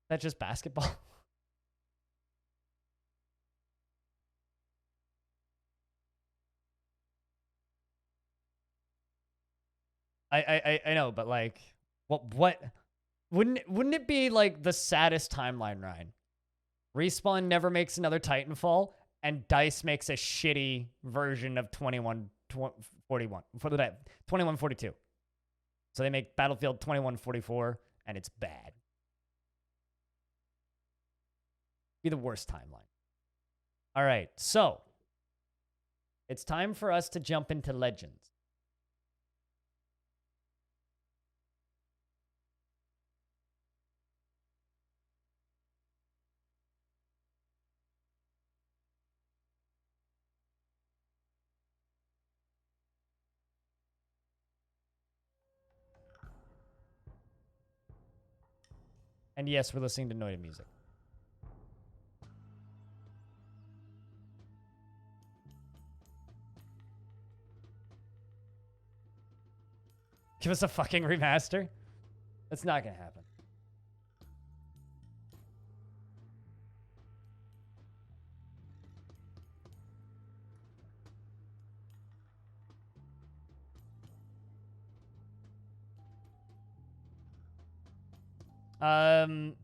That's just basketball. I know, but like, what wouldn't it be like the saddest timeline, Ryan? Respawn never makes another Titanfall, and DICE makes a shitty version of 2142. So they make Battlefield 2144, and it's bad. Be the worst timeline. All right, so it's time for us to jump into Legends. And yes, we're listening to Noida music. Give us a fucking remaster? That's not gonna happen.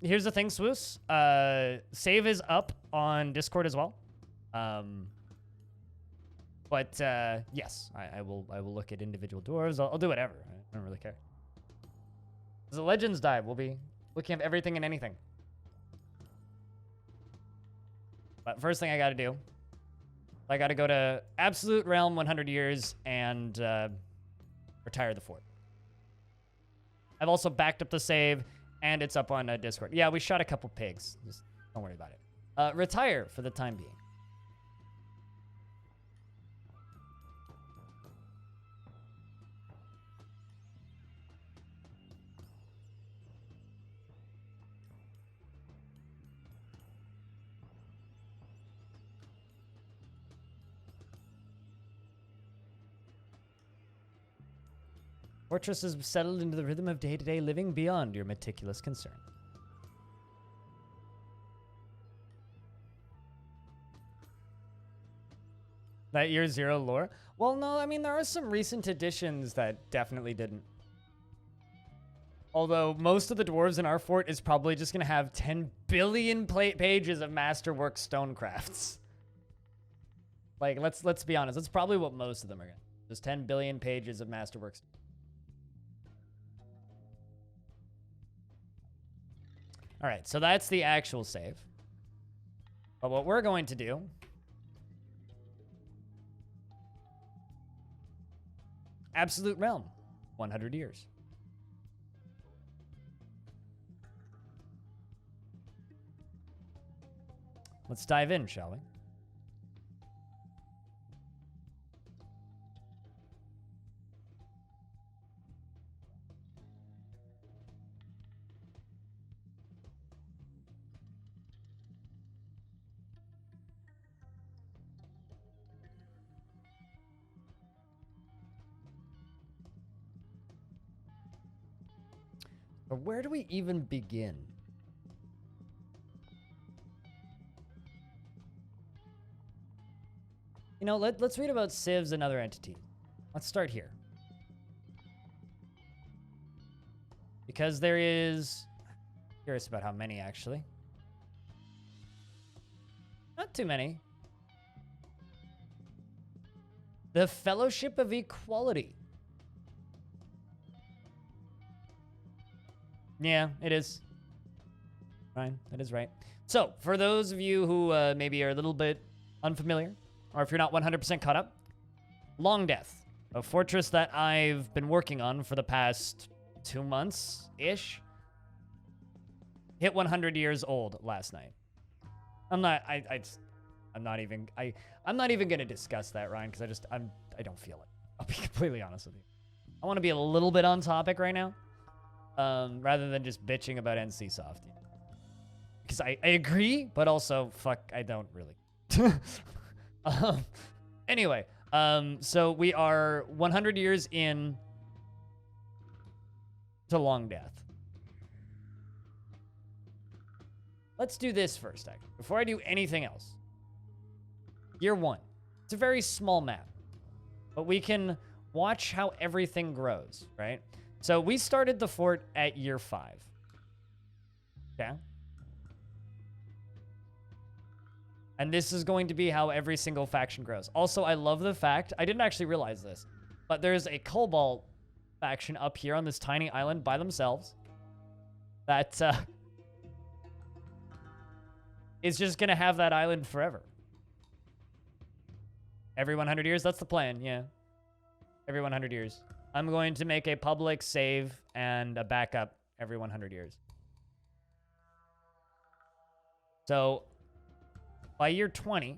Here's the thing, Swoos. Save is up on Discord as well. But yes, I will look at individual dwarves. I'll do whatever. I don't really care. As the Legends dive, we'll be looking at everything and anything. But first thing I gotta do, I gotta go to Absolute Realm 100 years and retire the fort. I've also backed up the save, and it's up on Discord. Yeah, we shot a couple pigs. Just don't worry about it. Retire for the time being. Fortress is settled into the rhythm of day-to-day living beyond your meticulous concern. That year zero lore? Well, no, I mean, there are some recent additions that definitely didn't. Although most of the dwarves in our fort is probably just going to have 10 billion pages of masterwork stonecrafts. Like, let's be honest. That's probably what most of them are going to. There's 10 billion pages of masterworks. All right, so that's the actual save. But what we're going to do Absolute Realm, 100 years. Let's dive in, shall we? But where do we even begin? You know, let's read about civs and other entities. Let's start here. Because there is... Curious about how many, actually. Not too many. The Fellowship of Equality. Yeah, it is. Fine, that is right. So, for those of you who maybe are a little bit unfamiliar, or if you're not 100% caught up, Longdeath, a fortress that I've been working on for the past 2 months-ish, hit 100 years old last night. I'm not even gonna discuss that, Ryan, because I don't feel it. I'll be completely honest with you. I want to be a little bit on topic right now. Rather than just bitching about NCSoft. Because I agree, but also, fuck, I don't really. Anyway, so we are 100 years in to Longdeath. let's do this first, actually, before I do anything else. Year 1. It's a very small map, but we can watch how everything grows, right? So we started the fort at year 5. Okay. And this is going to be how every single faction grows. Also, I love the fact, I didn't actually realize this, but there's a Cobalt faction up here on this tiny island by themselves that is just going to have that island forever. Every 100 years, that's the plan, yeah. Every 100 years. I'm going to make a public save and a backup every 100 years. So, by year 20,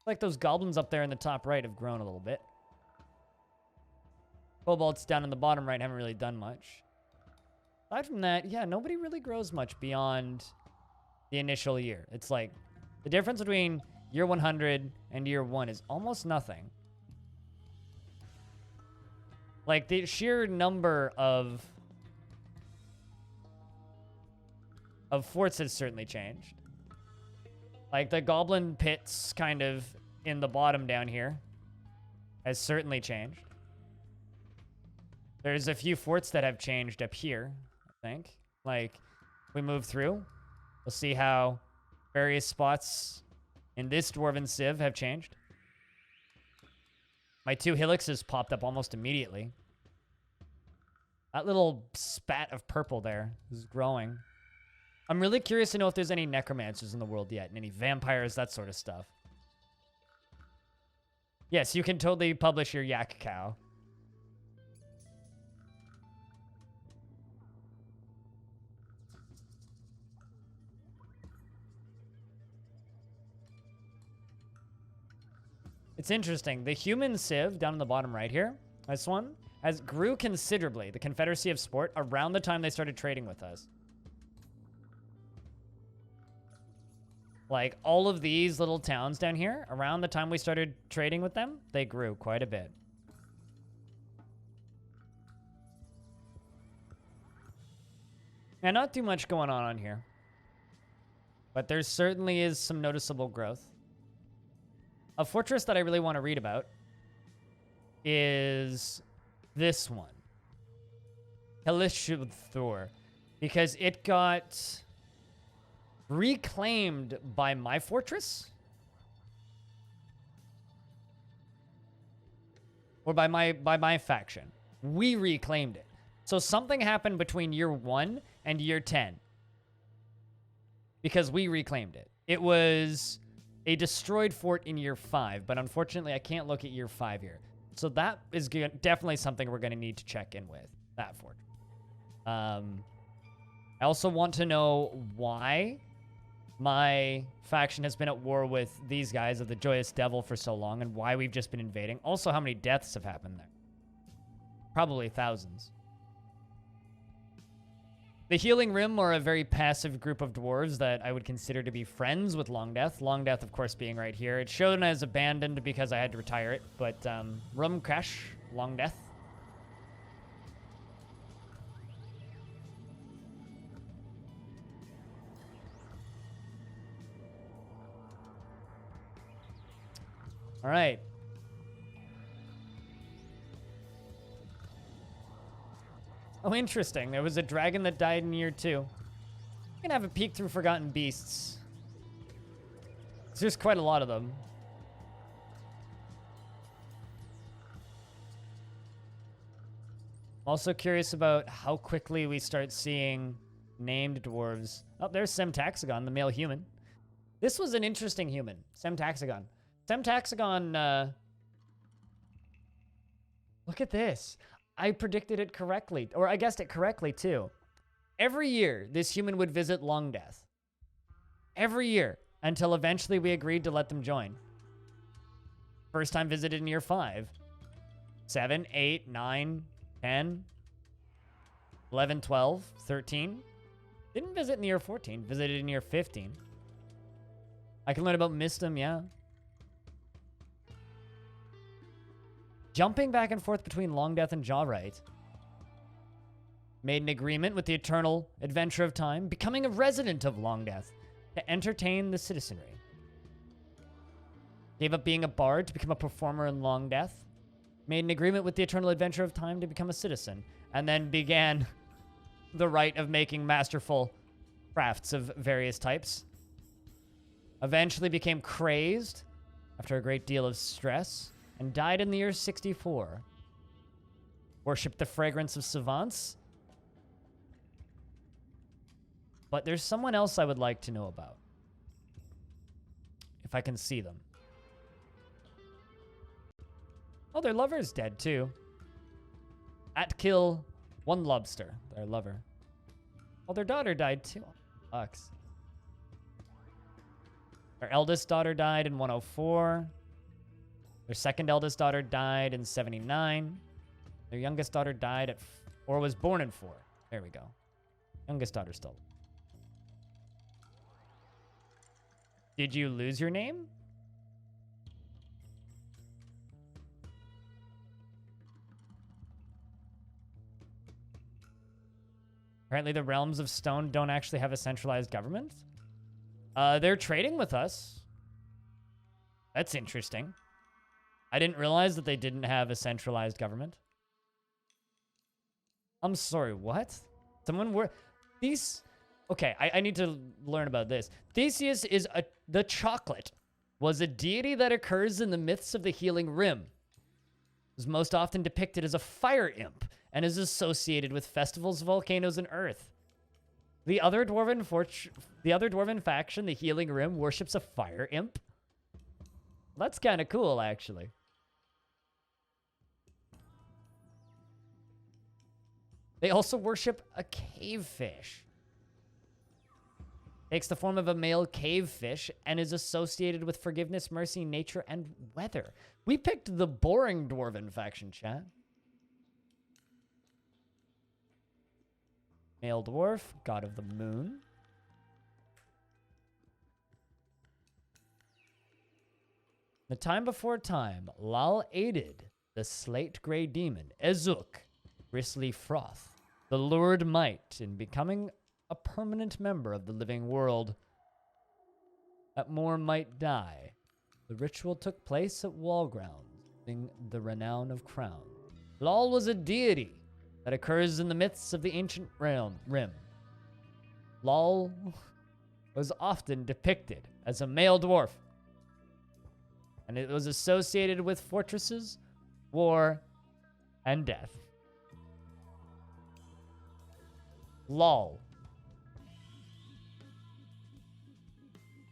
like those goblins up there in the top right have grown a little bit. Kobolds down in the bottom right haven't really done much. Aside from that, yeah, nobody really grows much beyond the initial year. It's like the difference between year 100 and year 1 is almost nothing. Like the sheer number of forts has certainly changed. Like the goblin pits kind of in the bottom down here has certainly changed. There's a few forts that have changed up here, I think. Like, we move through, we'll see how various spots in this Dwarven Civ have changed. My 2 hillixes popped up almost immediately. That little spat of purple there is growing. I'm really curious to know if there's any necromancers in the world yet, and any vampires, that sort of stuff. Yes, you can totally publish your yak cow. It's interesting. The human civ down in the bottom right here, this one, grew considerably, the Confederacy of Sport, around the time they started trading with us. Like, all of these little towns down here, around the time we started trading with them, they grew quite a bit. And not too much going on here. But there certainly is some noticeable growth. A fortress that I really want to read about is this one. Helishthor. Because it got reclaimed by my fortress? Or by my faction. We reclaimed it. So something happened between year 1 and year 10. Because we reclaimed it. It was a destroyed fort in year 5, but unfortunately I can't look at year 5 here. So that is definitely something we're going to need to check in with, that fort. I also want to know why my faction has been at war with these guys of the Joyous Devil for so long, and why we've just been invading. Also, how many deaths have happened there. Probably thousands. The Healing Rim are a very passive group of dwarves that I would consider to be friends with Longdeath. Longdeath, of course, being right here. It's shown as abandoned because I had to retire it, but Rum Crash, Longdeath. All right. Oh, interesting. There was a dragon that died in year 2. You can have a peek through Forgotten Beasts. There's quite a lot of them. Also curious about how quickly we start seeing named dwarves. Oh, there's Semtaxagon, the male human. This was an interesting human, Semtaxagon. Semtaxagon, look at this. I predicted it correctly, or I guessed it correctly too. Every year, this human would visit Longdeath. Every year, until eventually we agreed to let them join. First time visited in year 5. 7, 8, 9, 10, 11, 12, 13. Didn't visit in year 14, visited in year 15. I can learn about Mistum, yeah. Jumping back and forth between Longdeath and Jawright. Made an agreement with the eternal adventure of time, becoming a resident of Longdeath to entertain the citizenry. Gave up being a bard to become a performer in Longdeath. Made an agreement with the eternal adventure of time to become a citizen. And then began the rite of making masterful crafts of various types. Eventually became crazed after a great deal of stress and died in the year 64. Worshipped the fragrance of savants. But there's someone else I would like to know about. If I can see them. Oh, their lover's dead too. At kill one lobster, their lover. Oh, their daughter died too. Sucks. Their eldest daughter died in 104. Their second eldest daughter died in 79. Their youngest daughter died or was born in 4. There we go. Youngest daughter still. Did you lose your name? Apparently the Realms of Stone don't actually have a centralized government. They're trading with us. That's interesting. I didn't realize that they didn't have a centralized government. I'm sorry, what? Someone were... These... Okay, I need to learn about this. Theseus is the chocolate. Was a deity that occurs in the myths of the Healing Rim. Was most often depicted as a fire imp and is associated with festivals, volcanoes, and earth. The other dwarven faction, the Healing Rim, worships a fire imp. That's kind of cool, actually. They also worship a cave fish. Takes the form of a male cave fish and is associated with forgiveness, mercy, nature, and weather. We picked the boring dwarven faction, chat. Male dwarf, god of the moon. The time before time, Lal aided the slate gray demon, Ezuk, Bristly Froth, the lured might in becoming a permanent member of the living world. That more might die. The ritual took place at Wallground, using the renown of Crown. Lal was a deity that occurs in the myths of the ancient rim. Lal was often depicted as a male dwarf, and it was associated with fortresses, war, and death. Lal.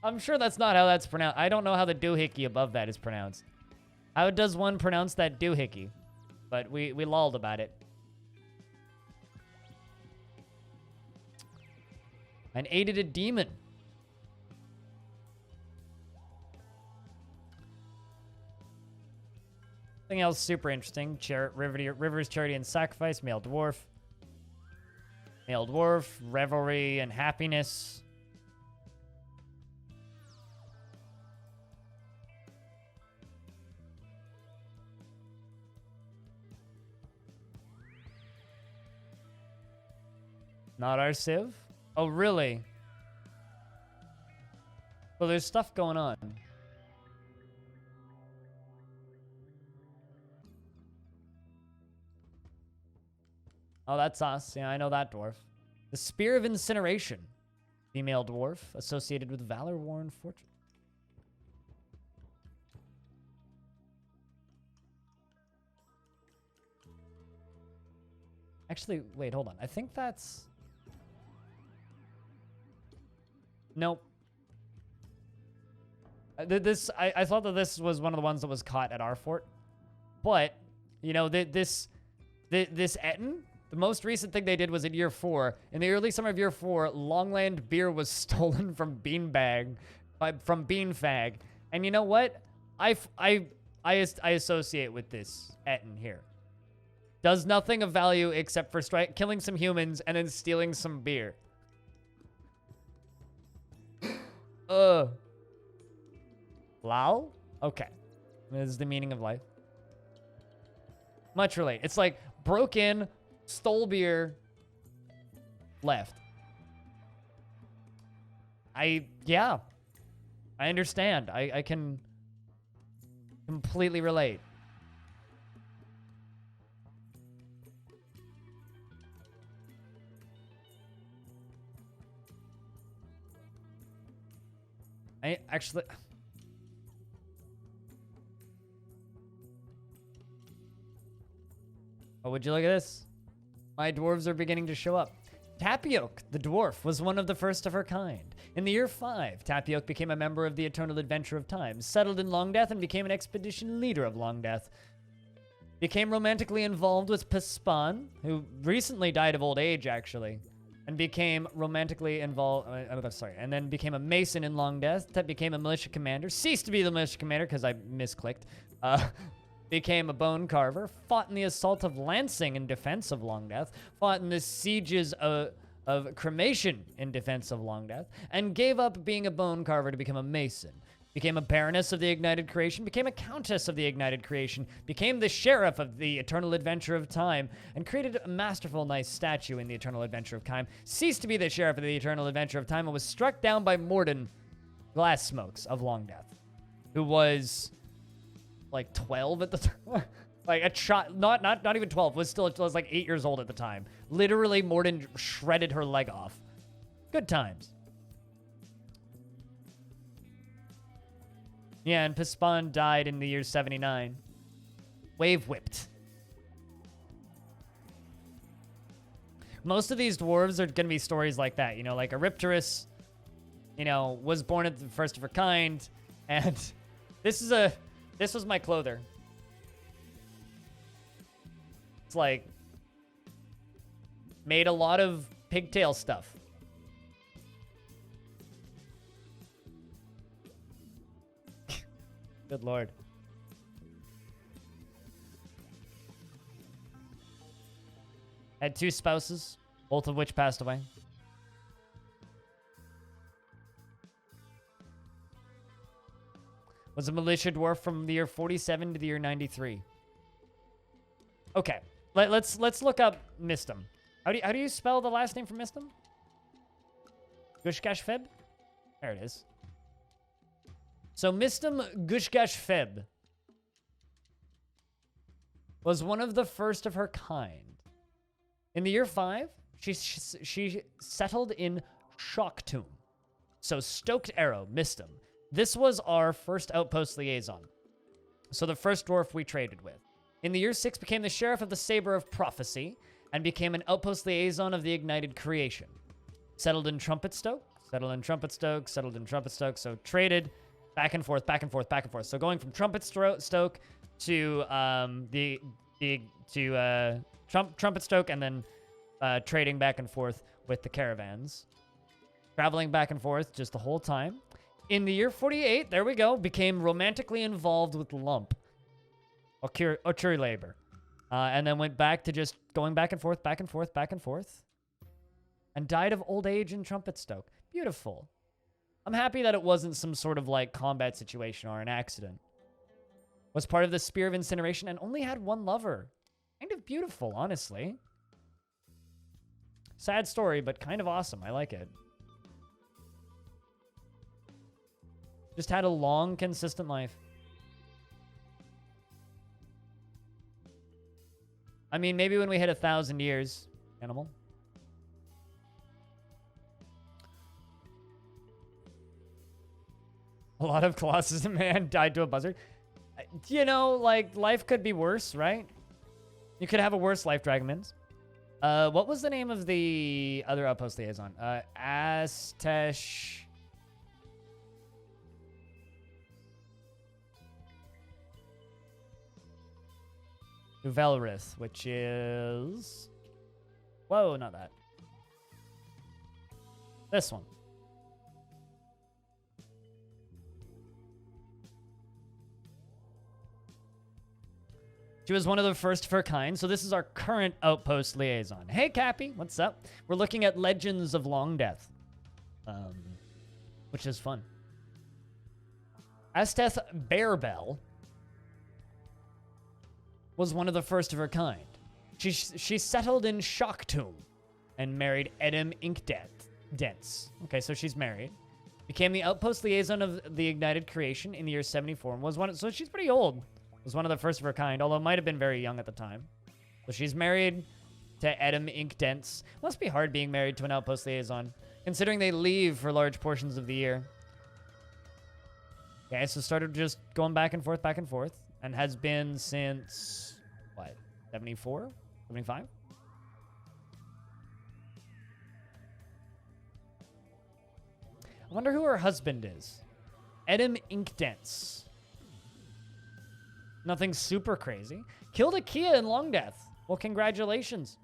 I'm sure that's not how that's pronounced. I don't know how the doohickey above that is pronounced. How does one pronounce that doohickey? But we lolled about it. And aided a demon. Something else super interesting. Rivers, Charity, and Sacrifice. Male dwarf. Male dwarf. Revelry and happiness. Not our Civ? Oh, really? Well, there's stuff going on. Oh, that's us. Yeah, I know that dwarf. The Spear of Incineration. Female dwarf associated with Valor, War, and Fortune. Actually, wait, hold on. I think that's... Nope. I thought that this was one of the ones that was caught at our fort. But, you know, this Etten, the most recent thing they did was in year 4. In the early summer of year 4, Longland beer was stolen from Beanfag. And you know what? I associate with this Etten here. Does nothing of value except for killing some humans and then stealing some beer. Lal? Okay. This is the meaning of life. Much relate. It's like broke in, stole beer, left. Yeah. I understand. I can completely relate. I actually... Oh, would you look at this? My dwarves are beginning to show up. Tapioke, the dwarf, was one of the first of her kind. In the year 5, Tapioke became a member of the Eternal Adventure of Time, settled in Longdeath, and became an expedition leader of Longdeath. Became romantically involved with Pispan, who recently died of old age, actually, and became romantically involved... and then became a mason in Longdeath, that became a militia commander, ceased to be the militia commander, because I misclicked, became a bone carver, fought in the assault of Lansing in defense of Longdeath, fought in the sieges of Cremation in defense of Longdeath, and gave up being a bone carver to become a mason. Became a baroness of the Ignited Creation, became a countess of the Ignited Creation, became the sheriff of the Eternal Adventure of Time, and created a masterful, nice statue in the Eternal Adventure of Time, ceased to be the sheriff of the Eternal Adventure of Time, and was struck down by Morden Glassmokes of Longdeath, who was... like 12 at the time. Like a child, not even 12, was like 8 years old at the time. Literally, Morden shredded her leg off. Good times. Yeah, and Pispan died in the year 79. Wave whipped. Most of these dwarves are going to be stories like that, you know, like Eripterus, you know, was born at the first of her kind, and this was my clother. It's like, made a lot of pigtail stuff. Good lord. Had 2 spouses, both of which passed away. Was a militia dwarf from the year 47 to the year 93. Okay, let's look up Mistum. How do you spell the last name for Mistum? Gushgash Feb? There it is. So Mistum Gushgash Feb was one of the first of her kind. In the year 5, she settled in Shocktomb. So Stoked Arrow, Mistum. This was our first outpost liaison. So the first dwarf we traded with. In the year 6, became the sheriff of the Saber of Prophecy, and became an outpost liaison of the Ignited Creation. Settled in Trumpetstoke, settled in Trumpetstoke, settled in Trumpetstoke, so traded back and forth, back and forth, back and forth. So going from Trumpetstoke to Trumpetstoke, and then trading back and forth with the caravans. Traveling back and forth just the whole time. In the year 48, there we go, became romantically involved with Lump. Ochuri Labor. And then went back to just going back and forth, back and forth, back and forth. And died of old age in Trumpetstoke. Beautiful. I'm happy that it wasn't some sort of like combat situation or an accident. Was part of the Spear of Incineration and only had 1 lover. Kind of beautiful, honestly. Sad story, but kind of awesome. I like it. Just had a long, consistent life. I mean, maybe when we hit 1,000 years, animal. A lot of Colossus and Man died to a buzzard. You know, like, life could be worse, right? You could have a worse life, Dragomins. What was the name of the other outpost liaison? Astesh... Uvelrith, which is... Whoa, not that. This one. She was one of the first of her kind, so this is our current outpost liaison. Hey, Cappy, what's up? We're looking at Legends of Longdeath, which is fun. Asteth Bearbell was one of the first of her kind. She settled in Shocktomb and married Edom Inkdence. Okay, so she's married. Became the outpost liaison of the Ignited Creation in the year 74 and was one. So she's pretty old. Was one of the first of her kind, although might have been very young at the time. So she's married to Edom Inkdence. Must be hard being married to an outpost liaison, considering they leave for large portions of the year. Okay, so started just going back and forth, and has been since, what, 74? 75? I wonder who her husband is. Edom Inkdence. Nothing super crazy. Killed a Kia in Longdeath. Well, congratulations.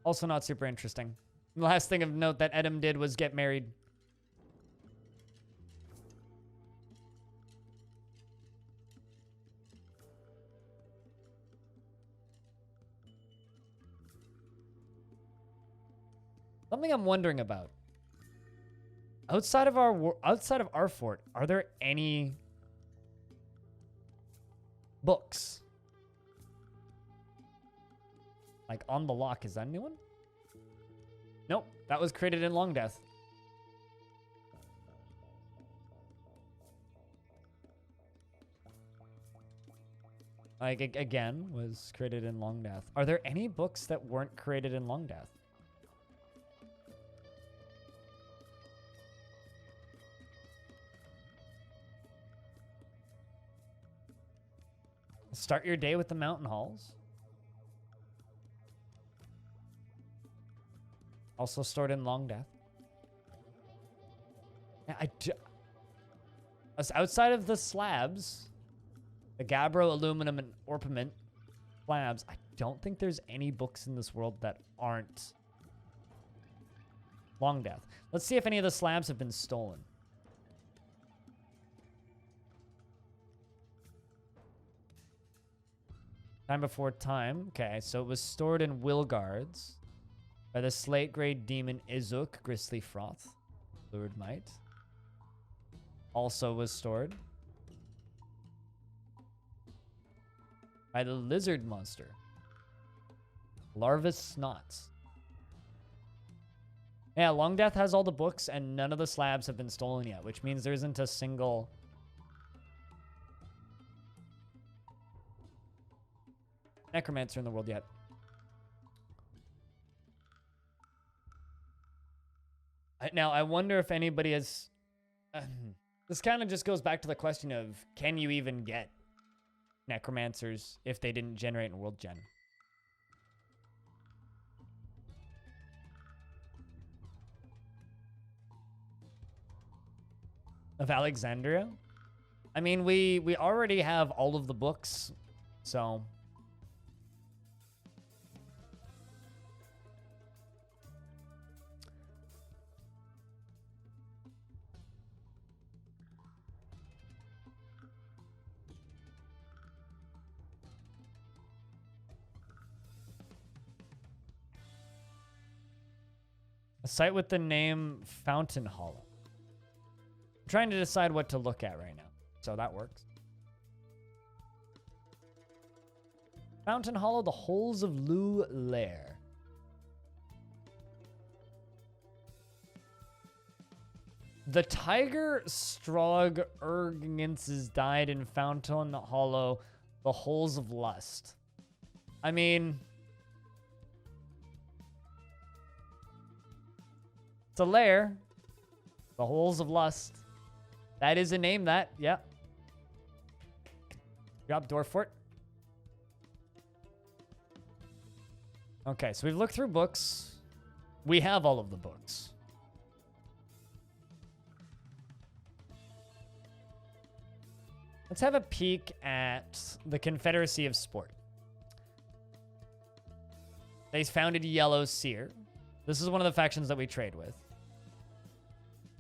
Also not super interesting. The last thing of note that Edom did was get married. Something I'm wondering about. Outside of our fort, are there any books? Like on the lock, is that a new one? Nope, that was created in Longdeath. Like, again, was created in Longdeath. Are there any books that weren't created in Longdeath? Start your day with the mountain halls. Also stored in Longdeath. Outside of the slabs, the gabbro, aluminum, and orpiment slabs, I don't think there's any books in this world that aren't Longdeath. Let's see if any of the slabs have been stolen. Time before time. Okay, so it was stored in Wilgards by the slate-grade demon Izuk, Gristly Froth, Lurid Might. Also was stored by the lizard monster, Larvus Snots. Yeah, Longdeath has all the books and none of the slabs have been stolen yet, which means there isn't a single necromancer in the world yet. Now, I wonder if anybody has... this kind of just goes back to the question of, can you even get necromancers if they didn't generate in World Gen? Of Alexandria? I mean, we already have all of the books, so... A site with the name Fountain Hollow. I'm trying to decide what to look at right now, so that works. Fountain Hollow, the Holes of Lu Lair. The Tiger Strog Ergenses died in Fountain Hollow, the Holes of Lust. I mean... it's a lair. The Holes of Lust. That is a name that, yeah. Drop Dwarf Fort. Okay, so we've looked through books. We have all of the books. Let's have a peek at the Confederacy of Sport. They founded Yellow Seer. This is one of the factions that we trade with.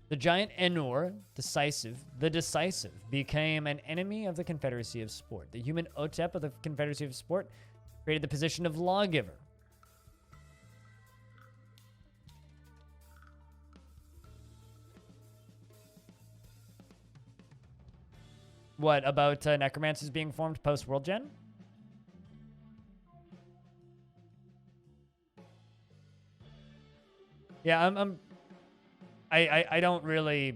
The giant Enor, the Decisive, became an enemy of the Confederacy of Sport. The human Otep of the Confederacy of Sport created the position of Lawgiver. What, about necromancers being formed post-World Gen? Yeah, I don't really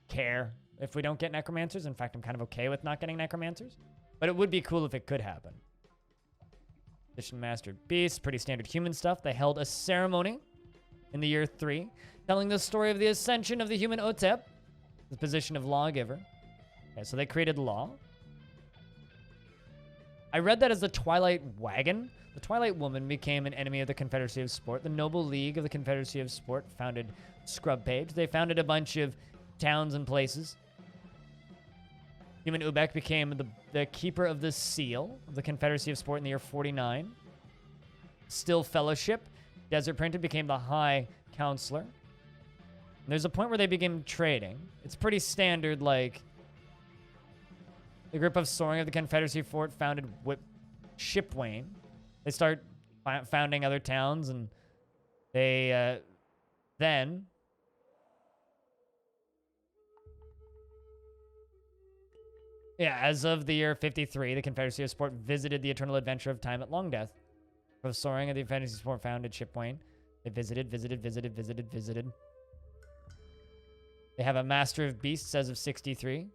care if we don't get necromancers. In fact, I'm kind of okay with not getting necromancers. But it would be cool if it could happen. Edition Mastered Beasts, pretty standard human stuff. They held a ceremony in the year 3, telling the story of the ascension of the human Otep, the position of lawgiver. Okay, so they created law. I read that as the Twilight Wagon. The Twilight Woman became an enemy of the Confederacy of Sport. The Noble League of the Confederacy of Sport founded Scrub Page. They founded a bunch of towns and places. Human Ubek became the keeper of the seal of the Confederacy of Sport in the year 49. Still Fellowship. Desert Printed became the High Counselor. And there's a point where they begin trading. It's pretty standard, like... The group of Soaring of the Confederacy Fort founded Shipwain. They start founding other towns, and they then... Yeah, as of the year 53, the Confederacy of Sport visited the eternal adventure of time at Longdeath. Of Soaring of the Confederacy of Sport founded Shipwain. They visited. They have a Master of Beasts as of 63.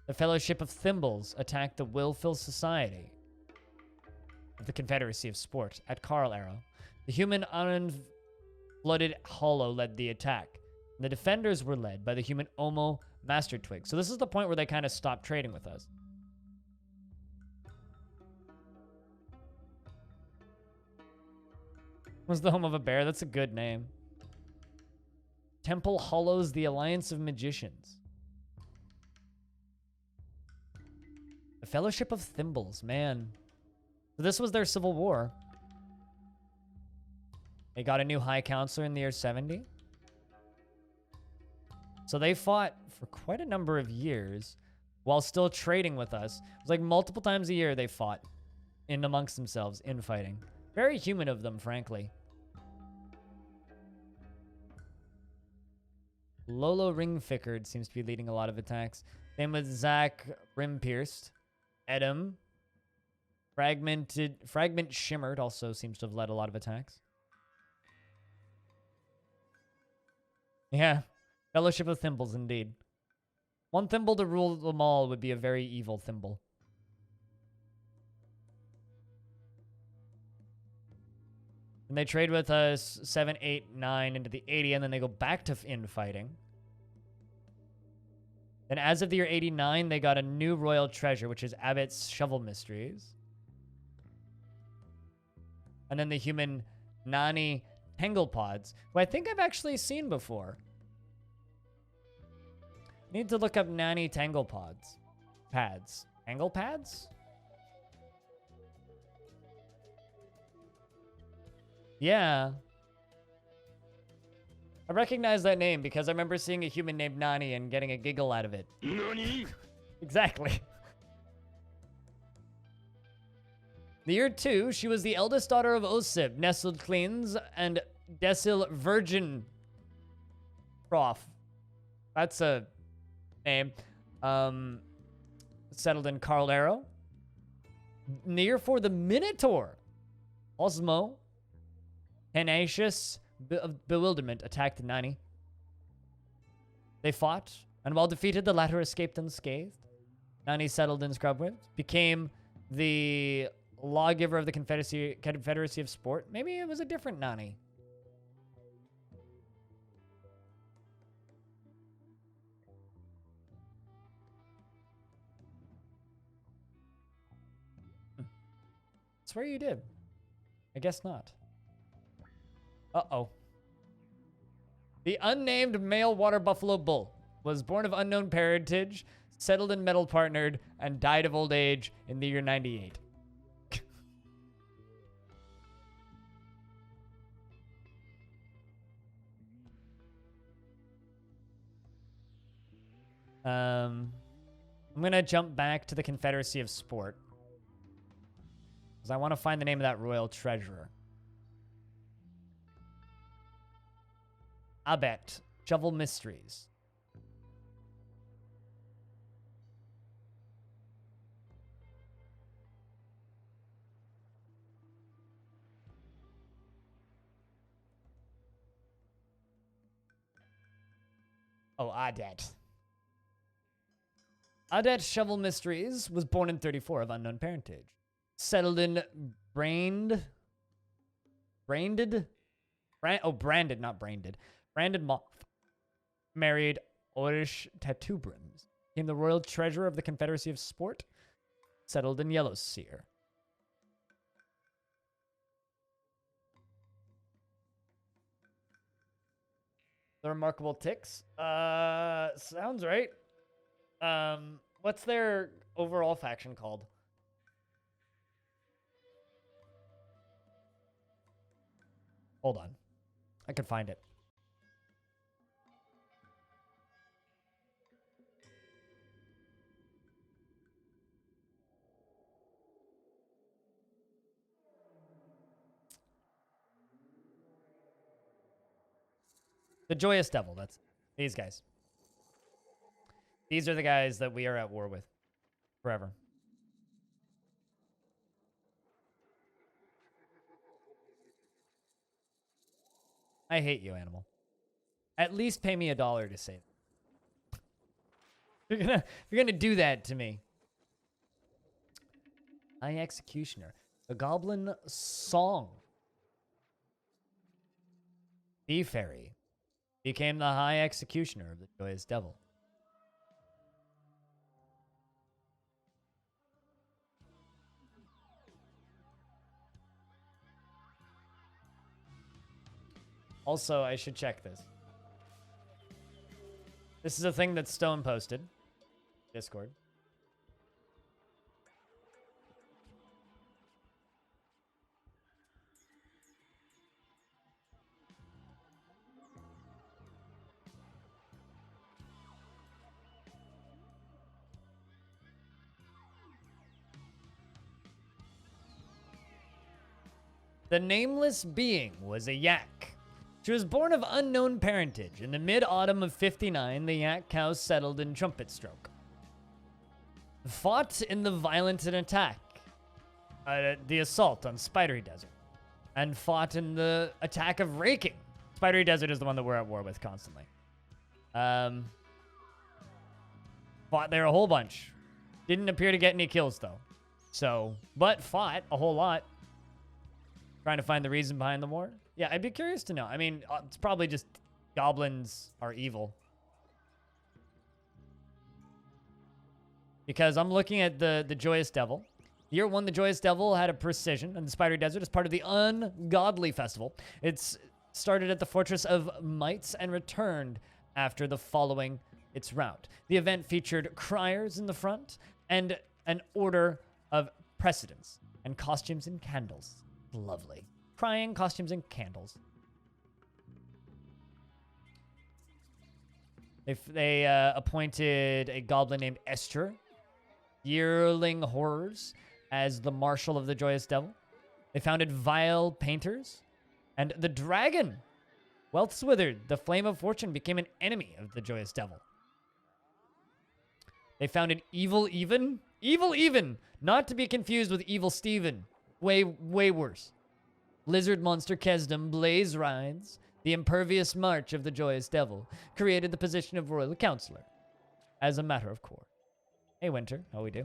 The Fellowship of Thimbles attacked the Willful Society of the Confederacy of Sport at Carl Arrow. The human Unflooded Hollow led the attack. The defenders were led by the human Omo Master Twig. So this is the point where they kind of stopped trading with us. Was the home of a bear? That's a good name. Temple Hollows, the Alliance of Magicians. The Fellowship of Thimbles, man. So this was their civil war. They got a new High Counselor in the year 70. So they fought for quite a number of years while still trading with us. It was like multiple times a year they fought in amongst themselves, infighting. Very human of them, frankly. Lolo Ringfickard seems to be leading a lot of attacks. Same with Zach Rimpierced. Edom. Fragment Shimmered also seems to have led a lot of attacks. Yeah. Fellowship of Thimbles, indeed. One Thimble to rule them all would be a very evil Thimble. And they trade with us 7, 8, 9 into the 80, and then they go back to infighting. Then as of the year 89, they got a new royal treasure, which is Abbott's Shovel Mysteries. And then the human Nani Tanglepods, who I think I've actually seen before. Need to look up Nani Tanglepods. Pads. Tangle pads? Yeah. I recognize that name because I remember seeing a human named Nani and getting a giggle out of it. Nani? Exactly. The year 2, she was the eldest daughter of Osip, Nestled Cleans, and Decil Virgin Prof. That's a name. Settled in Carl Arrow. In the year 4, the Minotaur, Osmo, Tenacious of Bewilderment attacked Nani. They fought, and while defeated, the latter escaped unscathed. Nani settled in Scrubwood, became the lawgiver of the Confederacy of Sport. Maybe it was a different Nani. I swear you did. I guess not. Uh-oh. The unnamed male water buffalo bull was born of unknown parentage, settled in metal partnered, and died of old age in the year 98. I'm going to jump back to the Confederacy of Sport, because I want to find the name of that royal treasurer. Abet, Shovel Mysteries. Oh, Adet. Adet Shovel Mysteries was born in 34 of unknown parentage. Settled in Branded, not Branded. Branded Moth. Married Orish Tatubrims. Became the royal treasurer of the Confederacy of Sport. Settled in Yellowseer. The Remarkable Ticks. Sounds right. What's their overall faction called? Hold on. I can find it. The Joyous Devil. That's these guys. These are the guys that we are at war with forever. I hate you, animal. At least pay me $1 to say that. You're gonna do that to me. High Executioner. The Goblin Song. The Fairy became the High Executioner of the Joyous Devil. Also, I should check this. This is a thing that Stone posted. Discord. The nameless being was a yak. She was born of unknown parentage. In the mid-autumn of 59, the yak cow settled in Trumpet Stroke. Fought in the violent attack, the assault on Spidery Desert, and fought in the attack of Raking. Spidery Desert is the one that we're at war with constantly. Fought there a whole bunch. Didn't appear to get any kills, though. So, but fought a whole lot. Trying to find the reason behind the war. Yeah, I'd be curious to know. I mean, it's probably just goblins are evil. Because I'm looking at the Joyous Devil. Year 1, the Joyous Devil had a precision in the Spidery Desert as part of the Ungodly Festival. It's started at the Fortress of Mites and returned after the following its route. The event featured criers in the front and an order of precedence and costumes and candles. Lovely. Crying, costumes, and candles. They appointed a goblin named Esther, Yearling Horrors, as the marshal of the Joyous Devil. They founded Vile Painters, and the Dragon. Wealth's withered. The Flame of Fortune became an enemy of the Joyous Devil. They founded Evil Even. Evil Even! Not to be confused with Evil Steven. Way worse. Lizard Monster Kesdom, Blaze Rides, the impervious march of the Joyous Devil, created the position of Royal Counselor, as a matter of course. Hey, Winter, how we do?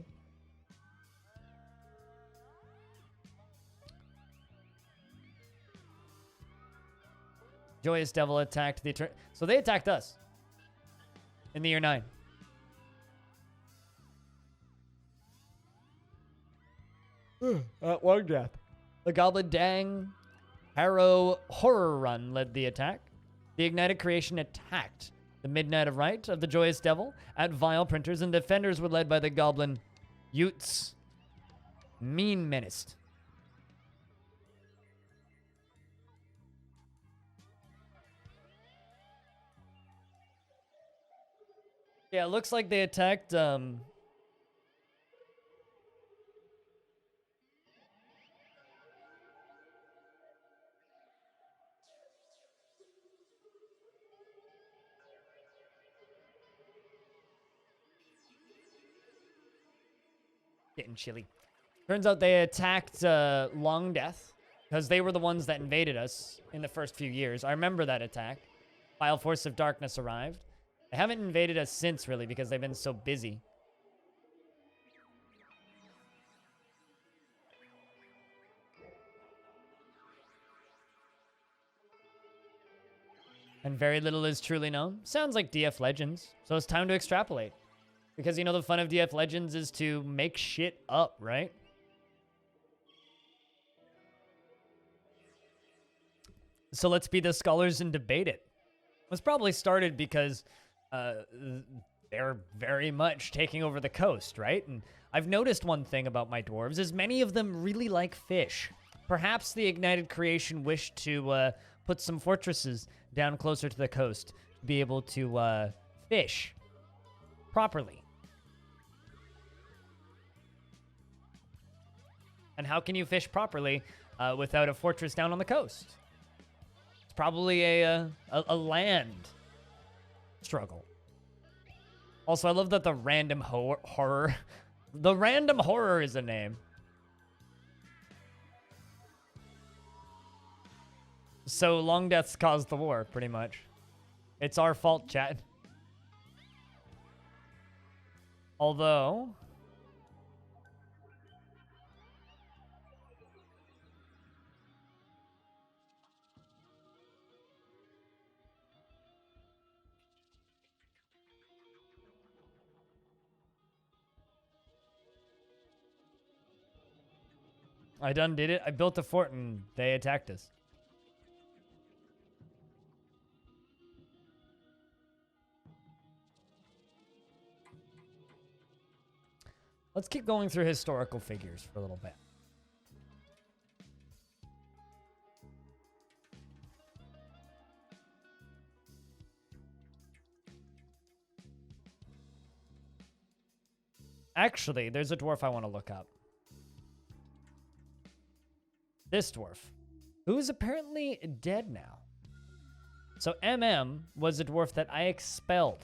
Joyous Devil attacked the... So they attacked us in the year 9. Longdeath. The Goblin Dang Harrow Horror Run led the attack. The Ignited Creation attacked the Midnight of Right of the Joyous Devil at Vile Printers, and defenders were led by the Goblin Utes Mean Menaced. Yeah, it looks like they attacked getting chilly. Turns out they attacked Longdeath because they were the ones that invaded us in the first few years. I remember that attack. Vile Force of Darkness arrived. They haven't invaded us since, really, because they've been so busy. And very little is truly known. Sounds like DF Legends. So it's time to extrapolate. Because, you know, the fun of DF Legends is to make shit up, right? So let's be the scholars and debate it. It was probably started because they're very much taking over the coast, right? And I've noticed one thing about my dwarves is many of them really like fish. Perhaps the Ignited Creation wished to put some fortresses down closer to the coast to be able to fish properly. And how can you fish properly without a fortress down on the coast? It's probably a land struggle. Also, I love that the random horror... The random horror is a name. So Longdeath's caused the war, pretty much. It's our fault, chat. Although... I done did it. I built a fort and they attacked us. Let's keep going through historical figures for a little bit. Actually, there's a dwarf I want to look up. This dwarf, who is apparently dead now. So MM was a dwarf that I expelled.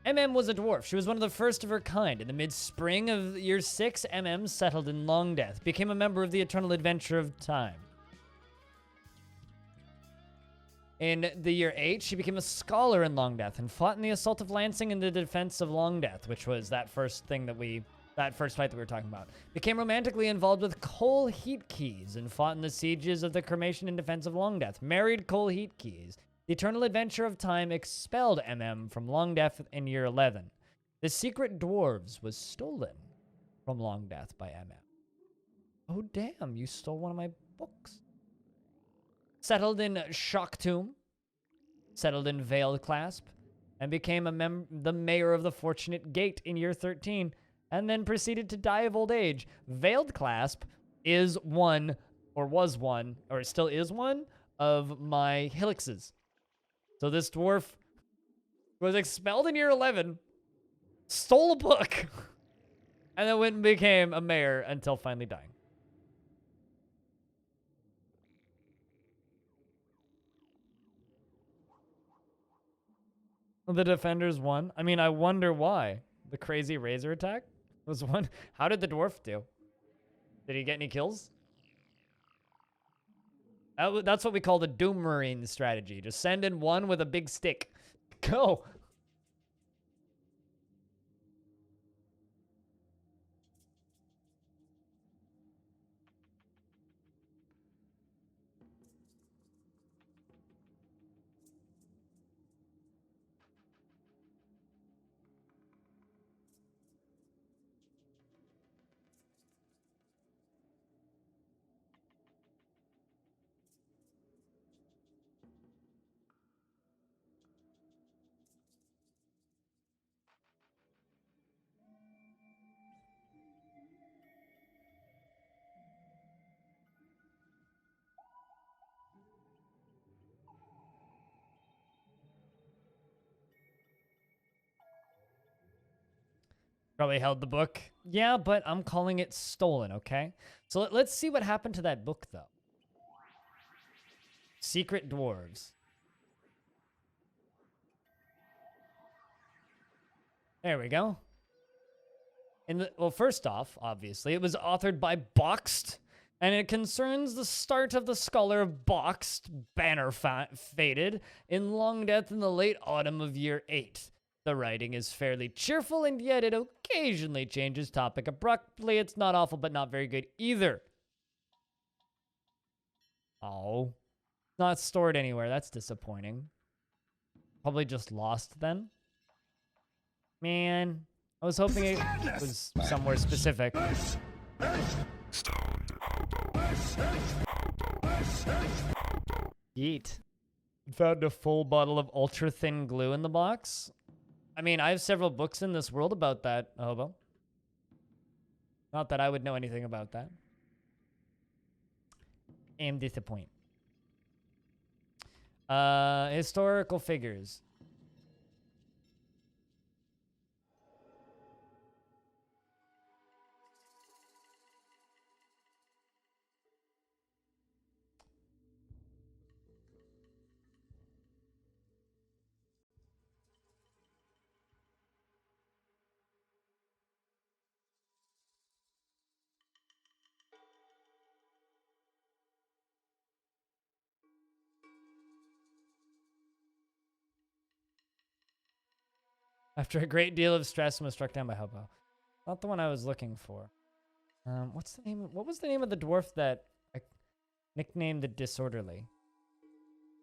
MM was a dwarf. She was one of the first of her kind. In the mid-spring of year 6, MM settled in Longdeath, became a member of the Eternal Adventure of Time. In the year 8, she became a scholar in Longdeath and fought in the Assault of Lancing and the defense of Longdeath, which was that first fight that we were talking about. Became romantically involved with Cole Heatkeys and fought in the sieges of the Cremation in defense of Longdeath. Married Cole Heatkeys. The Eternal Adventure of Time expelled MM from Longdeath in year 11. The Secret Dwarves was stolen from Longdeath by MM. Oh damn, you stole one of my books. Settled in Shocktomb. Settled in Veiled Clasp. And became the mayor of the Fortunate Gate in year 13. And then proceeded to die of old age. Veiled Clasp is one, or was one, or it still is one, of my Helixes. So this dwarf was expelled in year 11, stole a book, and then went and became a mayor until finally dying. The defenders won. I mean, I wonder why. The crazy razor attack was one. How did the dwarf do? Did he get any kills? That's what we call the Doom Marine strategy. Just send in one with a big stick. Go. Probably held the book. Yeah, but I'm calling it stolen, okay? So let's see what happened to that book, though. Secret Dwarves. There we go. Well, first off, obviously, it was authored by Boxed And it concerns the start of the Scholar boxed, banner faded, in Longdeath in the late autumn of year 8. The writing is fairly cheerful, and yet it occasionally changes topic abruptly. It's not awful, but not very good either. Oh. Not stored anywhere. That's disappointing. Probably just lost then. Man. I was hoping it was somewhere specific. Yeet. Found a full bottle of ultra thin glue in the box. I mean, I have several books in this world about that, Hobo. Not that I would know anything about that. Am disappointed. Historical figures. After a great deal of stress and was struck down by Hobo. Not the one I was looking for. What's the name? What was the name of the dwarf that I nicknamed the Disorderly?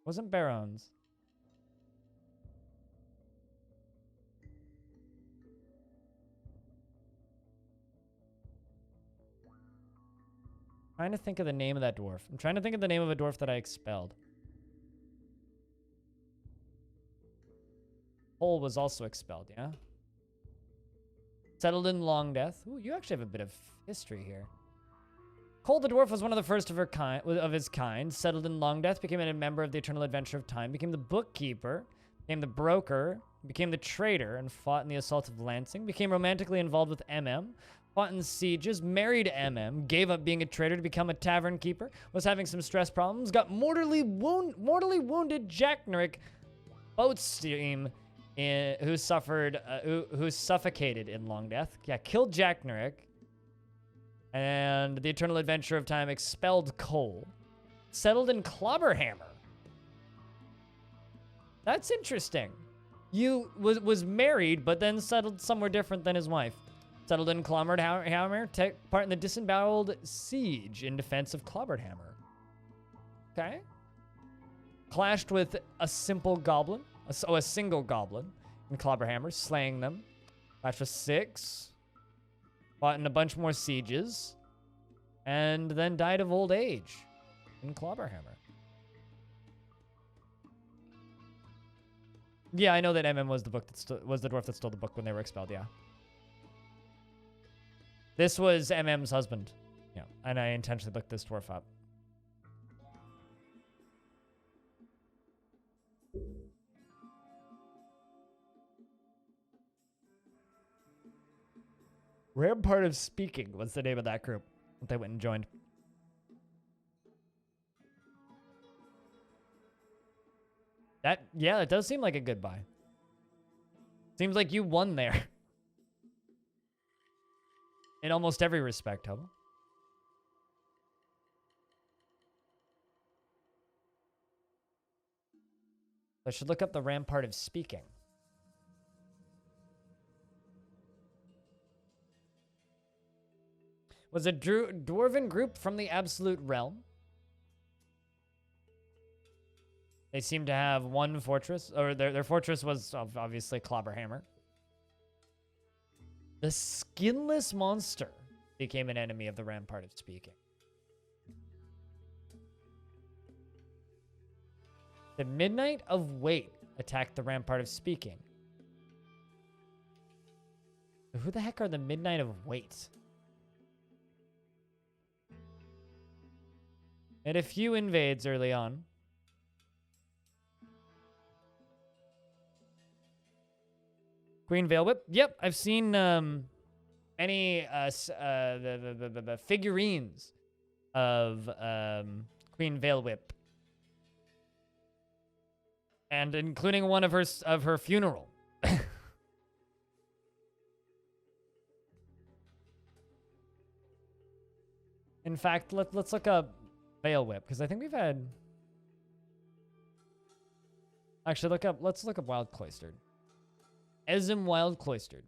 Wasn't Baron's. Trying to think of the name of that dwarf. I'm trying to think of the name of a dwarf that I expelled. Hole was also expelled, yeah? Settled in Longdeath. Ooh, you actually have a bit of history here. Cole the Dwarf was one of the first of his kind. Settled in Longdeath, became a member of the Eternal Adventure of Time, became the bookkeeper, became the broker, became the trader, and fought in the Assault of Lansing, became romantically involved with MM, fought in sieges, married MM, gave up being a trader to become a tavern keeper, was having some stress problems, got mortally wounded Jack Nerick Boatsteam, who suffocated in Longdeath. Yeah, killed Jack Nerick. And the Eternal Adventure of Time expelled Cole. Settled in Clobberhammer. That's interesting. You was married, but then settled somewhere different than his wife. Settled in Clobberhammer, took part in the disemboweled siege in defense of Clobberhammer. Okay. Clashed with a simple goblin. A single goblin in Clobberhammer, slaying them. Clashed with 6. Fought in a bunch more sieges. And then died of old age in Clobberhammer. Yeah, I know that MM was the book that was the dwarf that stole the book when they were expelled, yeah. This was MM's husband. Yeah, and I intentionally looked this dwarf up. Rampart of Speaking was the name of that group that they went and joined. Yeah, it does seem like a goodbye. Seems like you won there. In almost every respect, Hubble. I should look up the Rampart of Speaking. Was a dwarven group from the Absolute Realm. They seem to have one fortress, or their fortress was obviously Clobberhammer. The Skinless Monster became an enemy of the Rampart of Speaking. The Midnight of Wait attacked the Rampart of Speaking. Who the heck are the Midnight of Wait? Had a few invades early on. Queen Veilwhip. Yep, I've seen many the figurines of Queen Veilwhip, and including one of her funeral. In fact, let's look up Veil Whip, because I think we've had... Actually, let's look up Wild Cloistered. Ezim Wild Cloistered.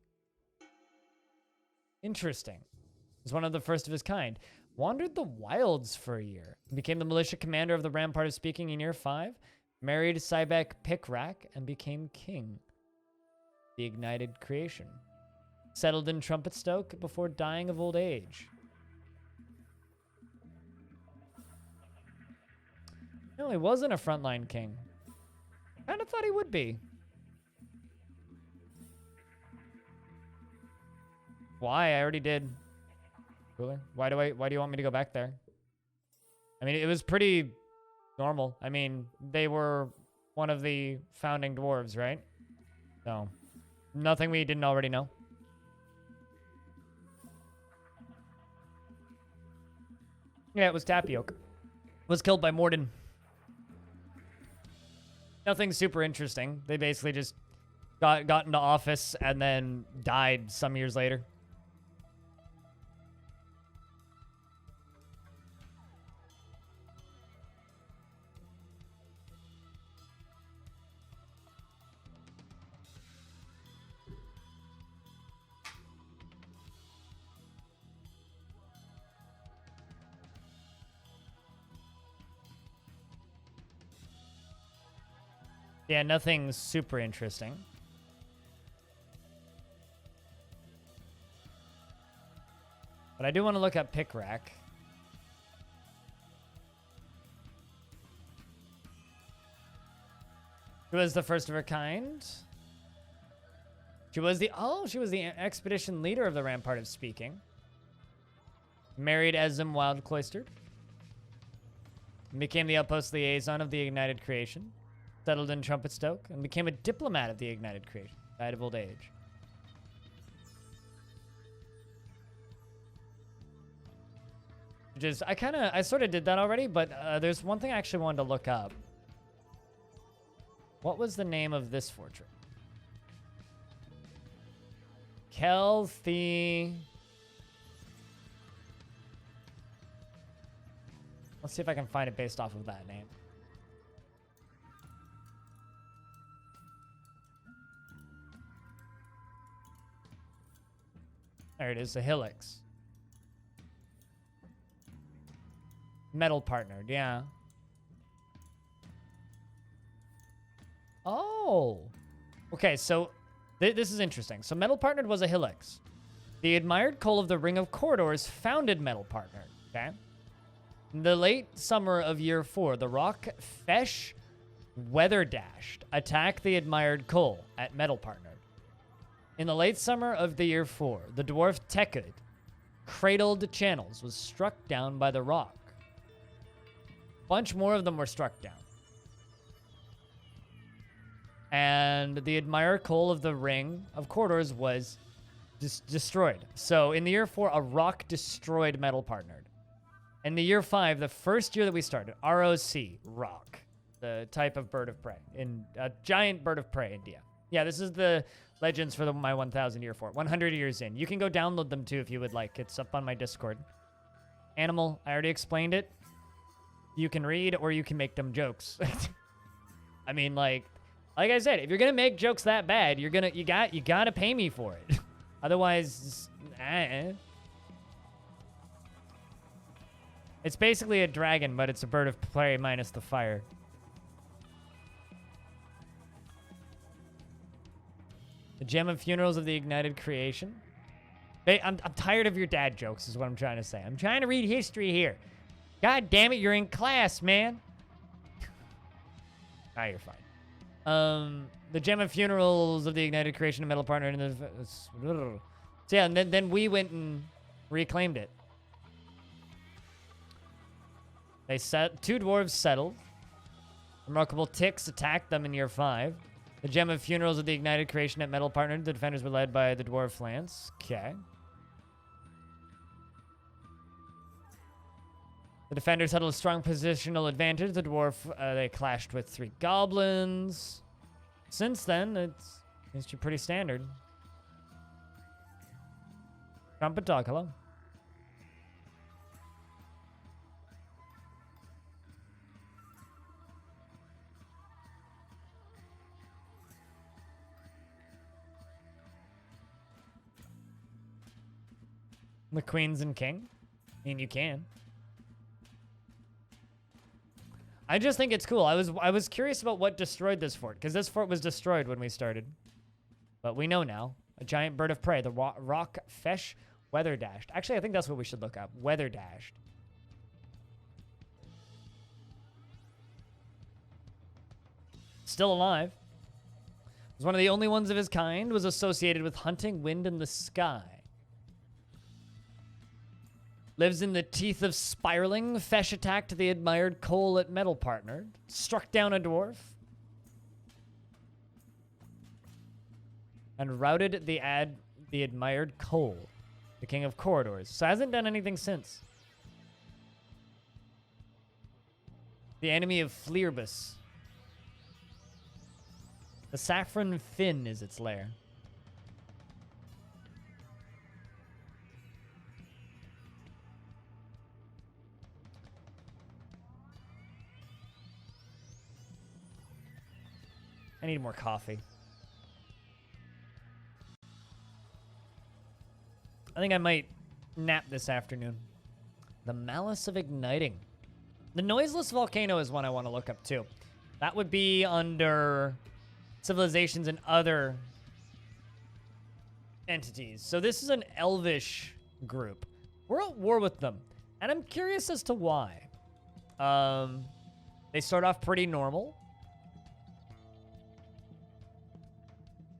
Interesting. Was one of the first of his kind. Wandered the wilds for a year. Became the militia commander of the Rampart of Speaking in year 5. Married Sybek Pikrak and became king. The ignited creation. Settled in Trumpet Stoke before dying of old age. No, he wasn't a frontline king. Kind of thought he would be. Why? I already did. Really? Why do you want me to go back there? I mean, it was pretty normal. I mean, they were one of the founding dwarves, right? So, nothing we didn't already know. Yeah, it was Tapioca. Was killed by Morden. Nothing super interesting. They basically just got into office and then died some years later. Yeah, nothing super interesting. But I do want to look up Pikrak. She was the first of her kind. She was the expedition leader of the Rampart of Speaking. Married Ezim Wild Cloistered. Became the outpost liaison of the Ignited Creation. Settled in Trumpet Stoke and became a diplomat of the Ignited Creation. Died of old age. I sort of did that already, but there's one thing I actually wanted to look up. What was the name of this fortress? Kelthi. Let's see if I can find it based off of that name. There it is, the Hillocks. Metal partnered, yeah. Oh. Okay, so this is interesting. So Metal Partnered was a Hillocks. The admired coal of the Ring of Corridors founded Metal Partnered, okay? In the late summer of year 4, the rock Fesh Weather Dashed attacked the admired coal at Metal Partnered. In the late summer of the year 4, the dwarf Tekud, cradled channels, was struck down by the rock. A bunch more of them were struck down. And the admired coal of the Ring of Corridors was destroyed. So in the year 4, a rock destroyed Metal Partnered. In the year 5, the first year that we started, ROC, rock, the type of bird of prey, in a giant bird of prey in DM. Yeah, this is the legends for my 1,000 year fort. 100 years in. You can go download them too if you would like. It's up on my Discord. Animal, I already explained it. You can read or you can make them jokes. I mean, like I said, if you're gonna make jokes that bad, you gotta pay me for it. Otherwise, It's basically a dragon, but it's a bird of prey minus the fire. The Gem of Funerals of the Ignited Creation. Hey, I'm tired of your dad jokes, is what I'm trying to say. I'm trying to read history here. God damn it, you're in class, man. Ah, you're fine. The Gem of Funerals of the Ignited Creation of Metal Partner. So yeah, and then we went and reclaimed it. Two dwarves settled. Remarkable ticks attacked them in year 5. The Gem of Funerals of the Ignited Creation at Metal Partner. The defenders were led by the Dwarf Lance. Okay. The defenders had a strong positional advantage. The dwarf, they clashed with 3 goblins. Since then, it's pretty standard. Trumpet Dog, hello. The queens and king? I mean, you can. I just think it's cool. I was curious about what destroyed this fort, because this fort was destroyed when we started. But we know now. A giant bird of prey, the rock fesh weather dashed. Actually, I think that's what we should look up. Weather dashed. Still alive. Was one of the only ones of his kind, was associated with hunting wind in the sky. Lives in the teeth of spiraling. Fesh attacked the admired Cole at Metal Partner. Struck down a dwarf. And routed the admired Cole, the king of corridors. So hasn't done anything since. The enemy of Fleerbus. The Saffron Fin is its lair. I need more coffee. I think I might nap this afternoon. The Malice of Igniting. The Noiseless Volcano is one I want to look up too. That would be under civilizations and other entities. So this is an elvish group. We're at war with them. And I'm curious as to why. They start off pretty normal.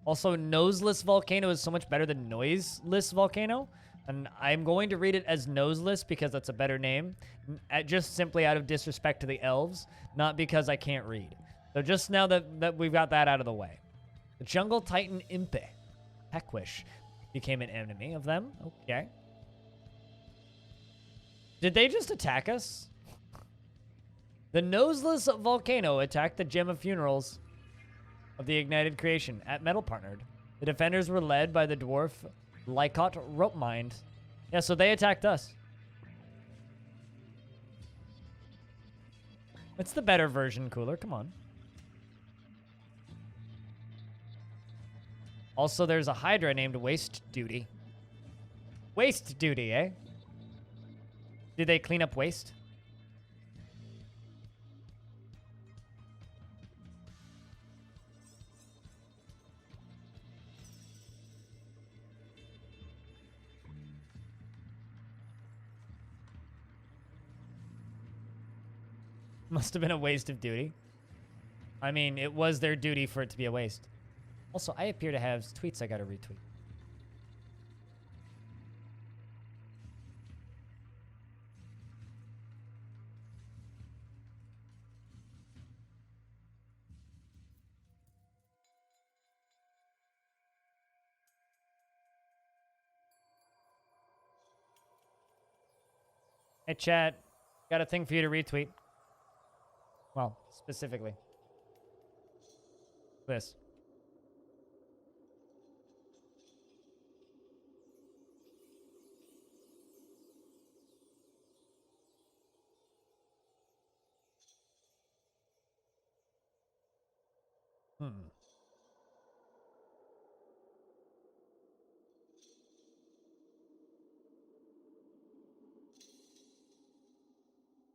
Also, Noseless Volcano is so much better than Noiseless Volcano. And I'm going to read it as Noseless because that's a better name. Just simply out of disrespect to the elves. Not because I can't read. So just now that we've got that out of the way. The Jungle Titan Impe. Peckwish became an enemy of them. Okay. Did they just attack us? The Noseless Volcano attacked the Gem of Funerals of the Ignited Creation at Metal Partnered. The defenders were led by the dwarf Lycott Ropemind. Yeah, so they attacked us. It's the better version, Cooler. Come on. Also, there's a Hydra named Waste Duty. Waste Duty, eh? Did they clean up waste? Must have been a waste of duty. I mean, it was their duty for it to be a waste. Also, I appear to have tweets I gotta retweet. Hey, chat. Got a thing for you to retweet. Well, specifically. This.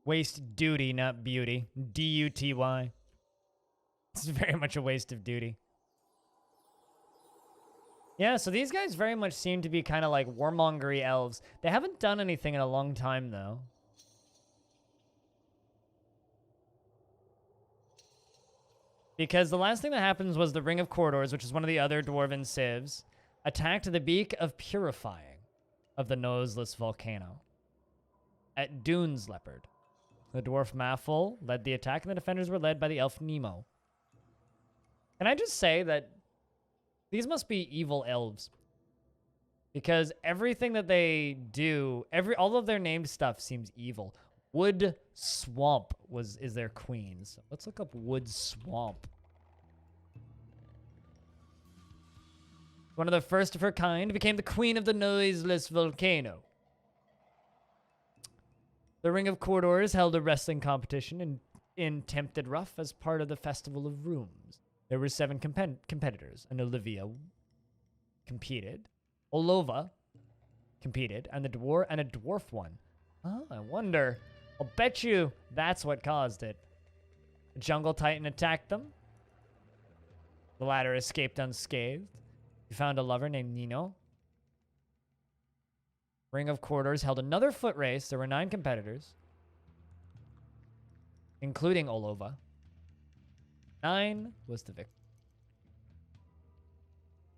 Waste duty, not beauty. D-U-T-Y. It's very much a waste of duty. Yeah, so these guys very much seem to be kind of like warmongery elves. They haven't done anything in a long time, though. Because the last thing that happens was the Ring of Corridors, which is one of the other dwarven civs, attacked the Beak of Purifying of the Noseless Volcano at Dunes Leopard. The dwarf Mafful led the attack, and the defenders were led by the elf Nemo. Can I just say that these must be evil elves? Because everything that they do, all of their named stuff seems evil. Wood Swamp is their queen. So let's look up Wood Swamp. One of the first of her kind, became the queen of the Noiseless Volcano. The Ring of Corridors held a wrestling competition in Tempted Rough as part of the Festival of Rooms. There were 7 competitors, and Olivia competed. Olova competed, and a dwarf won. Oh, I wonder. I'll bet you that's what caused it. The jungle titan attacked them. The latter escaped unscathed. You found a lover named Nino. Ring of Corridors held another foot race. There were 9 competitors, including Olova. 9 was the victor.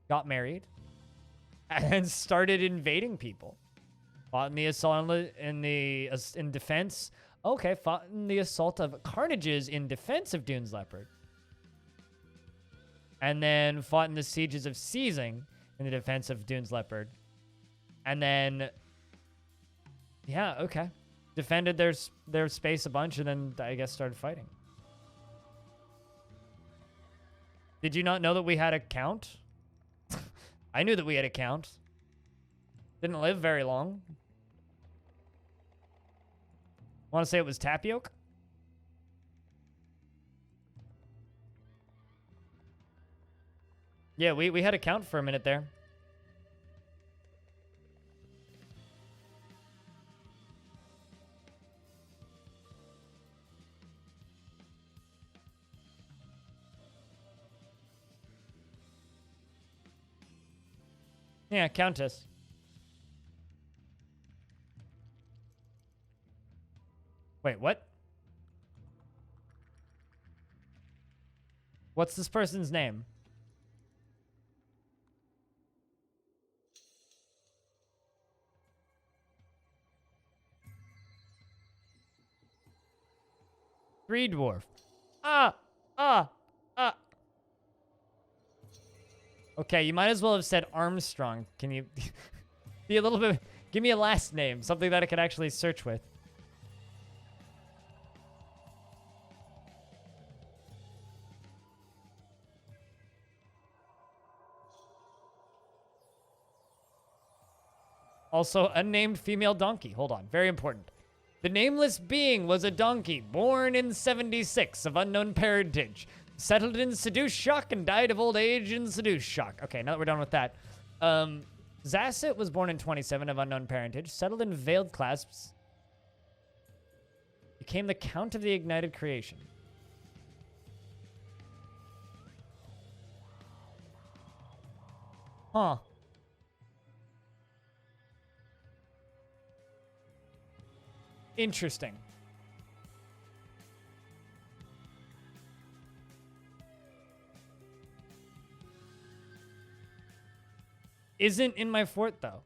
Got married, and started invading people. Fought in the assault in defense. Okay, fought in the assault of Carnages in defense of Dune's Leopard. And then fought in the sieges of Seizing in the defense of Dune's Leopard. And then, yeah, okay. Defended their space a bunch, and then I guess started fighting. Did you not know that we had a count? I knew that we had a count. Didn't live very long. Want to say it was Tapioca? Yeah, we had a count for a minute there. Yeah, Countess. Wait, what? What's this person's name? Three Dwarf. Okay, you might as well have said Armstrong. Can you be a little bit... Give me a last name, something that I could actually search with. Also, unnamed female donkey. Hold on, very important. The nameless being was a donkey born in 76 of unknown parentage. Settled in Seduce Shock and died of old age in Seduce Shock. Okay, now that we're done with that. Zasset was born in 27 of unknown parentage. Settled in Veiled Clasps. Became the Count of the Ignited Creation. Huh. Interesting. Isn't in my fort, though.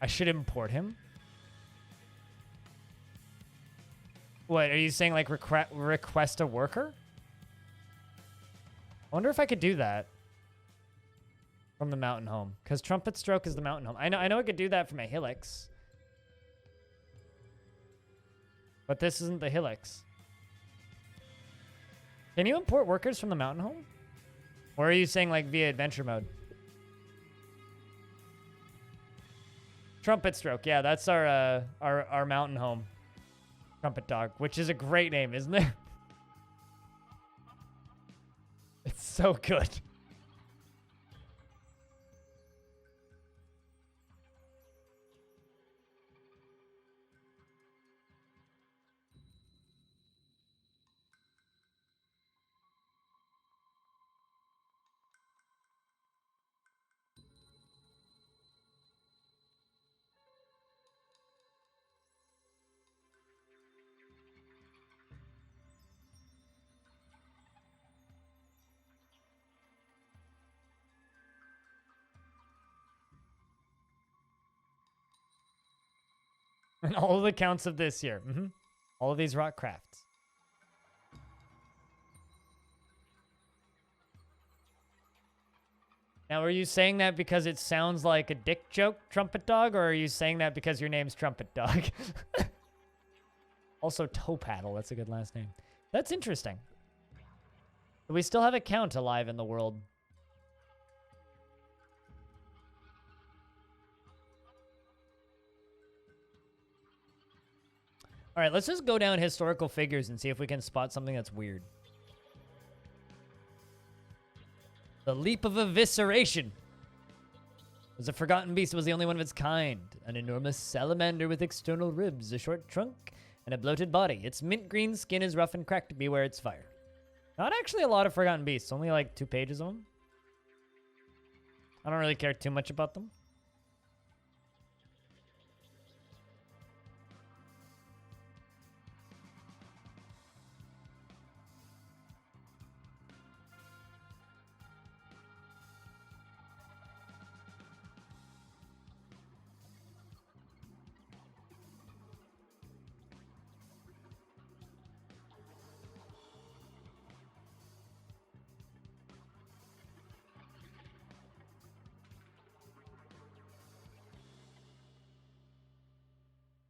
I should import him. What, are you saying like request a worker? I wonder if I could do that from the mountain home, because Trumpet Stroke is the mountain home. I know I could do that from a Hillix, but this isn't the Hillix. Can you import workers from the mountain home? Or are you saying like via adventure mode? Trumpet Stroke, yeah, that's our mountain home. Trumpet Dog, which is a great name, isn't it? It's so good. And all of the counts of this year. All of these rock crafts. Now, are you saying that because it sounds like a dick joke, Trumpet Dog, or are you saying that because your name's Trumpet Dog? Also, Toe Paddle. That's a good last name. That's interesting. We still have a count alive in the world. All right, let's just go down historical figures and see if we can spot something that's weird. The leap of evisceration. Was a forgotten beast. It was the only one of its kind. An enormous salamander with external ribs, a short trunk, and a bloated body. Its mint green skin is rough and cracked. Beware its fire. Not actually a lot of forgotten beasts. Only like 2 pages of them. I don't really care too much about them.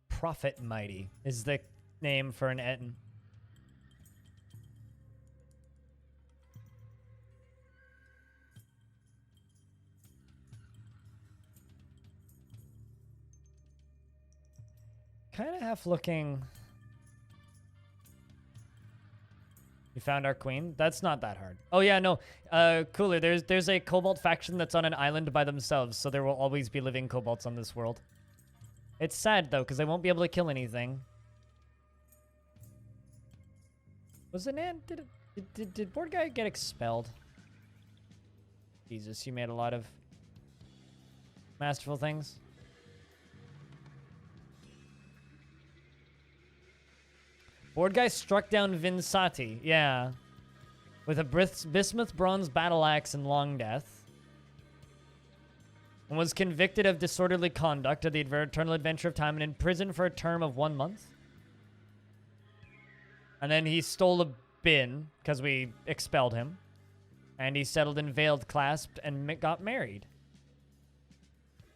Prophet Mighty is the name for an Etten. Kind of half looking. You found our queen? That's not that hard. Oh yeah, no. Cooler, there's a Cobalt faction that's on an island by themselves, so there will always be living Cobalts on this world. It's sad, though, because they won't be able to kill anything. Was it Nan? Did Board Guy get expelled? Jesus, you made a lot of masterful things. Board Guy struck down Vinsati, yeah. With a bismuth bronze battle axe and Longdeath. And was convicted of disorderly conduct of the Eternal Adventure of Time and imprisoned for a term of 1 month. And then he stole a bin because we expelled him. And he settled in Veiled Clasp and got married.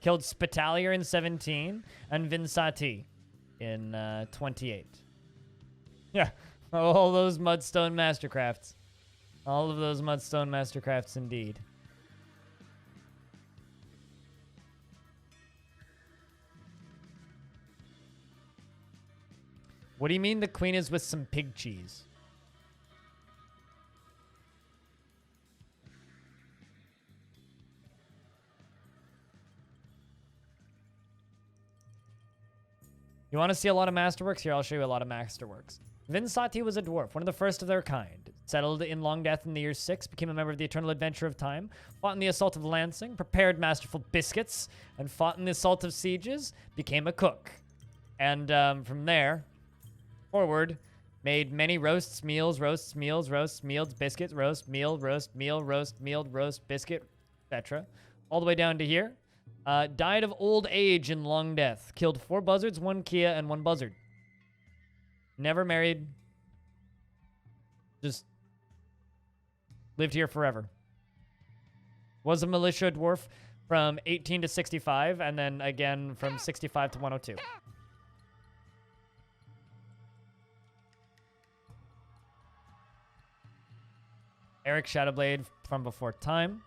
Killed Spitalier in 17 and Vinsati in 28. Yeah, all those Mudstone Mastercrafts. All of those Mudstone Mastercrafts indeed. What do you mean the queen is with some pig cheese? You want to see a lot of masterworks? Here, I'll show you a lot of masterworks. Vinsati was a dwarf, one of the first of their kind. Settled in Longdeath in the year 6, became a member of the Eternal Adventure of Time, fought in the Assault of Lansing, prepared masterful biscuits, and fought in the Assault of Sieges, became a cook. And from there forward, made many roasts, meals, biscuits, roast, meal, biscuit, etc. All the way down to here. Died of old age in Longdeath. Killed 4 buzzards, 1 Kia, and 1 buzzard. Never married. Just lived here forever. Was a militia dwarf from 18 to 65, and then again from 65 to 102. Eric Shadowblade from before time.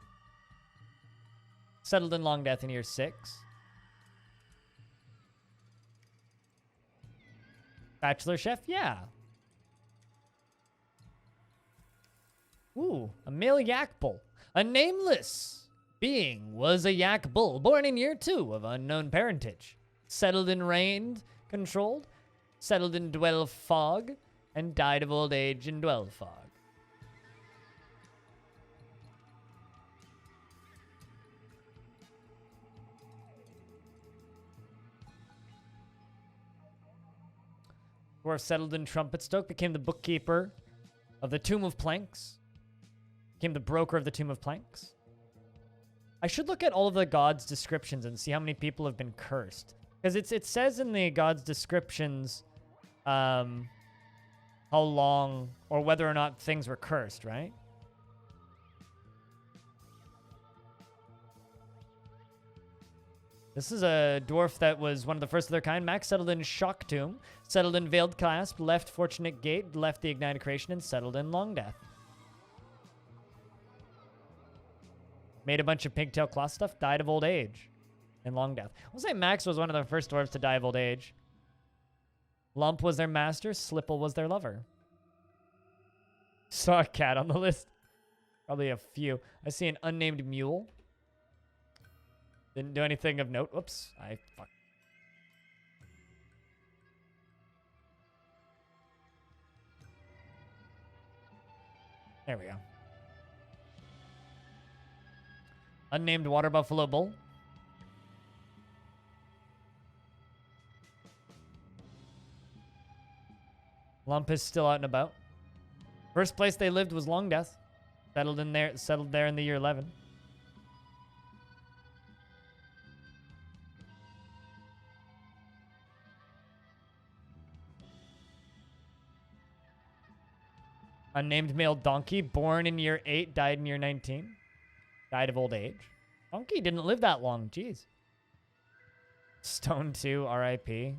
Settled in Longdeath in year 6. Bachelor chef? Yeah. Ooh, a male yak bull. A nameless being was a yak bull, born in year 2 of unknown parentage. Settled in Reigned, controlled. Settled in Dwell Fog, and died of old age in Dwell Fog. Dwarf settled in Trumpetstoke, became the bookkeeper of the Tomb of Planks. Became the broker of the Tomb of Planks. I should look at all of the gods' descriptions and see how many people have been cursed. Because it says in the gods' descriptions how long or whether or not things were cursed, right? This is a dwarf that was one of the first of their kind. Max settled in Shock Tomb, settled in Veiled Clasp, left Fortunate Gate, left the Ignited Creation, and settled in Longdeath. Made a bunch of pigtail cloth stuff, died of old age in Longdeath. I'll say Max was one of the first dwarves to die of old age. Lump was their master. Slipple was their lover. Saw a cat on the list. Probably a few. I see an unnamed mule. Didn't do anything of note. Whoops. Fuck. There we go. Unnamed water buffalo bull. Lump is still out and about. First place they lived was Longdeath. Settled there in the year 11. Unnamed male donkey, born in year 8, died in year 19. Died of old age. Donkey didn't live that long, jeez. Stone 2, R.I.P.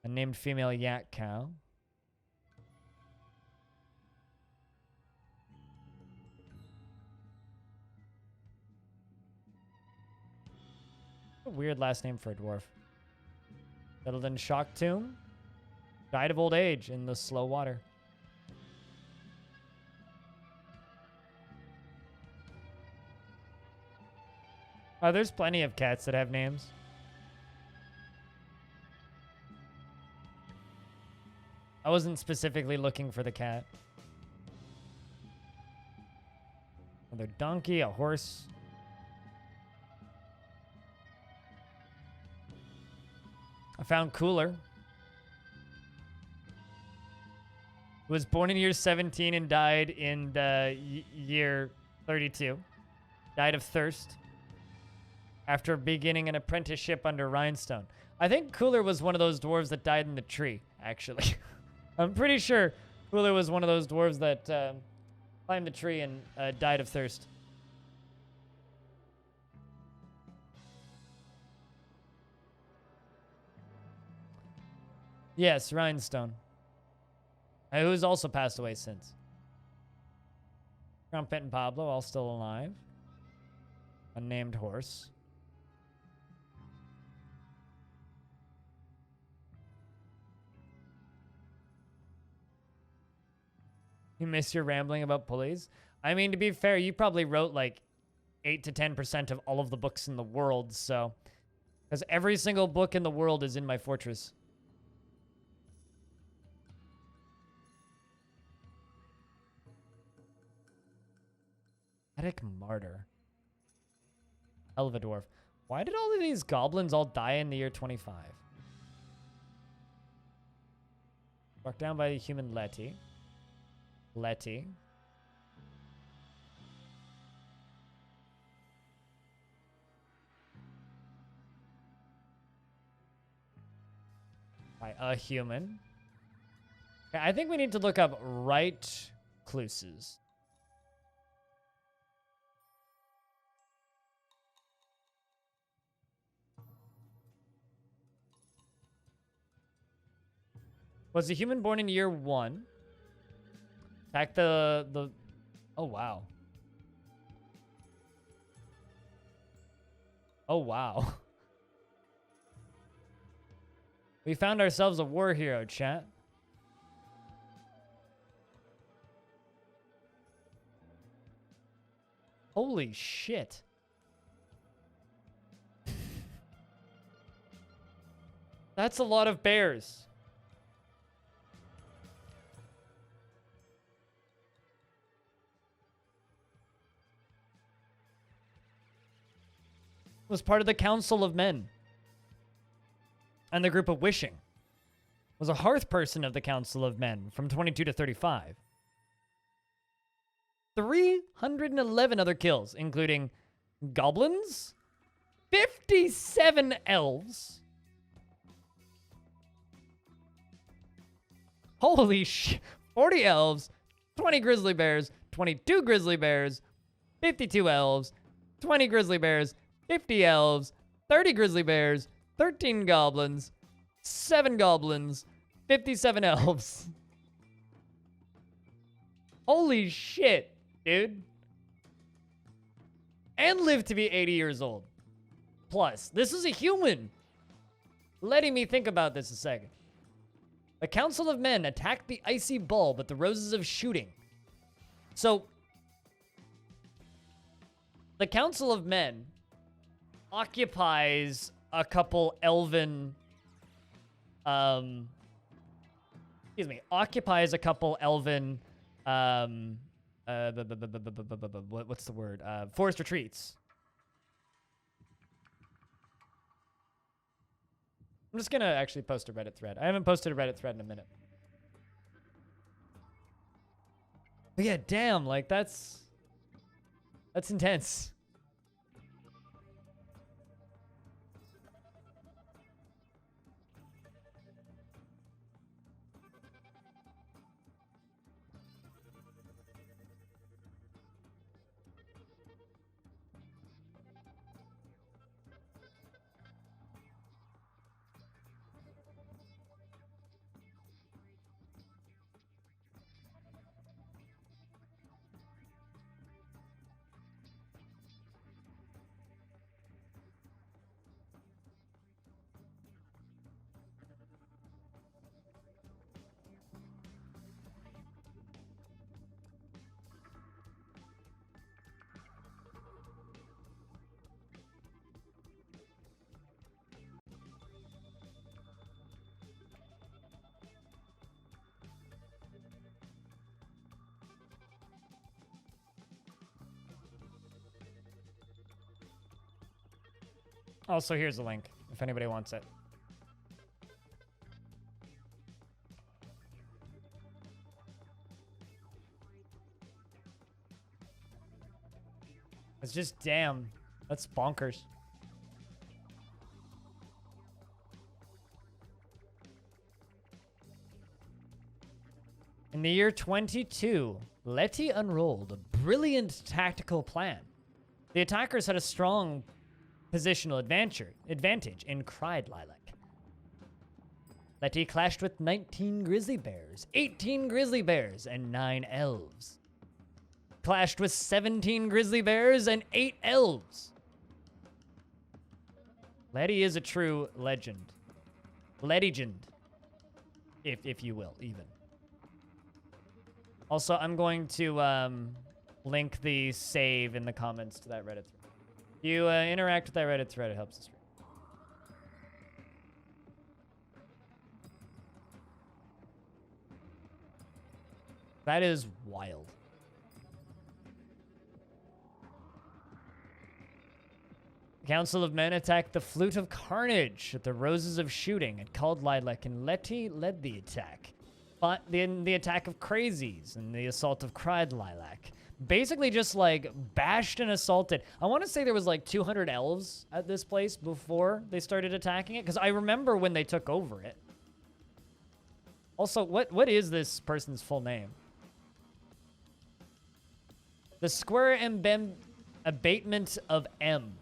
Unnamed female yak cow. A weird last name for a dwarf. Settled in Shock Tomb. Died of old age in the slow water. Oh, there's plenty of cats that have names. I wasn't specifically looking for the cat. Another donkey, a horse. I found Cooler. Who was born in year 17 and died in year 32. Died of thirst after beginning an apprenticeship under Rhinestone. I think Cooler was one of those dwarves that died in the tree, actually. I'm pretty sure Cooler was one of those dwarves that climbed the tree and died of thirst. Yes, Rhinestone. Who's also passed away since. Trumpet and Pablo, all still alive. Unnamed horse. You miss your rambling about pulleys? I mean, to be fair, you probably wrote like 8 to 10% of all of the books in the world, so. Because every single book in the world is in my fortress. Attic Martyr. Hell of a dwarf. Why did all of these goblins all die in the year 25? Struck down by the human Letty. Letty. By a human. Okay, I think we need to look up right cluses. Was a human born in year 1. Attack the... Oh, wow. Oh, wow. We found ourselves a war hero, chat. Holy shit. That's a lot of bears. Was part of the Council of Men. And the group of Wishing. Was a hearth person of the Council of Men from 22 to 35. 311 other kills, including goblins, 57 elves. Holy sh! 40 elves, 20 grizzly bears, 22 grizzly bears, 52 elves, 20 grizzly bears, 50 elves, 30 grizzly bears, 13 goblins, 7 goblins, 57 elves. Holy shit, dude. And lived to be 80 years old. plus. This is a human. Letting me think about this a second. The Council of Men attacked the icy bulb at the Roses of Shooting. So, the Council of Men occupies a couple elven, occupies a couple elven, what's the word? Forest retreats. I'm just gonna actually post a Reddit thread. I haven't posted a Reddit thread in a minute. But yeah, damn, like that's intense. Also, here's the link if anybody wants it. It's just, damn, that's bonkers. In the year 22, Letty unrolled a brilliant tactical plan. The attackers had a strong positional advantage in Cried Lilac. Letty clashed with 19 grizzly bears, 18 grizzly bears, and 9 elves. Clashed with 17 grizzly bears and 8 elves. Letty is a true legend. Legend, if you will, even. Also, I'm going to link the save in the comments to that Reddit thread. You interact with that Reddit thread, it helps the stream. That is wild. The Council of Men attacked the Flute of Carnage at the Roses of Shooting at Called Lilac, and Letty led the attack. But the attack of Crazies and the assault of Cried Lilac. Basically just, like, bashed and assaulted. I want to say there was, like, 200 elves at this place before they started attacking it, because I remember when they took over it. Also, what is this person's full name? The Square Abatement of M.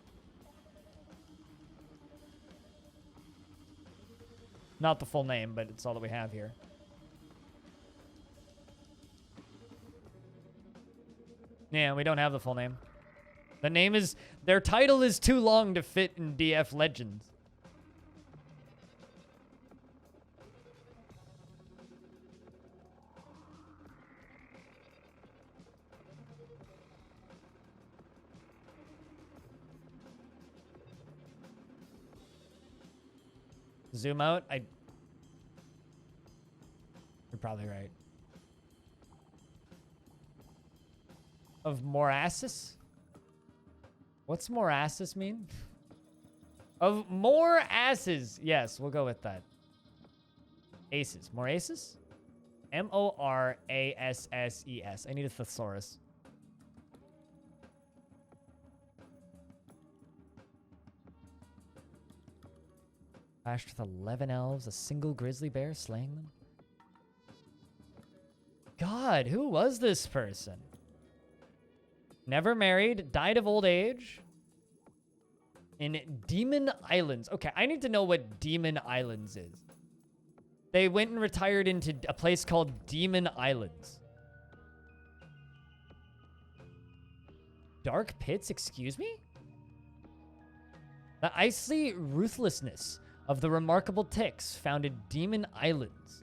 Not the full name, but it's all that we have here. Yeah, we don't have the full name. The name is... Their title is too long to fit in DF Legends. Zoom out? You're probably right. Of morasses? What's morasses mean? Of more asses. Yes, we'll go with that. Aces. Morases? M-O-R-A-S-S-E-S. I need a thesaurus. Clashed with 11 elves, a single grizzly bear slaying them. God, who was this person? Never married, died of old age. In Demon Islands. Okay, I need to know what Demon Islands is. They went and retired into a place called Demon Islands. Dark Pits, excuse me? The icy ruthlessness of the remarkable ticks founded Demon Islands.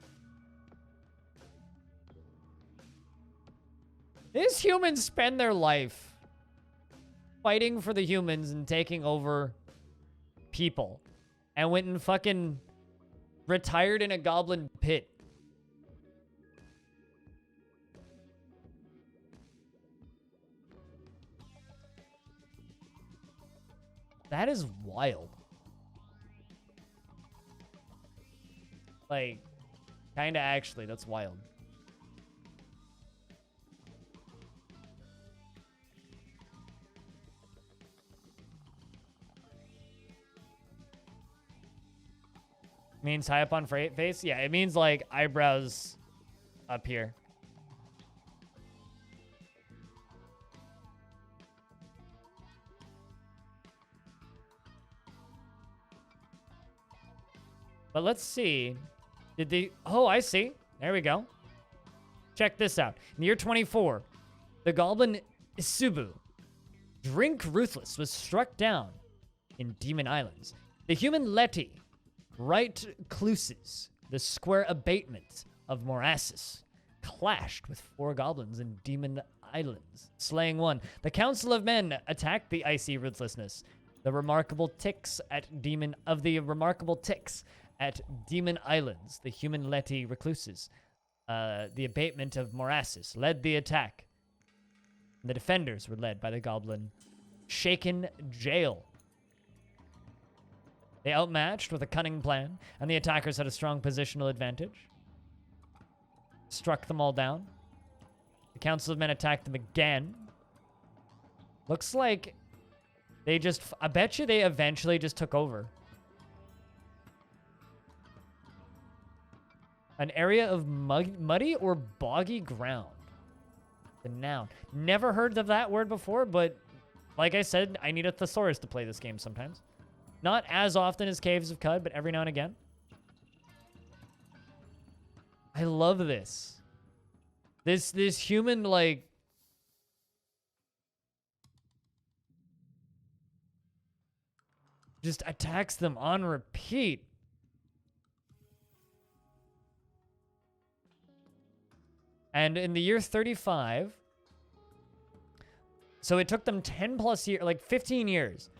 These humans spend their life fighting for the humans and taking over people. And went and fucking retired in a goblin pit. That is wild. Like, kinda actually, that's wild. Means high up on face? Yeah, it means like eyebrows up here. But let's see. Did they... Oh, I see. There we go. Check this out. In the year 24, the goblin Isubu, Drink Ruthless, was struck down in Demon Islands. The human Letty, Right Cluses, the square abatement of Morassus, clashed with 4 goblins in Demon Islands, slaying 1. The Council of Men attacked the icy ruthlessness. The remarkable ticks at Demon Islands, the human Letty recluses, the abatement of Morassus, led the attack. The defenders were led by the goblin Shaken Jail. They outmatched with a cunning plan, and the attackers had a strong positional advantage. Struck them all down. The Council of Men attacked them again. Looks like they just... I bet you they eventually just took over. An area of muddy or boggy ground. The noun. Never heard of that word before, but like I said, I need a thesaurus to play this game sometimes. Not as often as Caves of Cud, but every now and again. I love this. This human, like... just attacks them on repeat. And in the year 35, so it took them 10 plus years, like 15 years.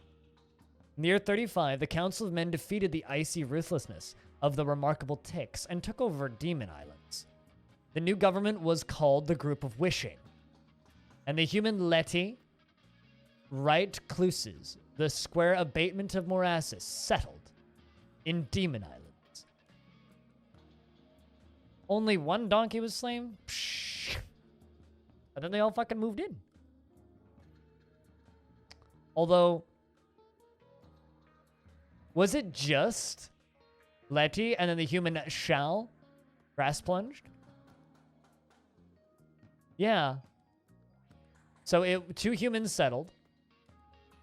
In the year 35, the Council of Men defeated the icy ruthlessness of the remarkable ticks and took over Demon Islands. The new government was called the Group of Wishing. And the human Letty, Right Cluses, the square abatement of Morassus, settled in Demon Islands. Only 1 donkey was slain? Psh. And then they all fucking moved in. Although, was it just Letty and then the human Shal grass plunged? Yeah. So 2 humans settled.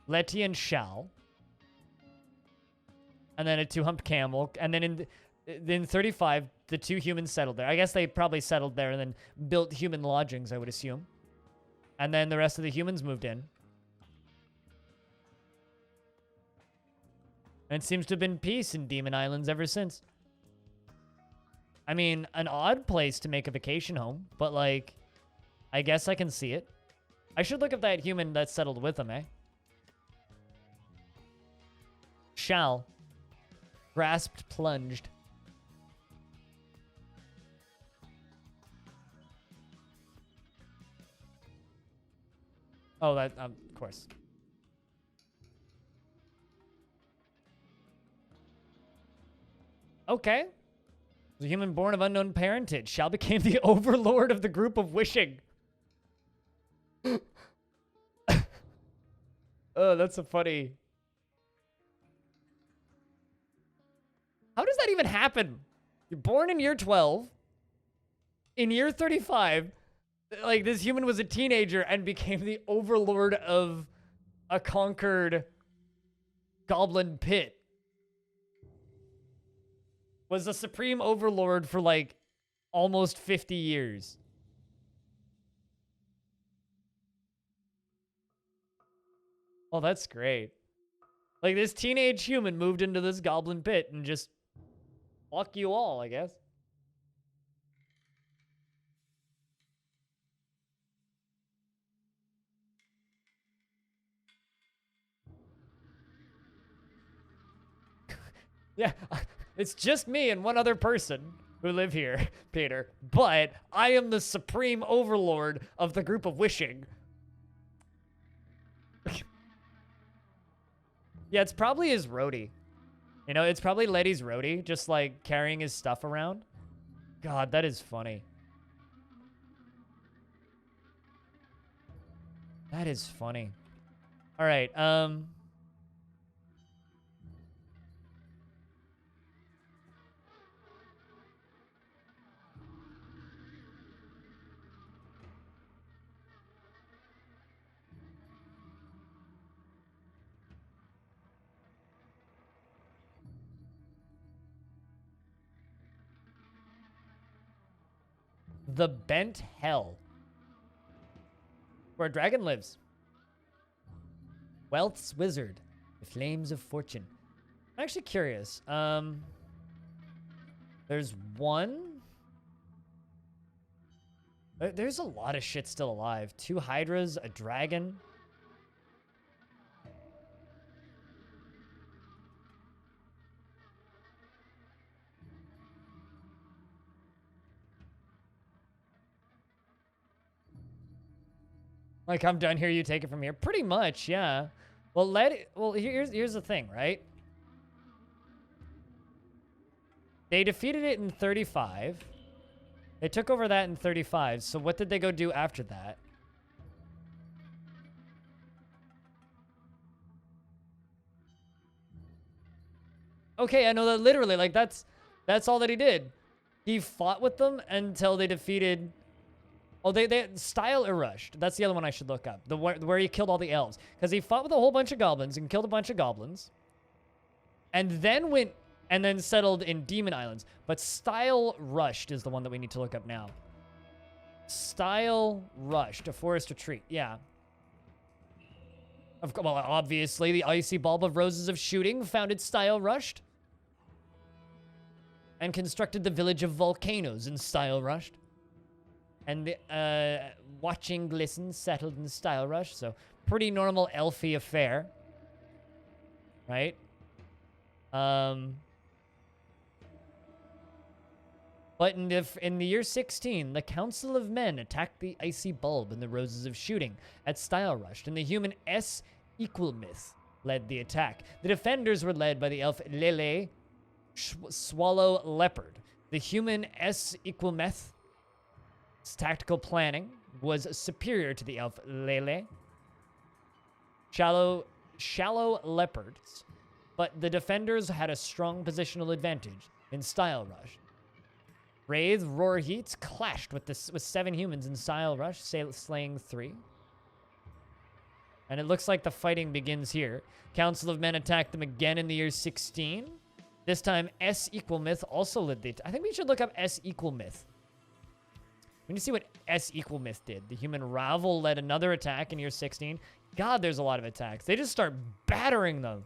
Letty and Shal. And then a 2-humped camel. And then in 35, the 2 humans settled there. I guess they probably settled there and then built human lodgings, I would assume. And then the rest of the humans moved in. And it seems to have been peace in Demon Islands ever since. I mean, an odd place to make a vacation home, but like, I guess I can see it. I should look up that human that settled with them, eh? Shall. Grasped, plunged. Oh, that, of course. Okay. The human born of unknown parentage shall become the overlord of the Group of Wishing. Oh, that's so funny. How does that even happen? You're born in year 12. In year 35, like, this human was a teenager and became the overlord of a conquered goblin pit. Was the supreme overlord for, like, almost 50 years. Oh, that's great. Like, this teenage human moved into this goblin pit and just fuck you all, I guess. Yeah, it's just me and one other person who live here, Peter. But I am the supreme overlord of the group of wishing. Yeah, it's probably his roadie. You know, it's probably Letty's roadie, just like carrying his stuff around. God, that is funny. That is funny. All right, the Bent Hell, where a dragon lives. Wealth's Wizard, the Flames of Fortune. I'm actually curious. There's one. There's a lot of shit still alive. 2 Hydras, a dragon. Like, I'm done here, you take it from here. Pretty much, yeah. Well, here's the thing, right? They defeated it in 35. They took over that in 35. So what did they go do after that? Okay, I know that literally, like, that's all that he did. He fought with them until they defeated... Oh, they Style Erushed. That's the other one I should look up. Where he killed all the elves. Because he fought with a whole bunch of goblins and killed a bunch of goblins. And then settled in Demon Islands. But Style Rushed is the one that we need to look up now. Style Rushed, a forest retreat. Yeah. Well, obviously, the icy bulb of roses of shooting founded Style Rushed. And constructed the village of volcanoes in Style Rushed. And the Watching Glisten settled in Style Rush. So, pretty normal elfy affair. Right? But in the year 16, the Council of Men attacked the Icy Bulb and the Roses of Shooting at Style Rush, and the human S. Equalmyth led the attack. The defenders were led by the elf Lele Swallow Leopard. The human S. Equalmyth's tactical planning was superior to the elf Lele. Shallow Leopards, but the defenders had a strong positional advantage in Style Rush. Wraith Roarheats clashed with 7 humans in Style Rush, slaying 3. And it looks like the fighting begins here. Council of Men attacked them again in the year 16. This time, S. Equalmyth also led the... I think we should look up S. Equalmyth. We need to see what S. Equalmyth did. The human Ravel led another attack in year 16. God, there's a lot of attacks. They just start battering them.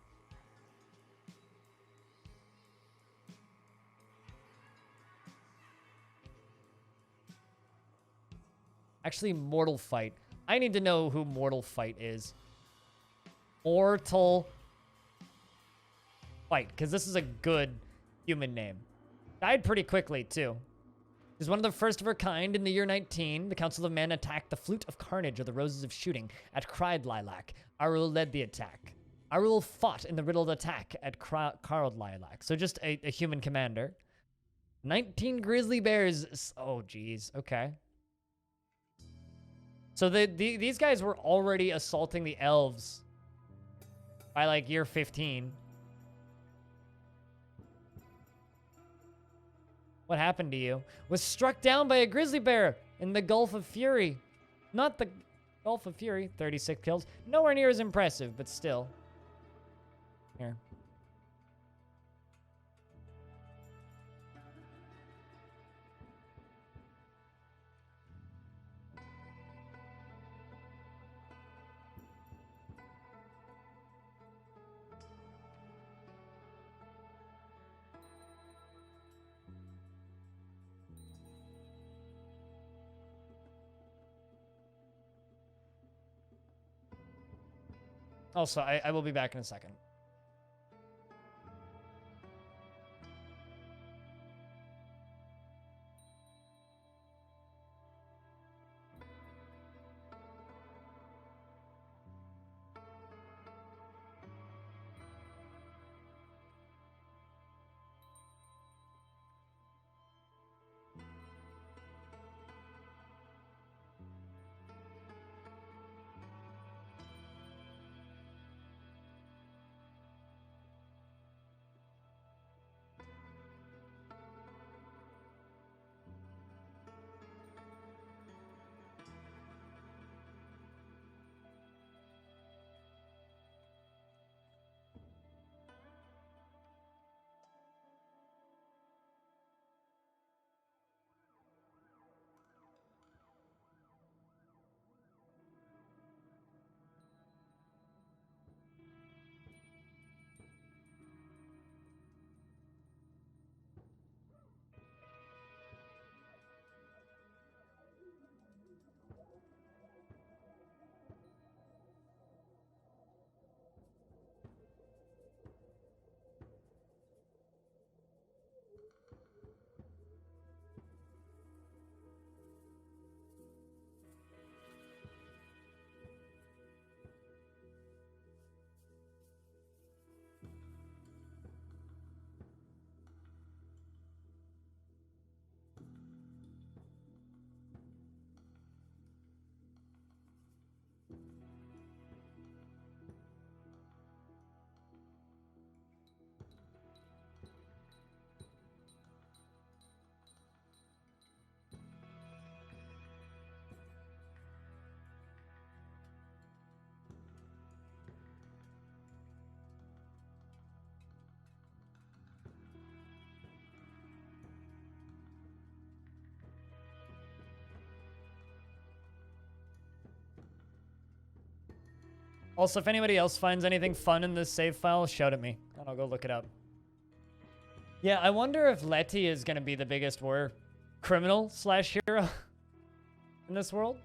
Actually, Mortal Fight. I need to know who Mortal Fight is. Mortal Fight, because this is a good human name. Died pretty quickly, too. Is one of the first of her kind in the year 19. The Council of Men attacked the Flute of Carnage, or the Roses of Shooting, at Cried Lilac. Arul led the attack. Arul fought in the riddled attack at Cried Lilac. So just a human commander. 19 grizzly bears. Oh, geez. Okay. So these guys were already assaulting the elves by, like, year 15. What happened to you? Was struck down by a grizzly bear in the Gulf of Fury. Not the Gulf of Fury. 36 kills. Nowhere near as impressive, but still. Here. Also, I will be back in a second. Also, if anybody else finds anything fun in this save file, shout at me, and I'll go look it up. Yeah, I wonder if Letty is going to be the biggest war criminal slash hero in this world.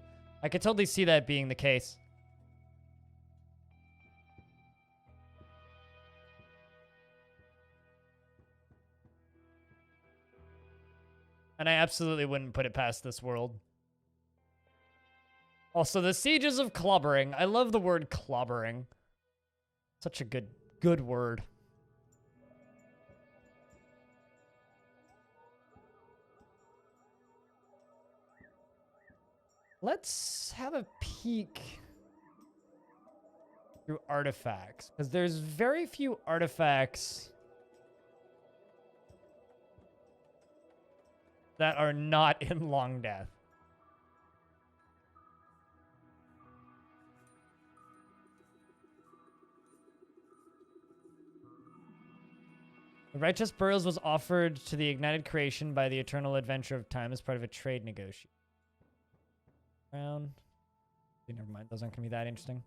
I could totally see that being the case. And I absolutely wouldn't put it past this world. Also, the Sieges of Clobbering. I love the word clobbering. Such a good word. Let's have a peek through artifacts, because there's very few artifacts that are not in Longdeath. The Righteous Burials was offered to the Ignited Creation by the Eternal Adventure of Time as part of a trade negotiation. Never mind. Those aren't going to be that interesting.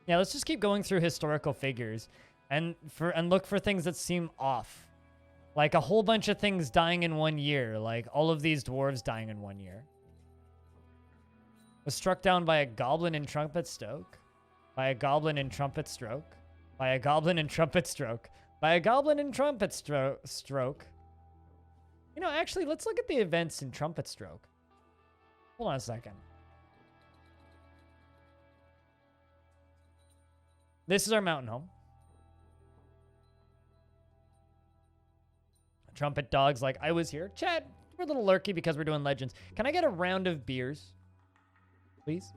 Yeah, let's just keep going through historical figures and look for things that seem off. Like a whole bunch of things dying in 1 year. Like all of these dwarves dying in 1 year. Was struck down by a goblin in trumpet stroke. By a goblin in trumpet stroke. By a goblin in trumpet stroke. By a goblin in trumpet stroke. You know, actually, let's look at the events in trumpet stroke. Hold on a second. This is our mountain home. Trumpet dogs like I was here. Chat, we're a little lurky because we're doing legends. Can I get a round of beers, please?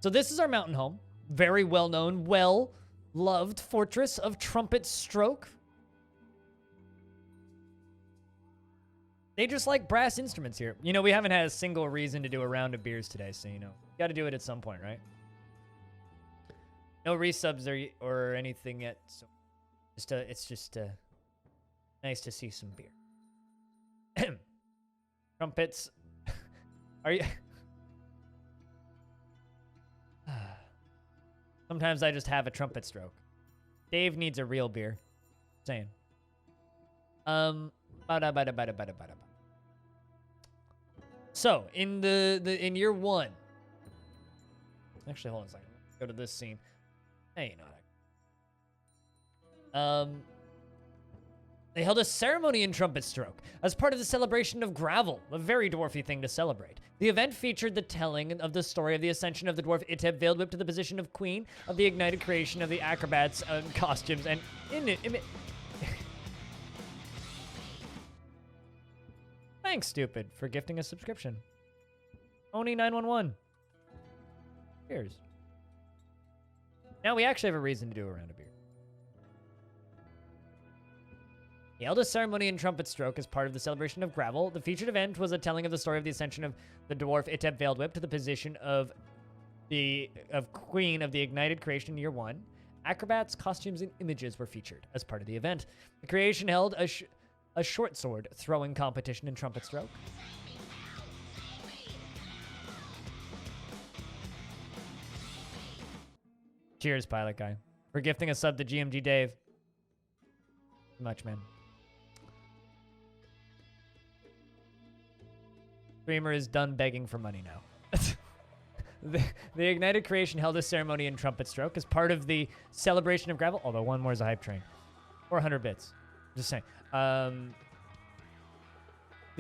So this is our mountain home. Very well-known, well-loved fortress of trumpet stroke. They just like brass instruments here. You know, we haven't had a single reason to do a round of beers today, so, you know, got to do it at some point, right? No resubs or anything yet, so it's just nice to see some beer. Trumpets. Are you... Sometimes I just have a trumpet stroke. Dave needs a real beer. Saying. Bada. So, in in year 1. Actually, hold on a second. Let's go to this scene. Hey, you know what? They held a ceremony in Trumpet Stroke as part of the celebration of Gravel, a very dwarfy thing to celebrate. The event featured the telling of the story of the ascension of the dwarf Iteb Veiled Whip to the position of queen, of the ignited creation of the acrobats and costumes, and Thanks, stupid, for gifting a subscription. Oni911. Cheers. Now we actually have a reason to do a round of beer. He held a ceremony in Trumpet Stroke as part of the celebration of Gravel. The featured event was a telling of the story of the ascension of the dwarf Iteb Veiled Whip to the position of queen of the ignited creation in year 1. Acrobats, costumes, and images were featured as part of the event. The creation held a short sword throwing competition in Trumpet Stroke. Cheers, Pilot Guy, for gifting a sub to GMG Dave. Much, man. Streamer is done begging for money now. The Ignited Creation held a ceremony in Trumpet Stroke as part of the celebration of Gravel. Although one more is a hype train. 400 bits. Just saying. The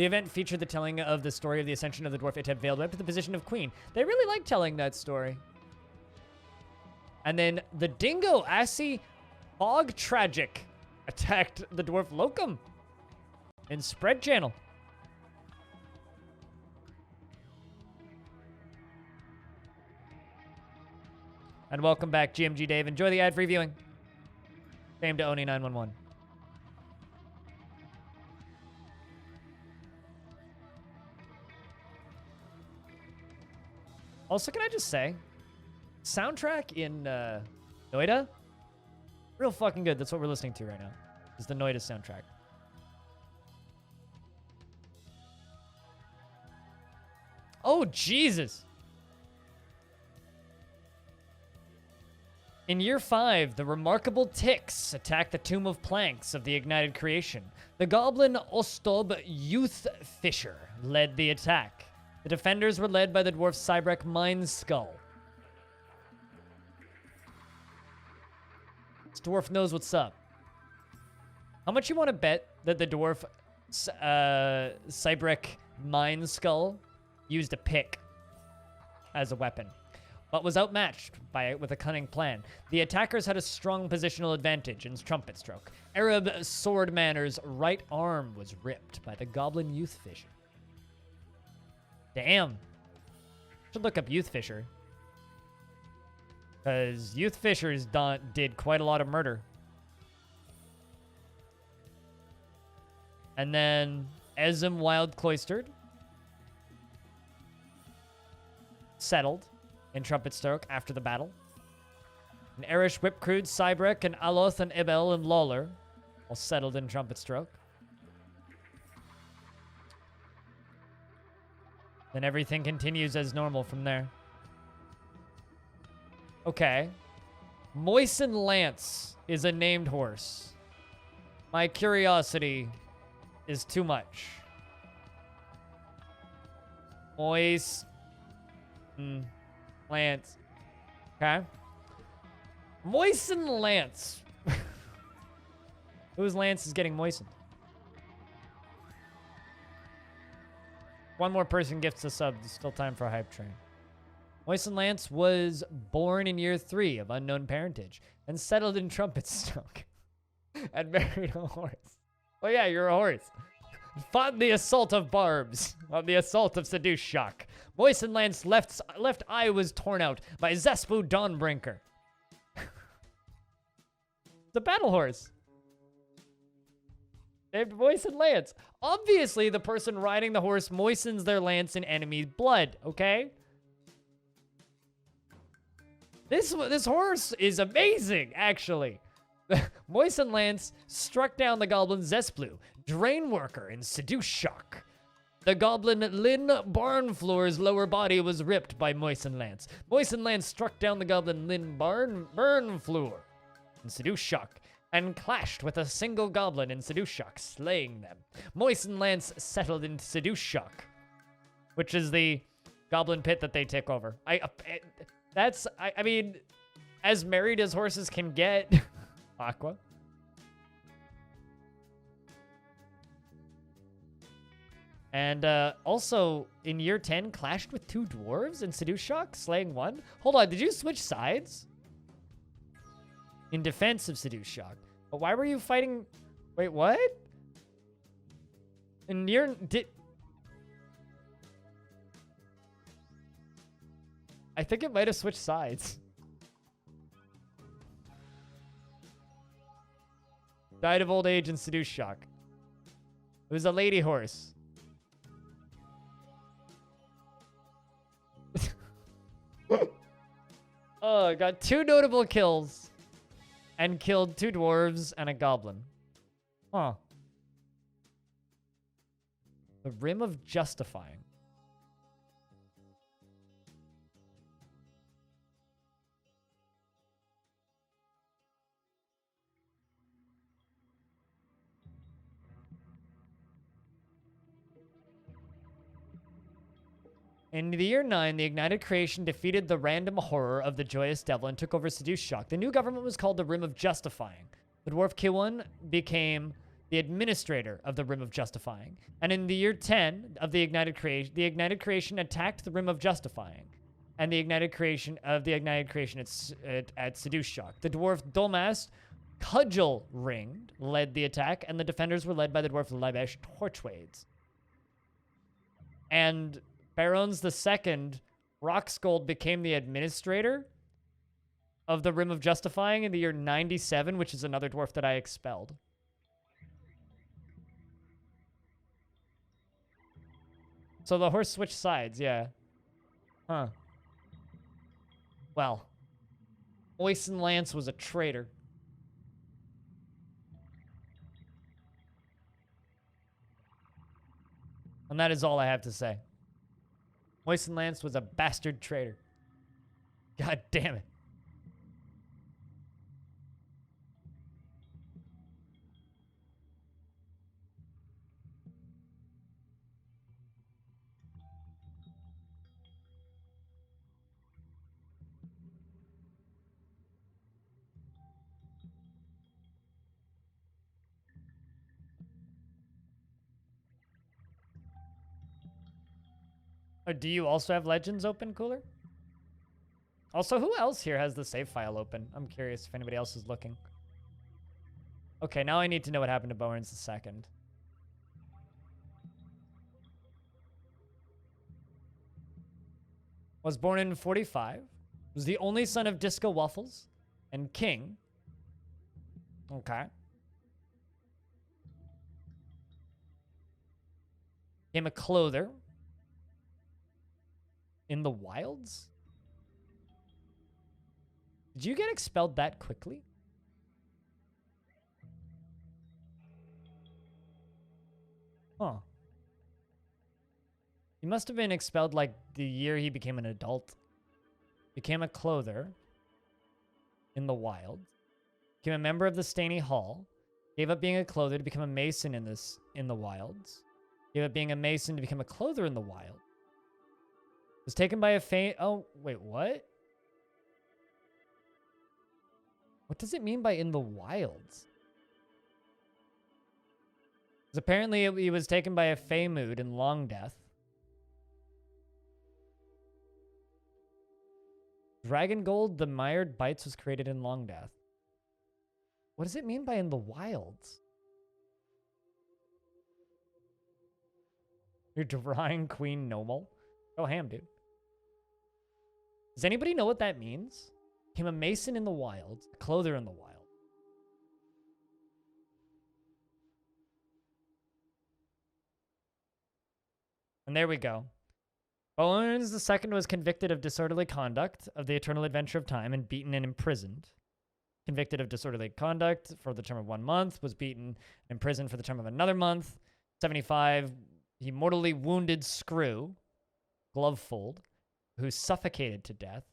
event featured the telling of the story of the ascension of the dwarf Iteb Veiled Whip to the position of queen. They really like telling that story. And then the Dingo Assy Fog Tragic attacked the dwarf Locum in Spread Channel. And welcome back, GMG Dave. Enjoy the ad-free viewing. Same to Oni911. Also, can I just say, soundtrack in Noida, real fucking good. That's what we're listening to right now. Is the Noida soundtrack. Oh, Jesus. In year 5, the remarkable Ticks attacked the Tomb of Planks of the Ignited Creation. The goblin Ostob Youth Fisher led the attack. The defenders were led by the dwarf Cybrek Mind Skull. This dwarf knows what's up. How much you want to bet that the dwarf Cybrek Mind Skull used a pick as a weapon, but was outmatched with a cunning plan? The attackers had a strong positional advantage in Trumpet Stroke. Arab Swordmanner's right arm was ripped by the Goblin Youth Fisher. Damn. Should look up Youth Fisher. Because Youth Fishers did quite a lot of murder. And then Ezim Wild Cloistered settled in Trumpet Stroke after the battle. And Erish Whipcrude, Cybrek, and Aloth, and Ibel, and Lawler all settled in Trumpet Stroke. Then everything continues as normal from there. Okay. Moisten Lance is a named horse. My curiosity is too much. Lance. Okay. Moisten Lance. Whose Lance is getting moistened? One more person gifts a sub. There's still time for a hype train. Moisten Lance was born in year 3 of unknown parentage and settled in Trumpet Stroke and married a horse. Well, yeah, you're a horse. Fought in the assault of barbs, on the assault of Seduce Shock. Moisten Lance's left eye was torn out by Zespu Dawnbrinker. The battle horse. Named Moisten Lance. Obviously, the person riding the horse moistens their lance in enemy blood, okay? This horse is amazing, actually. Moisten Lance struck down the goblin Zesplu, Drainworker, and Seduce Shock. The goblin Lynn Barnfloor's lower body was ripped by Moisten Lance. Moisten Lance struck down the goblin Lynn Burnfloor and Seduce Shock. and clashed with a single goblin in Sedushak, slaying them. Moisten Lance settled in Sedushak, which is the goblin pit that they take over. I mean, as married as horses can get. Aqua. And also, in year 10, clashed with 2 dwarves in Sedushak, slaying 1. Hold on, did you switch sides? In defense of Sedushak. But why were you fighting... Wait, what? In year... I think it might have switched sides. Died of old age in Sedushak. It was a lady horse. Oh, got 2 notable kills. And killed 2 dwarves and a goblin. Huh. The Rim of Justifying. In the year 9, the Ignited Creation defeated the random horror of the Joyous Devil and took over Sedushak. The new government was called the Rim of Justifying. The dwarf Kiwun became the administrator of the Rim of Justifying. And in the year 10 of the Ignited Creation attacked the Rim of Justifying. And the Ignited Creation at Sedushak. The dwarf Dolmast Cudgel Ringed led the attack, and the defenders were led by the dwarf Lebesh Torchwades. And Barons II, Rockscold became the administrator of the Rim of Justifying in the year 97, which is another dwarf that I expelled. So the horse switched sides, yeah. Huh. Well, Moisten Lance was a traitor. And that is all I have to say. Moisten Lance was a bastard traitor. God damn it. Oh, do you also have Legends open, Cooler? Also, who else here has the save file open? I'm curious if anybody else is looking. Okay, now I need to know what happened to Boerns II. Was born in 45. Was the only son of Disco Waffles and King. Okay. Became a clother in the wilds? Did you get expelled that quickly? Huh. He must have been expelled like the year he became an adult. Became a clother in the wild. Became a member of the Staney Hall. Gave up being a clother to become a mason in the wilds. Gave up being a mason to become a clother in the wild. Was taken by a oh, wait, what? What does it mean by in the wilds? Because apparently he was taken by a Mood in Longdeath. Dragon Gold, the Mired Bites was created in Longdeath. What does it mean by in the wilds? You're drawing Queen Nomal? Go ham, dude. Does anybody know what that means? Became a mason in the wild, a clother in the wild. And there we go. Boerns II was convicted of disorderly conduct of the Eternal Adventure of Time and beaten and imprisoned. Convicted of disorderly conduct for the term of 1 month, was beaten and imprisoned for the term of another month. 75, he mortally wounded Screw, Glovefold, who suffocated to death,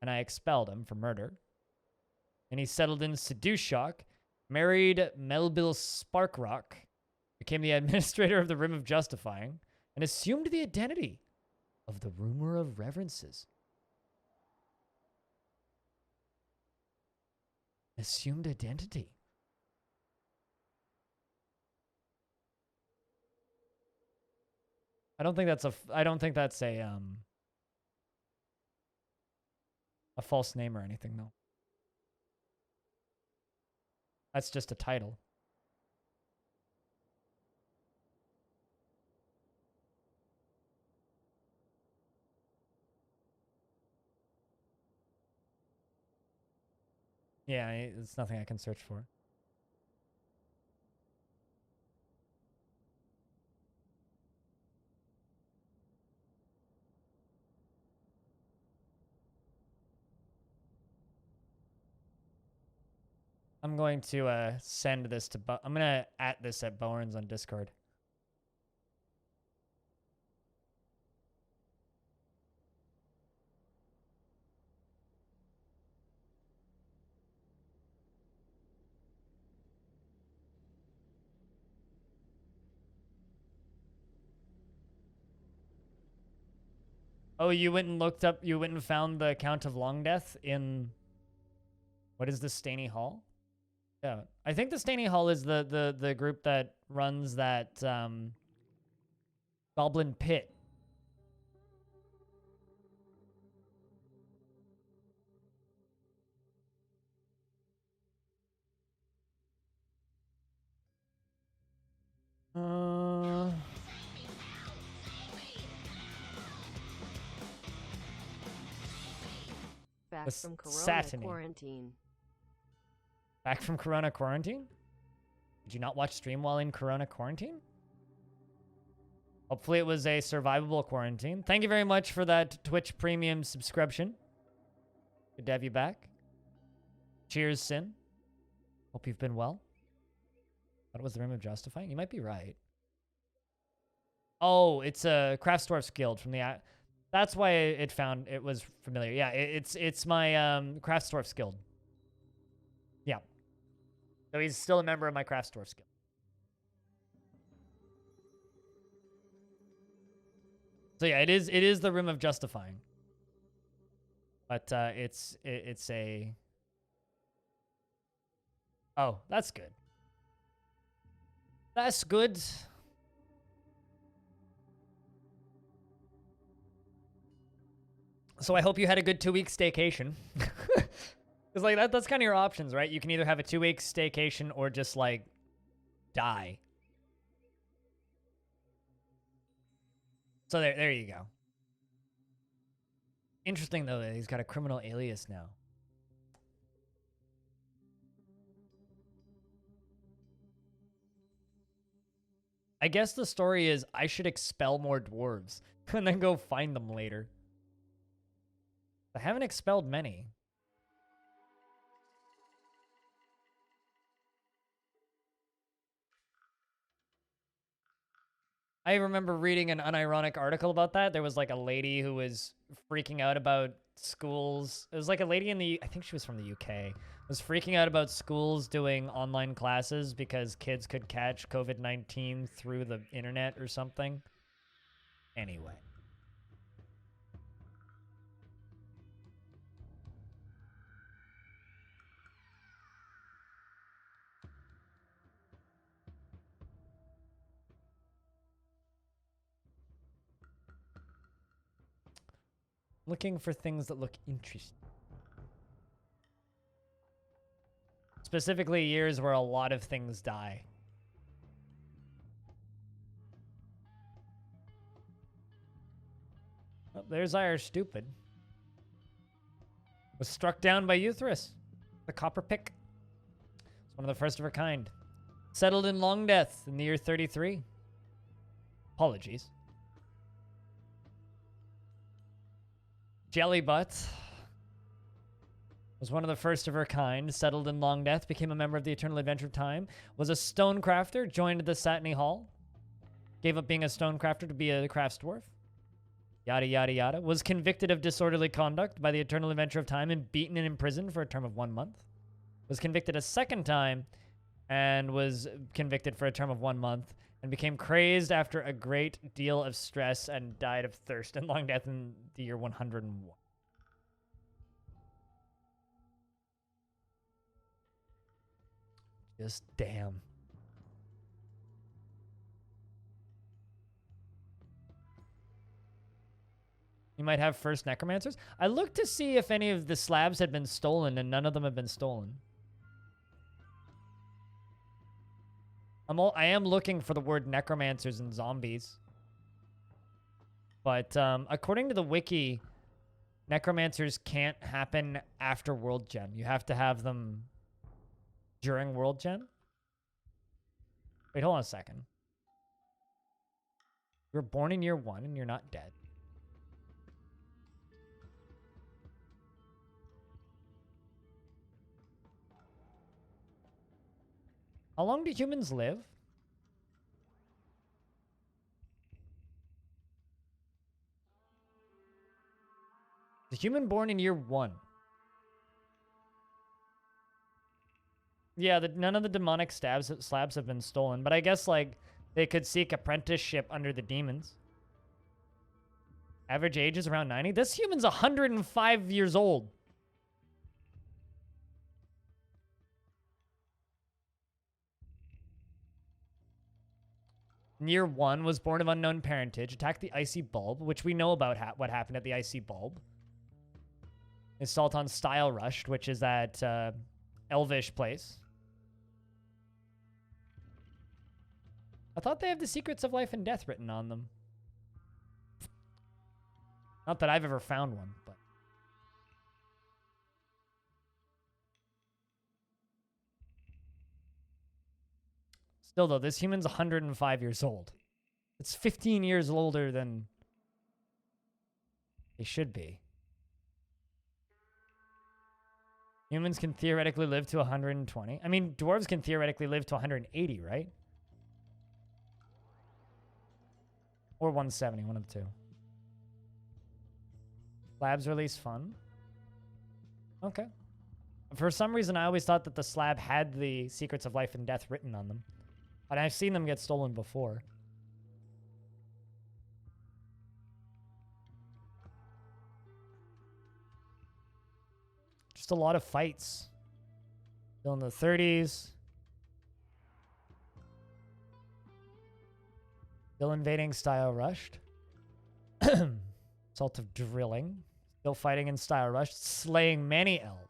and I expelled him for murder. And he settled in Sedushak married Melville Sparkrock, became the administrator of the Rim of Justifying, and assumed the identity of the Rumor of Reverences. Assumed identity. I don't think that's a false name or anything, though. That's just a title. Yeah, it's nothing I can search for. I'm going to send this to I'm going to @ this at Bowerns on Discord. Oh, you went and found the account of Longdeath in, what is the Staney Hall? Yeah, I think the Staney Hall is the group that runs that Goblin Pit. Back from Corona quarantine. Back from Corona quarantine? Did you not watch stream while in Corona quarantine? Hopefully it was a survivable quarantine. Thank you very much for that Twitch premium subscription. Good to have you back. Cheers, Sin. Hope you've been well. Thought it was the Rim of Justifying? You might be right. Oh, it's a Craftsdwarf's Guild from the... That's why it was familiar. Yeah, it's my Craftsdwarf's Guild. Yeah. So he's still a member of my Craftsdwarf's Guild. So yeah, it is the Rim of Justifying. But it's a... Oh, that's good. That's good. So I hope you had a good 2-week staycation. Because like that's kind of your options, right? You can either have a 2-week staycation or just like die. So there you go. Interesting though that he's got a criminal alias now. I guess the story is I should expel more dwarves and then go find them later. I haven't expelled many. I remember reading an unironic article about that. There was like a lady who was freaking out about schools. It was like a lady in the, I think she was from the UK, was freaking out about schools doing online classes because kids could catch COVID-19 through the internet or something. Anyway. Looking for things that look interesting. Specifically years where a lot of things die. Oh, there's Irish Stupid. Was struck down by Euthris. The copper pick. It's one of the first of her kind. Settled in Longdeath in the year 33. Apologies. Jellybutt was one of the first of her kind, settled in Longdeath, became a member of the Eternal Adventure of Time, was a stonecrafter, joined the Satiny Hall, gave up being a stonecrafter to be a crafts dwarf, yada, yada, yada, was convicted of disorderly conduct by the Eternal Adventure of Time and beaten and imprisoned for a term of 1 month, was convicted a second time and was convicted for a term of 1 month and became crazed after a great deal of stress and died of thirst and long death in the year 101. Just damn. You might have first necromancers. I looked to see if any of the slabs had been stolen, and none of them have been stolen. I am looking for the word necromancers and zombies. But according to the wiki, necromancers can't happen after World Gen. You have to have them during World Gen. Wait, hold on a second. You were born in year 1 and you're not dead. How long do humans live? The human born in year 1. Yeah, none of the demonic slabs have been stolen, but I guess, like, they could seek apprenticeship under the demons. Average age is around 90. This human's 105 years old. Year 1 was born of unknown parentage, attacked the icy bulb, which we know about what happened at the icy bulb. Assault on Style Rushed, which is that elvish place. I thought they have the secrets of life and death written on them. Not that I've ever found one, but... Still, though, this human's 105 years old. It's 15 years older than they should be. Humans can theoretically live to 120. I mean, dwarves can theoretically live to 180, right? Or 170, one of the two. Slabs release fun. Okay. For some reason, I always thought that the slab had the secrets of life and death written on them. But I've seen them get stolen before. Just a lot of fights. Still in the 30s. Still invading Style Rushed. Assault of Drilling. Still fighting in Style Rushed. Slaying many elves.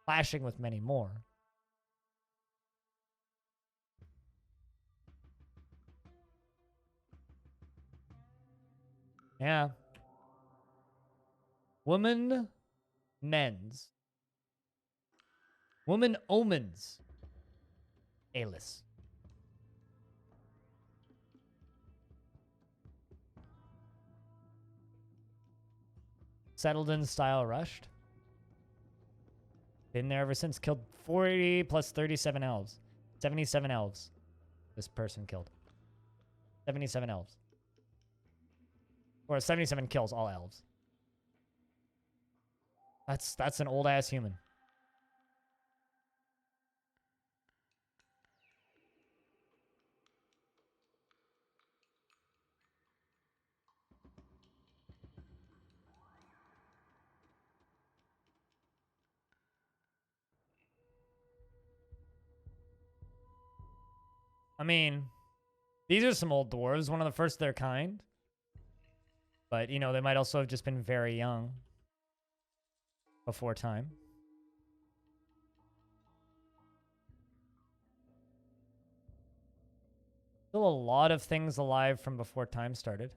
Clashing with many more. Yeah. Woman Men's. Woman Omens. Alice. Settled in Style Rushed. Been there ever since. Killed 40 plus 37 elves. 77 elves. This person killed. 77 elves. Or 77 kills, all elves. That's an old-ass human. I mean, these are some old dwarves, one of the first of their kind. But, you know, they might also have just been very young before time. Still a lot of things alive from before time started.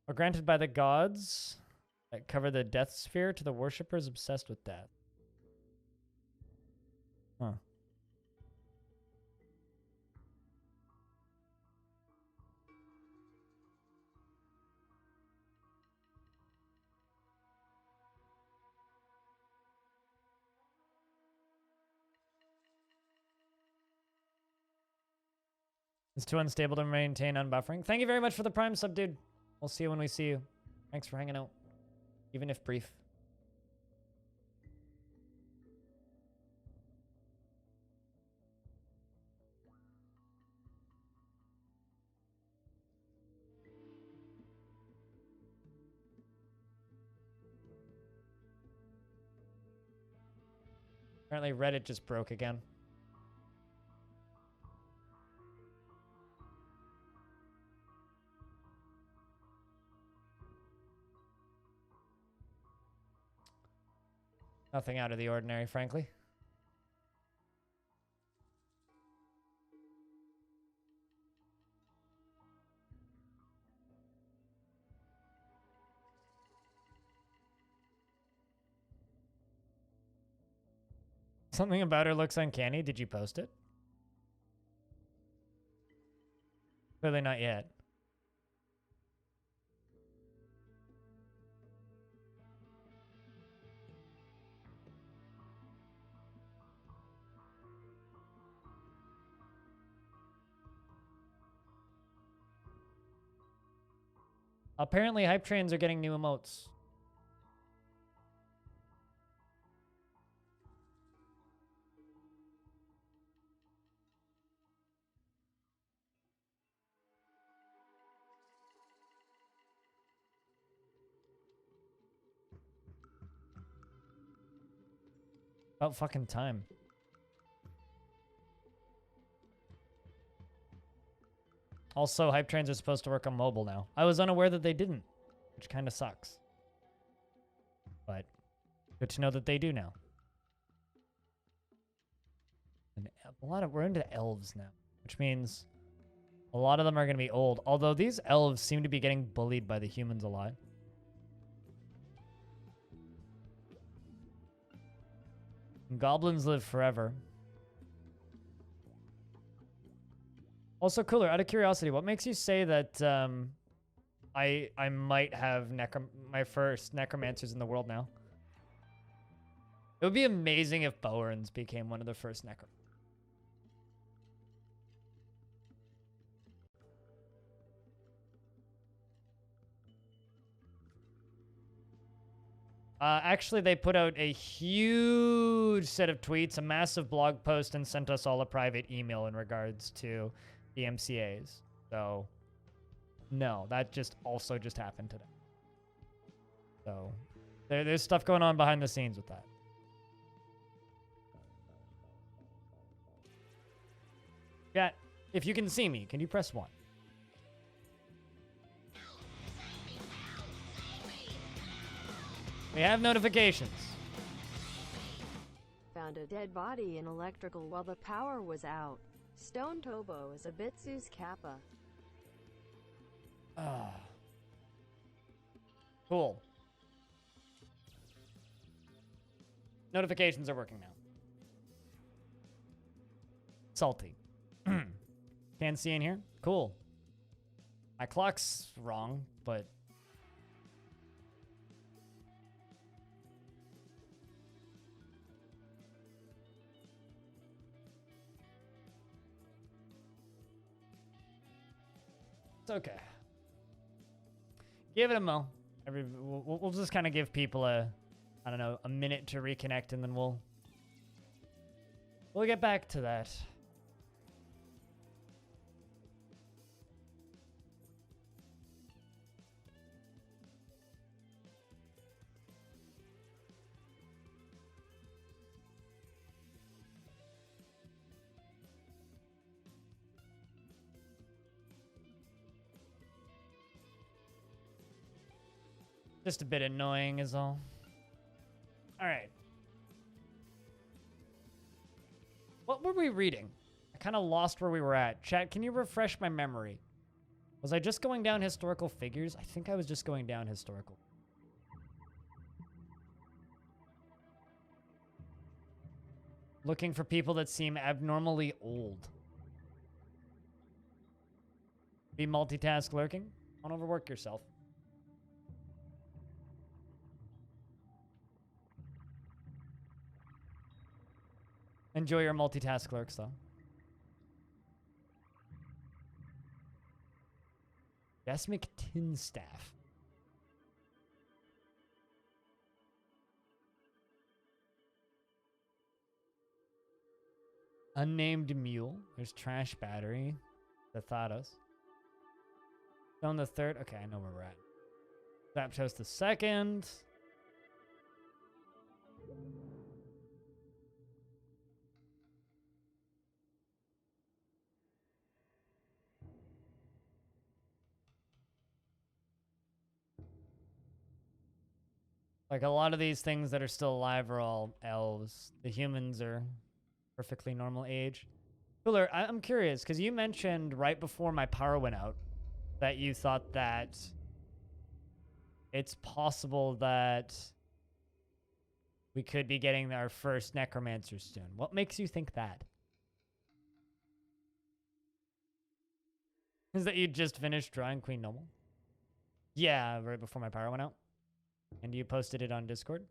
Are granted by the gods that cover the death sphere to the worshippers obsessed with death. Huh. It's too unstable to maintain unbuffering. Thank you very much for the Prime sub, dude. We'll see you when we see you. Thanks for hanging out, even if brief. Apparently Reddit just broke again. Nothing out of the ordinary, frankly. Something about her looks uncanny. Did you post it? Clearly not yet. Apparently, hype trains are getting new emotes. About fucking time. Also, hype trains are supposed to work on mobile now. I was unaware that they didn't, which kind of sucks. But good to know that they do now. And we're into elves now, which means a lot of them are going to be old. Although these elves seem to be getting bullied by the humans a lot. And goblins live forever. Also, Cooler, out of curiosity, what makes you say that I might have my first necromancers in the world now? It would be amazing if Bowerns became one of the first necromancers. Actually, they put out a huge set of tweets, a massive blog post, and sent us all a private email in regards to the MCAs. So, no, that just happened today. So, there's stuff going on behind the scenes with that. Yeah, if you can see me, can you press 1? We have notifications. Found a dead body in electrical while the power was out. Stone Tobo is a Bitsu's Kappa. Ah. Cool. Notifications are working now. Salty. Can't see in here? Cool. My clock's wrong, but... it's okay. Give it a mo. We'll just kind of give people a minute to reconnect, and then we'll get back to that. Just a bit annoying is all. All right. What were we reading? I kind of lost where we were at. Chat, can you refresh my memory? Was I just going down historical figures? I think I was just going down historical. Looking for people that seem abnormally old. Be multitask lurking? Don't overwork yourself. Enjoy your multitask lurks, though. Vesmic Tinstaff. Unnamed Mule. There's Trash Battery. Zathados. Stone the Third. Okay, I know where we're at. Zapdos the Second. Like, a lot of these things that are still alive are all elves. The humans are perfectly normal age. Cooler, I'm curious, because you mentioned right before my power went out that you thought that it's possible that we could be getting our first necromancer soon. What makes you think that? Is that you just finished drawing Queen Noble? Yeah, right before my power went out. And you posted it on Discord.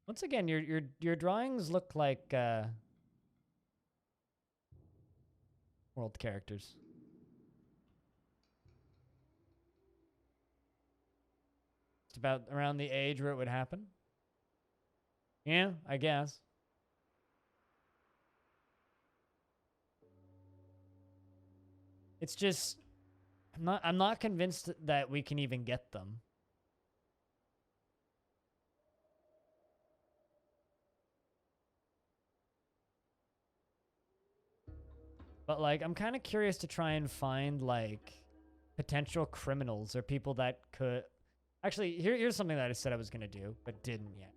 Once again, your drawings look like world characters. It's about around the age where it would happen. Yeah, I guess. It's just I'm not convinced that we can even get them. But like I'm kind of curious to try and find like potential criminals or people that could actually here's something that I said I was going to do but didn't yet.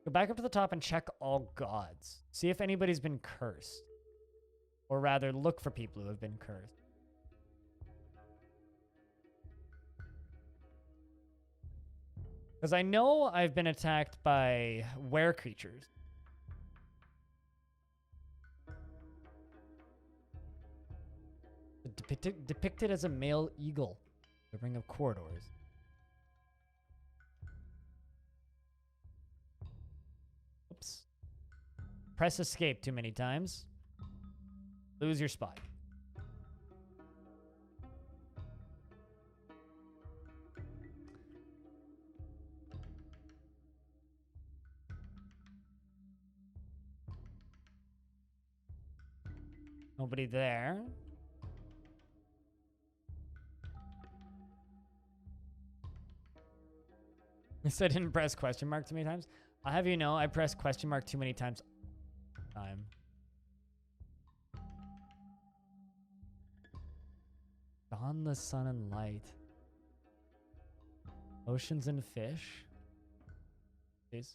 Go back up to the top and check all gods. See if anybody's been cursed. Or rather, look for people who have been cursed. Because I know I've been attacked by were creatures. Depicted as a male eagle. The ring of corridors. Oops. Press escape too many times. Lose your spot. Nobody there. I didn't press question mark too many times. I'll have you know, I pressed question mark too many times. Dawn, the sun, and light. Oceans and fish. Please.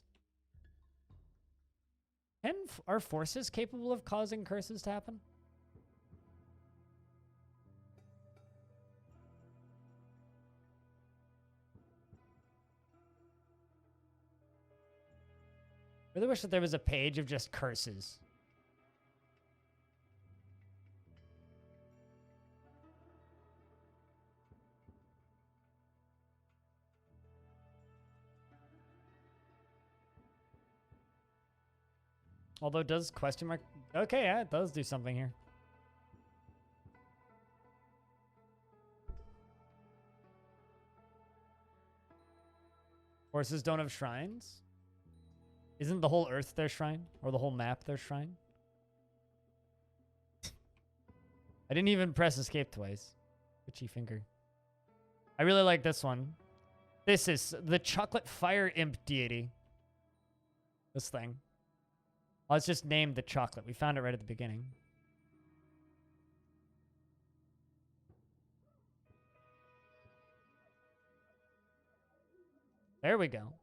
Are forces capable of causing curses to happen? I really wish that there was a page of just curses. Although does question mark... Okay, yeah, it does do something here. Horses don't have shrines? Isn't the whole earth their shrine? Or the whole map their shrine? I didn't even press escape twice. Itchy finger. I really like this one. This is the chocolate fire imp deity. This thing. Oh, it's just named the chocolate. We found it right at the beginning. There we go.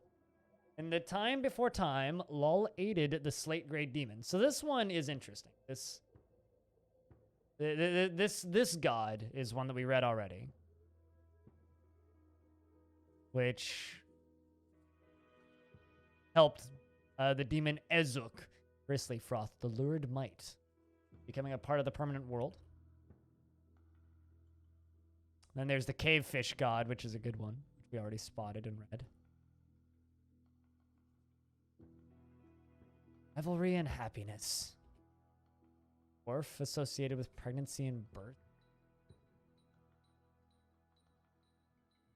In the time before time, Lol aided the slate grade demon. So this one is interesting. This god is one that we read already. Which helped the demon Ezuk, Bristly Froth, the lurid might, becoming a part of the permanent world. Then there's the cave fish god, which is a good one, which we already spotted and read. Revelry and happiness. Dwarf associated with pregnancy and birth.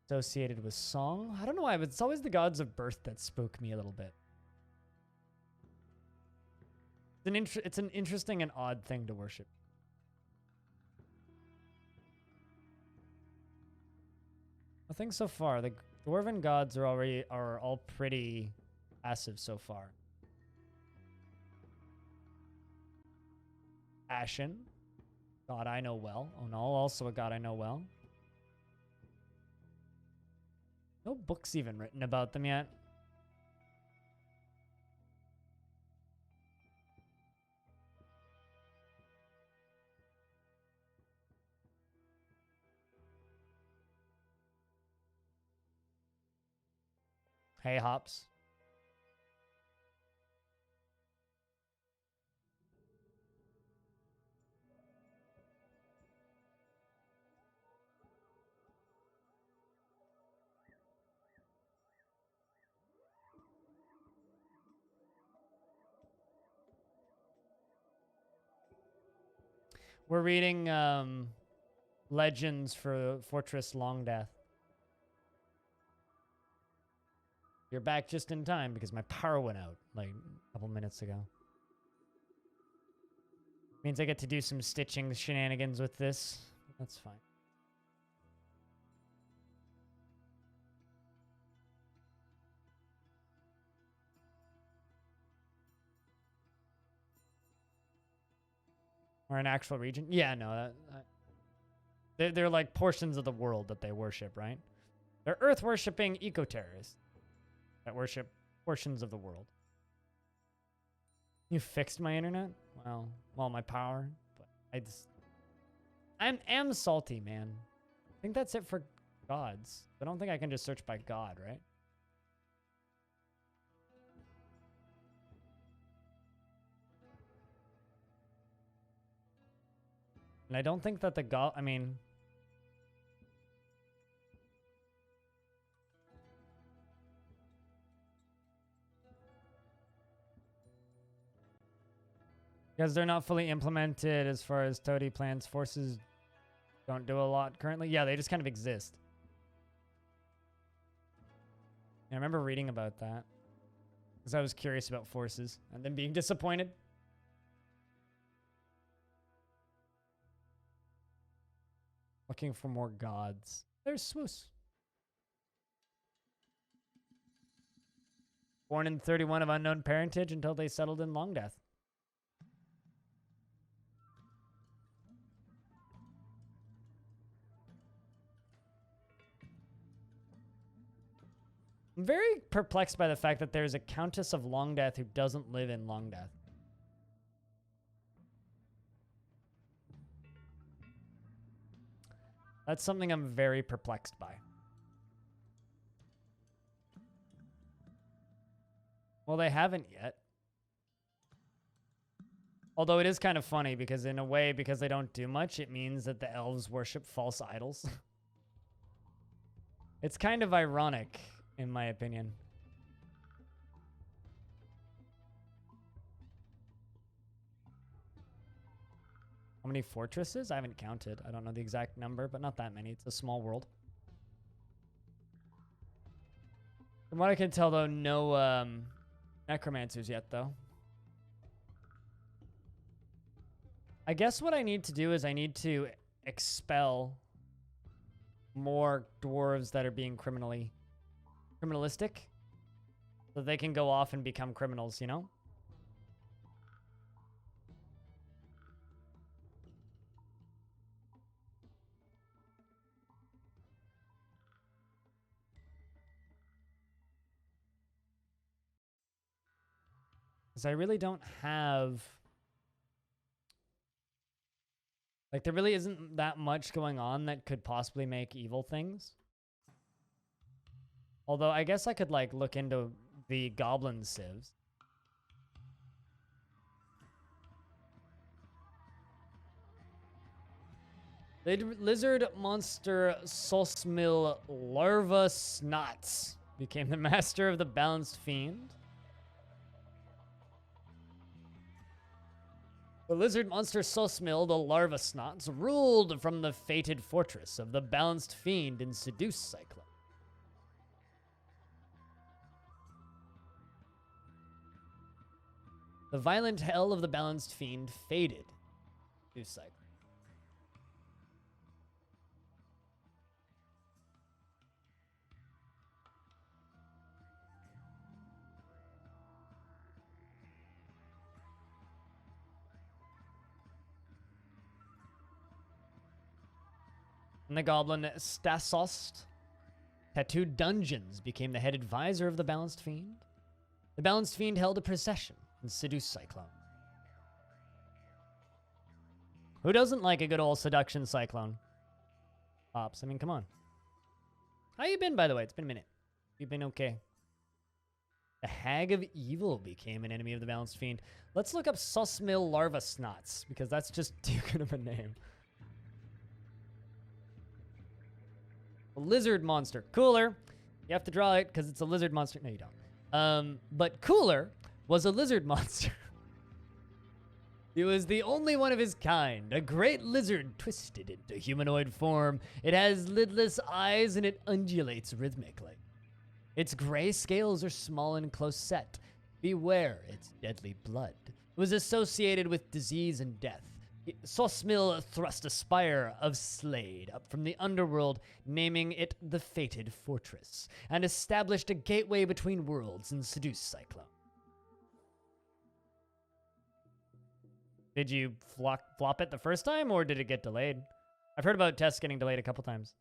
Associated with song. I don't know why, but it's always the gods of birth that spook me a little bit. It's an interesting and odd thing to worship. Nothing so far. The dwarven gods are all pretty passive so far. Ashen, god I know well. Onal, also a god I know well. No books even written about them yet. Hey, Hops. We're reading Legends for Fortress Longdeath. You're back just in time because my power went out like a couple minutes ago. Means I get to do some stitching shenanigans with this. That's fine. Or an actual region? Yeah, no. They're like portions of the world that they worship, right? They're Earth-worshipping eco-terrorists that worship portions of the world. You fixed my internet? Well, my power. But I am salty, man. I think that's it for gods. I don't think I can just search by god, right? And I don't think that the god... I mean... Because they're not fully implemented as far as Toady plans. Forces don't do a lot currently. Yeah, they just kind of exist. I remember reading about that. Because I was curious about forces. And then being disappointed. Looking for more gods. There's Swoos. Born in 31 of unknown parentage until they settled in Longdeath. I'm very perplexed by the fact that there's a Countess of Longdeath who doesn't live in Longdeath. That's something I'm very perplexed by. Well, they haven't yet. Although it is kind of funny because in a way, because they don't do much, it means that the elves worship false idols. It's kind of ironic, in my opinion. How many fortresses? I haven't counted. I don't know the exact number, but not that many. It's a small world. From what I can tell, though, no necromancers yet, though. I guess what I need to do is I need to expel more dwarves that are being criminalistic so they can go off and become criminals, you know? Because I really don't have... Like, there really isn't that much going on that could possibly make evil things. Although, I guess I could, like, look into the goblin civs. Lizard monster Sosmil Larva Snots became the master of the Balanced Fiend. The lizard monster Sosmil, the Larva Snots, ruled from the fated fortress of the Balanced Fiend in Seduce Cyclone. The violent hell of the Balanced Fiend faded. Seduce Cyclone. And the goblin Stasost Tattooed Dungeons became the head advisor of the Balanced Fiend. The Balanced Fiend held a procession and seduced Cyclone. Who doesn't like a good old seduction Cyclone? Pops, I mean, come on. How you been, by the way? It's been a minute. You've been okay. The Hag of Evil became an enemy of the Balanced Fiend. Let's look up Sussmill Larva Snots, because that's just too good of a name. A lizard monster. Cooler. You have to draw it because it's a lizard monster. No, you don't. But Cooler was a lizard monster. He was the only one of his kind. A great lizard twisted into humanoid form. It has lidless eyes and it undulates rhythmically. Its gray scales are small and close set. Beware its deadly blood. It was associated with disease and death. Sussmill thrust a spire of Slade up from the underworld, naming it the Fated Fortress, and established a gateway between worlds and seduced Cyclone. Did you flop it the first time, or did it get delayed? I've heard about tests getting delayed a couple times.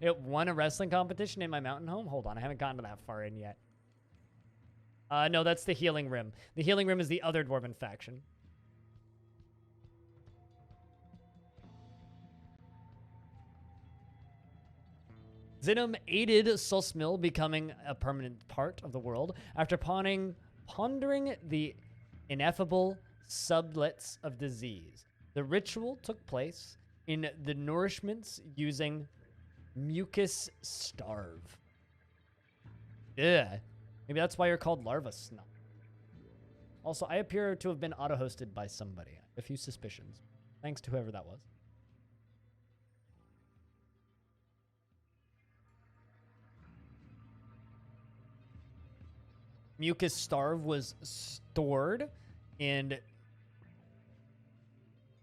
It won a wrestling competition in my mountain home? Hold on, I haven't gotten to that far in yet. No, that's the Healing Rim. The Healing Rim is the other Dwarven faction. Zinum aided Sussmill becoming a permanent part of the world after pondering the ineffable sublets of disease. The ritual took place in the nourishments using mucus starve. Yeah. Maybe that's why you're called Larva Snot. Also, I appear to have been auto-hosted by somebody. I have a few suspicions. Thanks to whoever that was. Mucus Starve was stored in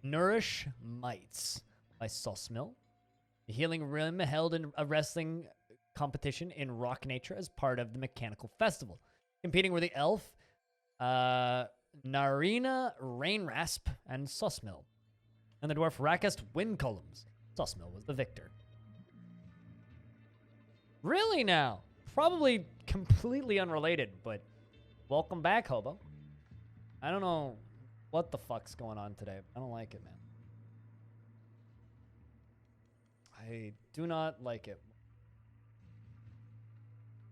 Nourish Mites by Sussmill. The Healing Rim held in a wrestling competition in Rock Nature as part of the Mechanical Festival. Competing were the Elf, Narina Rainrasp, and Sussmill. And the Dwarf Rakest Wind Columns. Sussmill was the victor. Really now? Probably completely unrelated, but welcome back, Hobo. I don't know what the fuck's going on today. I don't like it, man. I do not like it.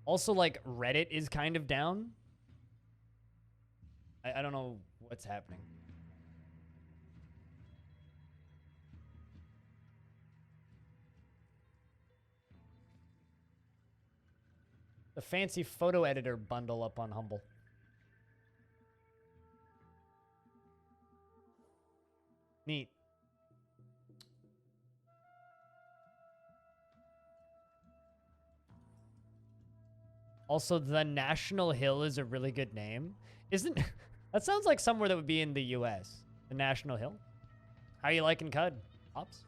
Also, like, Reddit is kind of down. I don't know what's happening. The fancy photo editor bundle up on Humble. Neat. Also, the National Hill is a really good name. Isn't... That sounds like somewhere that would be in the U.S. The National Hill. How you liking Cud? Ops?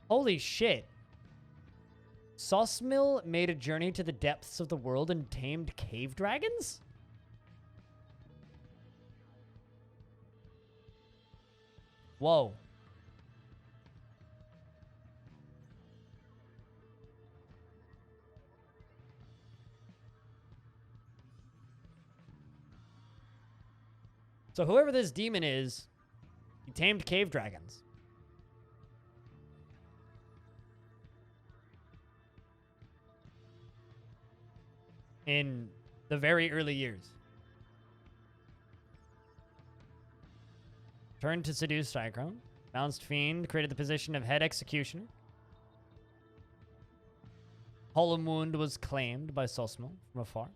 Holy shit. Sussmill made a journey to the depths of the world and tamed cave dragons? Whoa. So whoever this demon is, he tamed cave dragons. In the very early years. Turned to seduce Cyclone. Balanced Fiend created the position of head executioner. Hollow Wound was claimed by Sussmill from afar.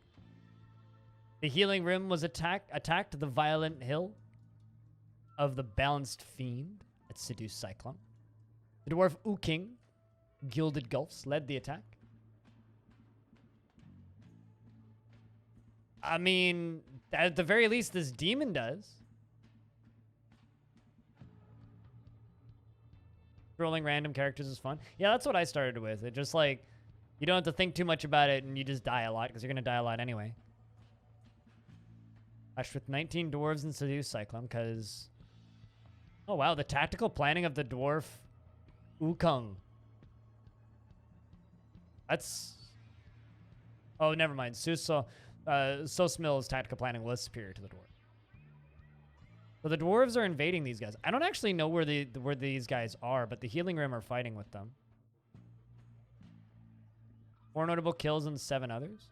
The Healing Rim was attacked the Violent Hill of the Balanced Fiend at Seduced Cyclone. The Dwarf Ooking, Gilded Gulfs, led the attack. I mean, at the very least, this demon does. Rolling random characters is fun. Yeah, that's what I started with. It just like, you don't have to think too much about it and you just die a lot because you're going to die a lot anyway. Clashed with 19 dwarves and seduced Cyclone, because... Oh, wow, the tactical planning of the dwarf Wukong. That's... Oh, never mind. Sosmil's tactical planning was superior to the dwarf. So the dwarves are invading these guys. I don't actually know where these guys are, but the Healing Rim are fighting with them. 4 notable kills and 7 others.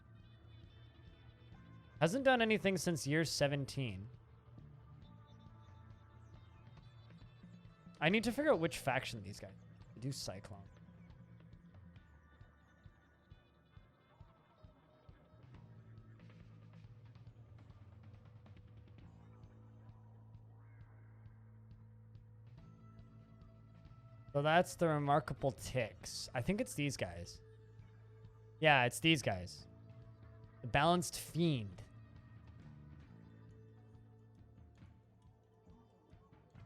Hasn't done anything since year 17. I need to figure out which faction these guys are. They do Cyclone. So that's the Remarkable Ticks. I think it's these guys. Yeah, it's these guys. The Balanced Fiend.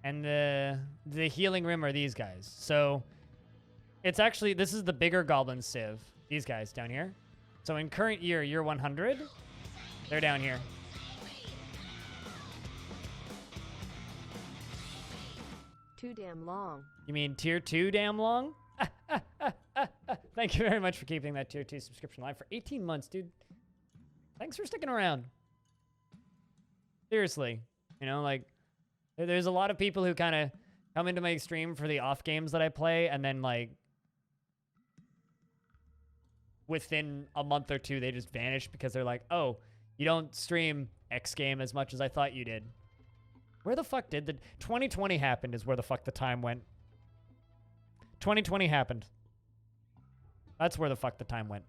And the Healing Rim are these guys. So it's actually, this is the bigger Goblin Civ. These guys down here. So in current year 100, they're down here. Too damn long. You mean tier 2 damn long? Thank you very much for keeping that tier 2 subscription live for 18 months, dude. Thanks for sticking around. Seriously. You know, like, there's a lot of people who kind of come into my stream for the off games that I play, and then, like, within a month or two, they just vanish because they're like, oh, you don't stream X game as much as I thought you did. Where the fuck did the... 2020 happened is where the fuck the time went. 2020 happened. That's where the fuck the time went.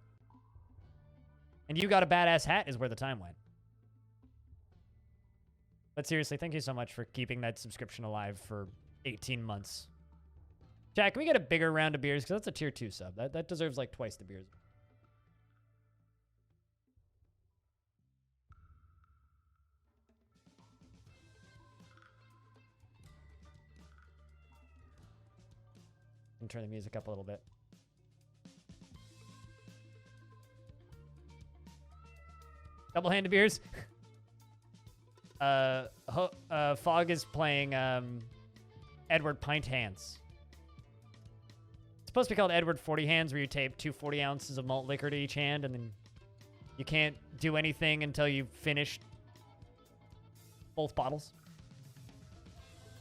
And you got a badass hat is where the time went. But seriously, thank you so much for keeping that subscription alive for 18 months. Jack, can we get a bigger round of beers? Because that's a tier 2 sub. That deserves like twice the beers. And turn the music up a little bit. Double-handed beers. Fog is playing Edward Pint Hands. It's supposed to be called Edward 40 Hands, where you tape 2 40 ounces of malt liquor to each hand, and then you can't do anything until you've finished both bottles.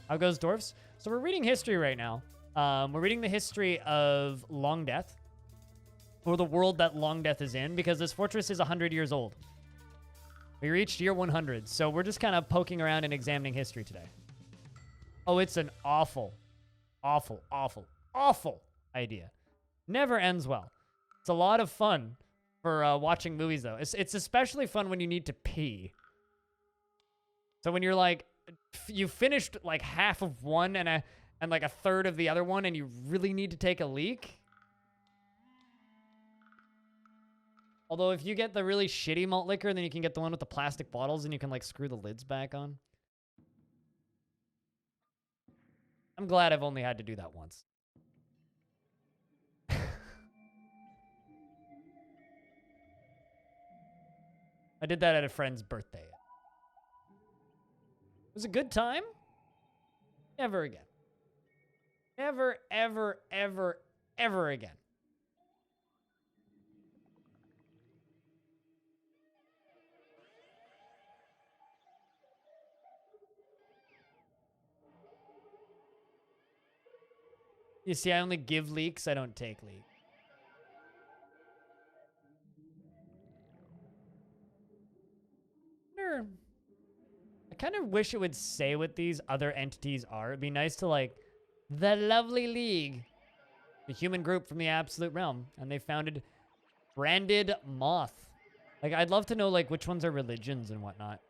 How goes Dwarfs? So we're reading history right now. We're reading the history of Longdeath, or the world that Longdeath is in, because this fortress is 100 years old. We reached year 100, so we're just kind of poking around and examining history today. Oh, it's an awful, awful, awful, awful idea. Never ends well. It's a lot of fun for watching movies, though. It's especially fun when you need to pee. So when you're like, you finished like half of one and like a third of the other one, and you really need to take a leak. Although if you get the really shitty malt liquor, then you can get the one with the plastic bottles, and you can like screw the lids back on. I'm glad I've only had to do that once. I did that at a friend's birthday. It was a good time. Never again. Never, ever, ever, ever again. You see, I only give leaks, I don't take leaks. I kind of wish it would say what these other entities are. It'd be nice to, like, the Lovely League, the human group from the Absolute Realm, and they founded Branded Moth. Like, I'd love to know, like, which ones are religions and whatnot.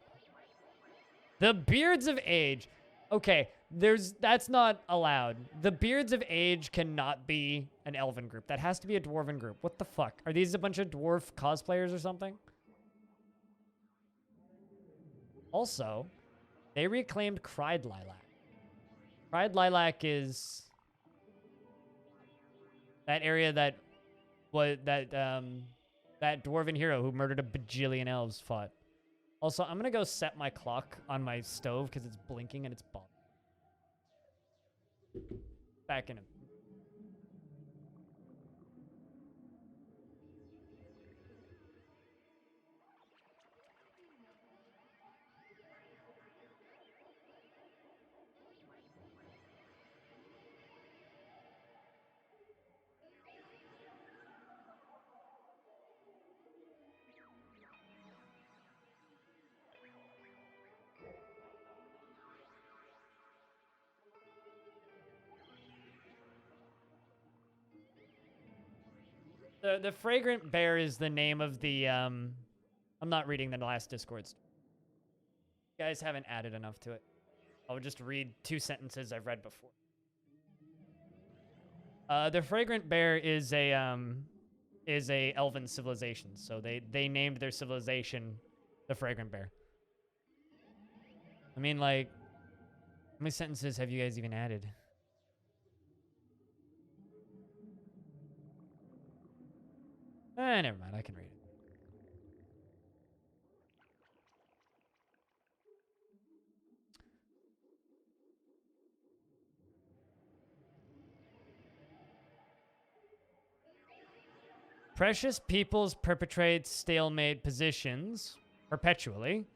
The Beards of Age. Okay, that's not allowed. The Beards of Age cannot be an elven group. That has to be a dwarven group. What the fuck? Are these a bunch of dwarf cosplayers or something? Also, they reclaimed Cried Lilac. Cried Lilac is that area that was that dwarven hero who murdered a bajillion elves fought. Also, I'm gonna go set my clock on my stove because it's blinking and it's bothering. Back in a The Fragrant Bear is the name of the, I'm not reading the last Discord. You guys haven't added enough to it. I'll just read 2 sentences I've read before. The Fragrant Bear is a elven civilization, so they named their civilization the Fragrant Bear. I mean, like, how many sentences have you guys even added? Never mind. I can read it. Precious peoples perpetrate stalemate positions perpetually.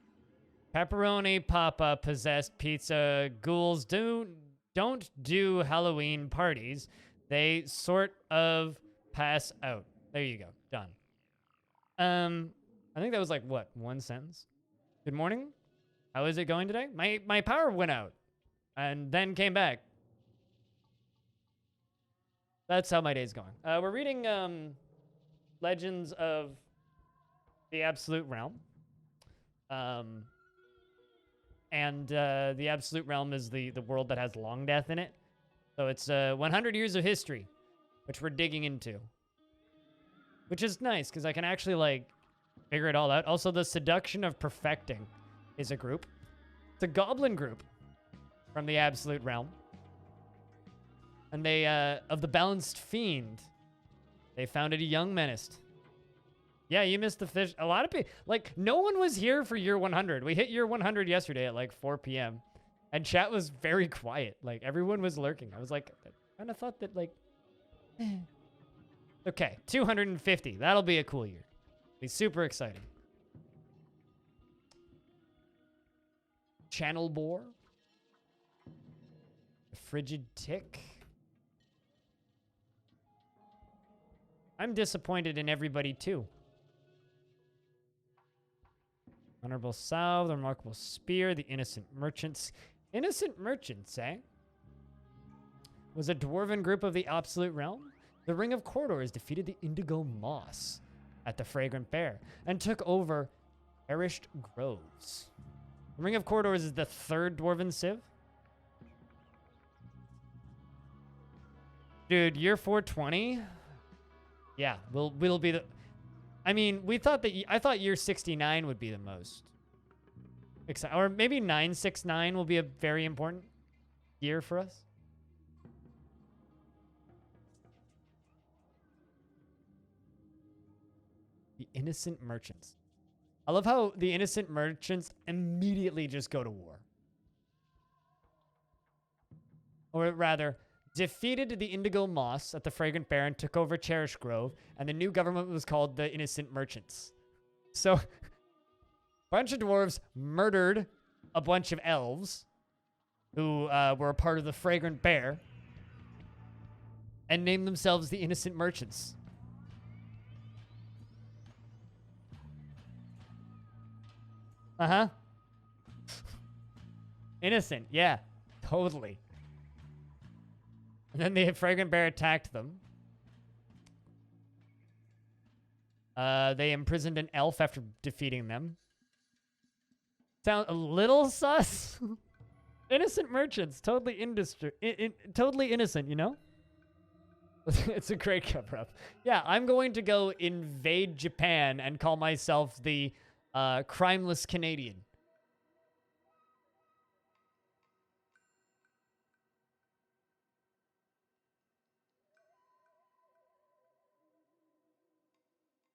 Pepperoni Papa possessed pizza ghouls don't do Halloween parties. They sort of pass out. There you go. Done. I think that was like what, 1 sentence? Good morning. How is it going today? My power went out and then came back. That's how my day's going. We're reading Legends of the Absolute Realm. And the Absolute Realm is the world that has Longdeath in it. So it's 100 years of history, which we're digging into. Which is nice, because I can actually, like, figure it all out. Also, the Seduction of Perfecting is a group. It's a goblin group from the Absolute Realm. And they, of the Balanced Fiend, they founded a young menaced. Yeah, you missed the fish. A lot of people, like, no one was here for year 100. We hit year 100 yesterday at like 4 p.m. And chat was very quiet. Like, everyone was lurking. I was like, I kind of thought that, like, okay, 250. That'll be a cool year. Be super exciting. Channel Boar. Frigid Tick. I'm disappointed in everybody, too. Honorable Salve, the Remarkable Spear, the Innocent Merchants. Innocent Merchants, eh? Was a dwarven group of the Absolute Realm. The Ring of Corridors defeated the Indigo Moss at the Fragrant Bear and took over Perished Groves. The Ring of Corridors is the 3rd dwarven civ. Dude, year 420? Yeah, we'll be the... I mean, we thought that... I thought year 69 would be the most. Or maybe 969 will be a very important year for us. The Innocent Merchants. I love how the Innocent Merchants immediately just go to war. Or rather, defeated the Indigo Moss at the Fragrant Bear and took over Cherish Grove, and the new government was called the Innocent Merchants. So, a bunch of dwarves murdered a bunch of elves who were a part of the Fragrant Bear and named themselves the Innocent Merchants. Uh-huh. Innocent, yeah. Totally. And then the Fragrant Bear attacked them. They imprisoned an elf after defeating them. Sound a little sus? Innocent merchants, totally totally innocent, you know? It's a great cover-up. Yeah, I'm going to go invade Japan and call myself the crimeless Canadian.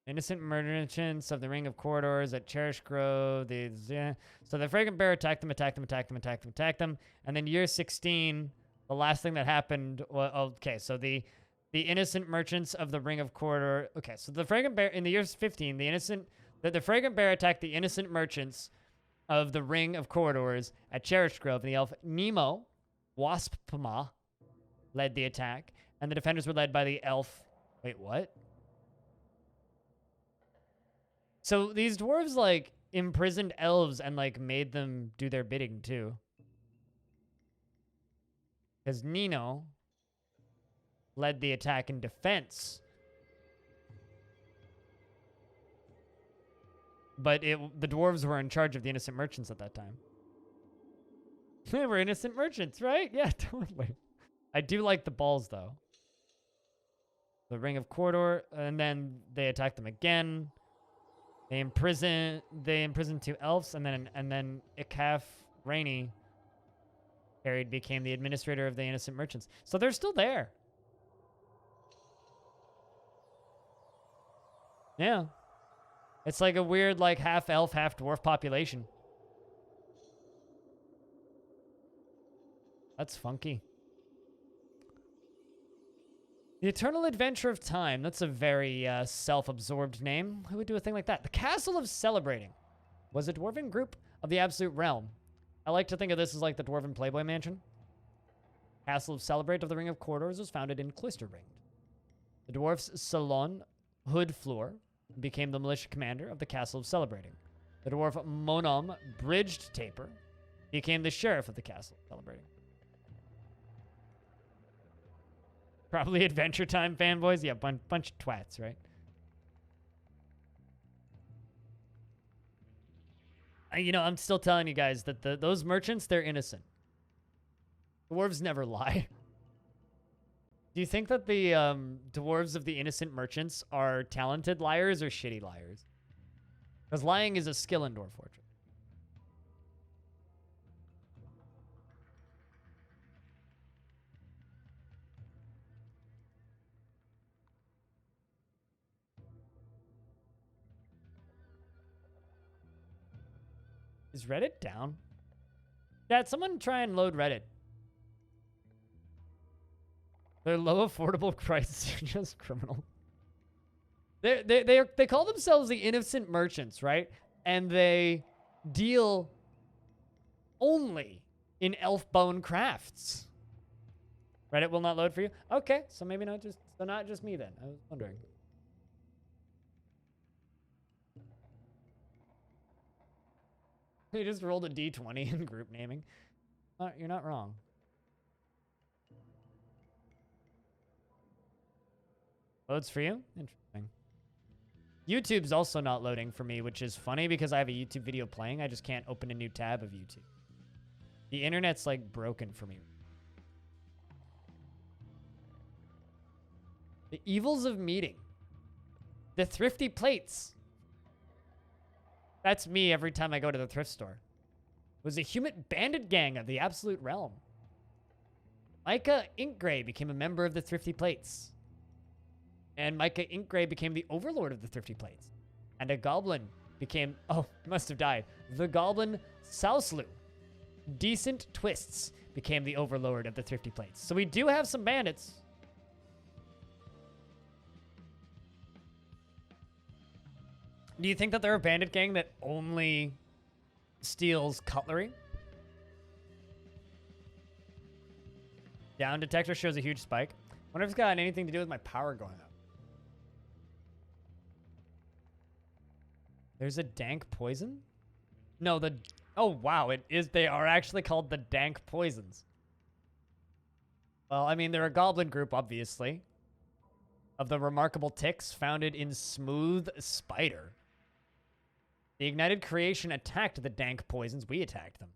Innocent merchants of the Ring of Corridors at Cherish Grove. So the Fragrant Bear attacked them. And then year 16, the last thing that happened. Okay, so the innocent merchants of the Ring of Corridor. Okay, so the Fragrant Bear in the year 15, the Fragrant Bear attacked the innocent merchants of the Ring of Corridors at Cherish Grove, and the elf Nemo Waspama led the attack, and the defenders were led by the elf. Wait, what? So these dwarves, like, imprisoned elves and, like, made them do their bidding, too. Because Nino led the attack in defense. But the dwarves were in charge of the innocent merchants at that time. They were innocent merchants, right? Yeah, totally. I do like the balls, though. The Ring of Corridor, and then they attacked them again. They imprisoned 2 elves, and then Ikaf Rainey became the administrator of the innocent merchants. So they're still there. Yeah. It's like a weird, like, half elf, half dwarf population. That's funky. The Eternal Adventure of Time. That's a very self-absorbed name. Who would do a thing like that? The Castle of Celebrating was a dwarven group of the Absolute Realm. I like to think of this as like the dwarven Playboy Mansion. Castle of Celebrate of the Ring of Corridors was founded in Cloisterring. The dwarf's Salon Hoodfloor became the militia commander of the Castle of Celebrating. The dwarf Monom Bridged Taper became the sheriff of the Castle of Celebrating. Probably Adventure Time fanboys. Yeah, bunch of twats, right? You know, I'm still telling you guys that those merchants, they're innocent. Dwarves never lie. Do you think that the dwarves of the innocent merchants are talented liars or shitty liars? Because lying is a skill in Dwarf Fortress. Is Reddit down? Yeah, someone try and load Reddit. Their low affordable prices are just criminal. They call themselves the innocent merchants, right? And they deal only in elf bone crafts. Reddit will not load for you? Okay, so maybe not just me then. I was wondering. You just rolled a d20 in group naming. You're not wrong. Loads for you? Interesting. YouTube's also not loading for me, which is funny because I have a YouTube video playing. I just can't open a new tab of YouTube. The internet's like broken for me. The evils of meeting. The thrifty plates. That's me every time I go to the thrift store. It was a human bandit gang of the Absolute Realm. Micah Inkgray became a member of the Thrifty Plates. And Micah Inkgray became the overlord of the Thrifty Plates. And a goblin became, must have died. The goblin Souslu. Decent Twists became the overlord of the Thrifty Plates. So we do have some bandits. Do you think that they're a bandit gang that only steals cutlery? Down detector shows a huge spike. Wonder if it's got anything to do with my power going up. There's a dank poison? No, oh wow, it is. They are actually called the dank poisons. Well, I mean, they're a goblin group, obviously. Of the remarkable ticks founded in Smooth Spider. The ignited creation attacked the dank poisons. We attacked them.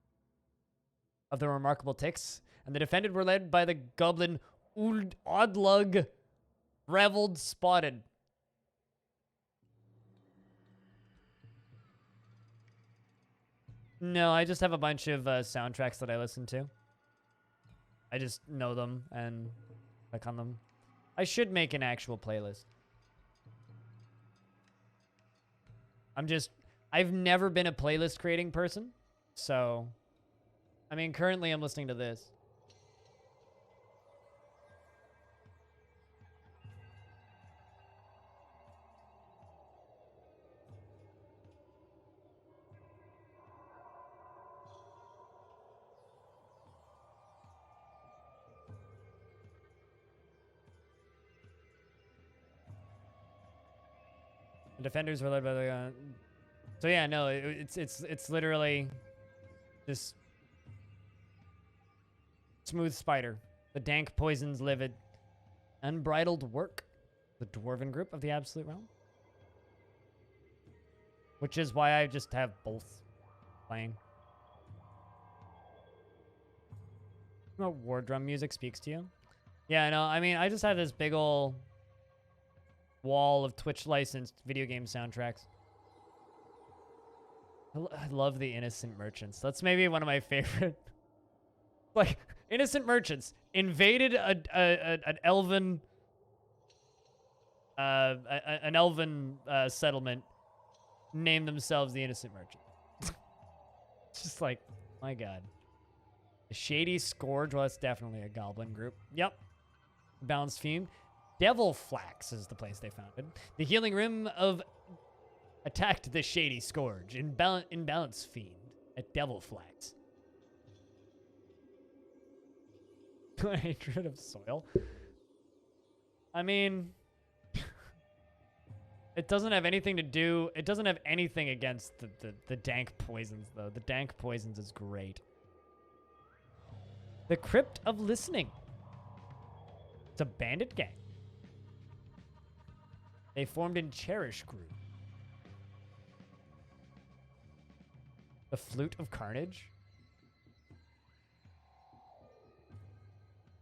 Of the remarkable ticks. And the defended were led by the goblin Odlug Reveled Spotted. No, I just have a bunch of soundtracks that I listen to. I just know them and click on them. I should make an actual playlist. I've never been a playlist creating person. So, I mean, currently I'm listening to this. The defenders were led by the... so yeah, no, it's literally this smooth spider. The dank poisons livid. Unbridled work. The dwarven group of the Absolute Realm. Which is why I just have both playing. What war drum music speaks to you? Yeah, no, I mean, I just have this big ol' wall of Twitch licensed video game soundtracks. I love the Innocent Merchants. That's maybe one of my favorite. Like, Innocent Merchants invaded an elven settlement, named themselves the Innocent Merchants. It's just like, my god. The Shady Scourge, well, that's definitely a goblin group. Yep. Balanced Fume. Devil Flax is the place they founded. The Healing Rim of attacked the Shady Scourge. Imbalance Fiend at Devil Flax. Hatred of Soil. I mean, it doesn't have anything to do. It doesn't have anything against the dank poisons, though. The dank poisons is great. The Crypt of Listening. It's a bandit gang. They formed in Cherish Group. The Flute of Carnage.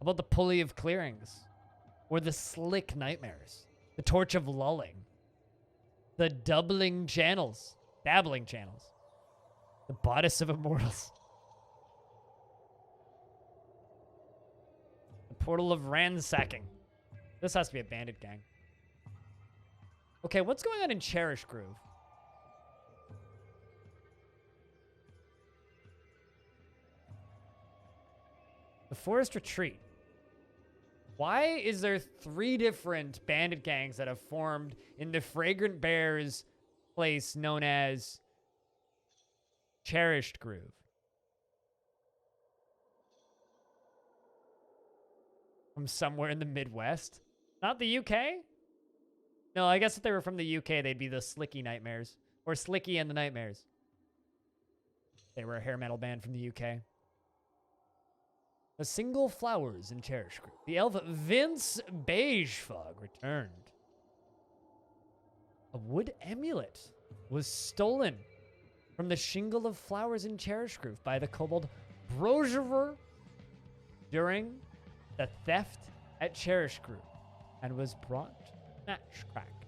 How about the Pulley of Clearings? Or the Slick Nightmares? The Torch of Lulling? The Dabbling Channels? The Bodice of Immortals? The Portal of Ransacking? This has to be a bandit gang. Okay, what's going on in Cherish Groove? The Forest Retreat. Why is there 3 different bandit gangs that have formed in the Fragrant Bear's place known as Cherished Groove? From somewhere in the Midwest? Not the UK? No, I guess if they were from the UK, they'd be the Slicky Nightmares. Or Slicky and the Nightmares. They were a hair metal band from the UK. The Single Flowers in Cherish Group. The elf Vince Beigefog returned. A wood amulet was stolen from the Shingle of Flowers in Cherish Group by the kobold Brojever during the theft at Cherish Group and was brought match-cracked.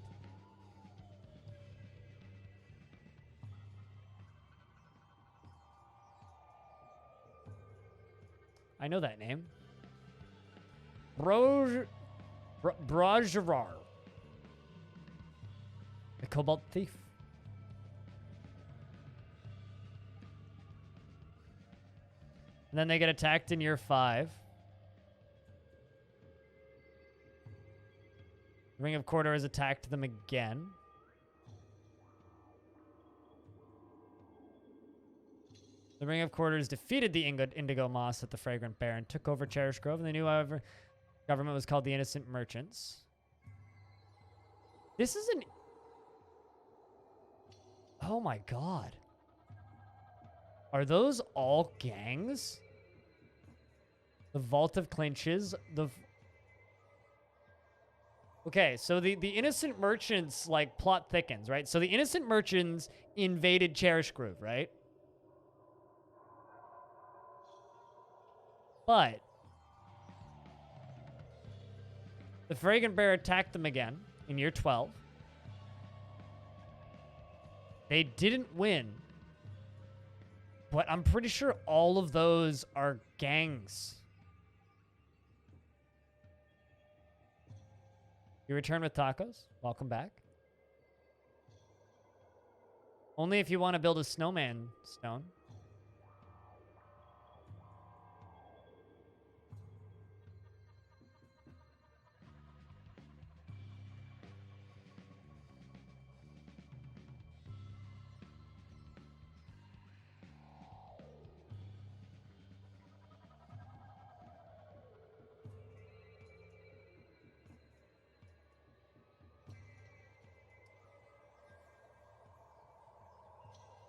I know that name. Brojerar. The Cobalt Thief. And then they get attacked in year 5. The Ring of Cordor has attacked them again. The Ring of Quarters defeated the Indigo Moss at the Fragrant Bear and took over Cherish Grove. And they knew, however, government was called the Innocent Merchants. This is an... Oh my god. Are those all gangs? The Vault of Clinches. Okay, so the Innocent Merchants, like, plot thickens, right? So the Innocent Merchants invaded Cherish Grove, right? But the Fragrant Bear attacked them again in year 12. They didn't win. But I'm pretty sure all of those are gangs. You return with tacos. Welcome back. Only if you want to build a snowman stone.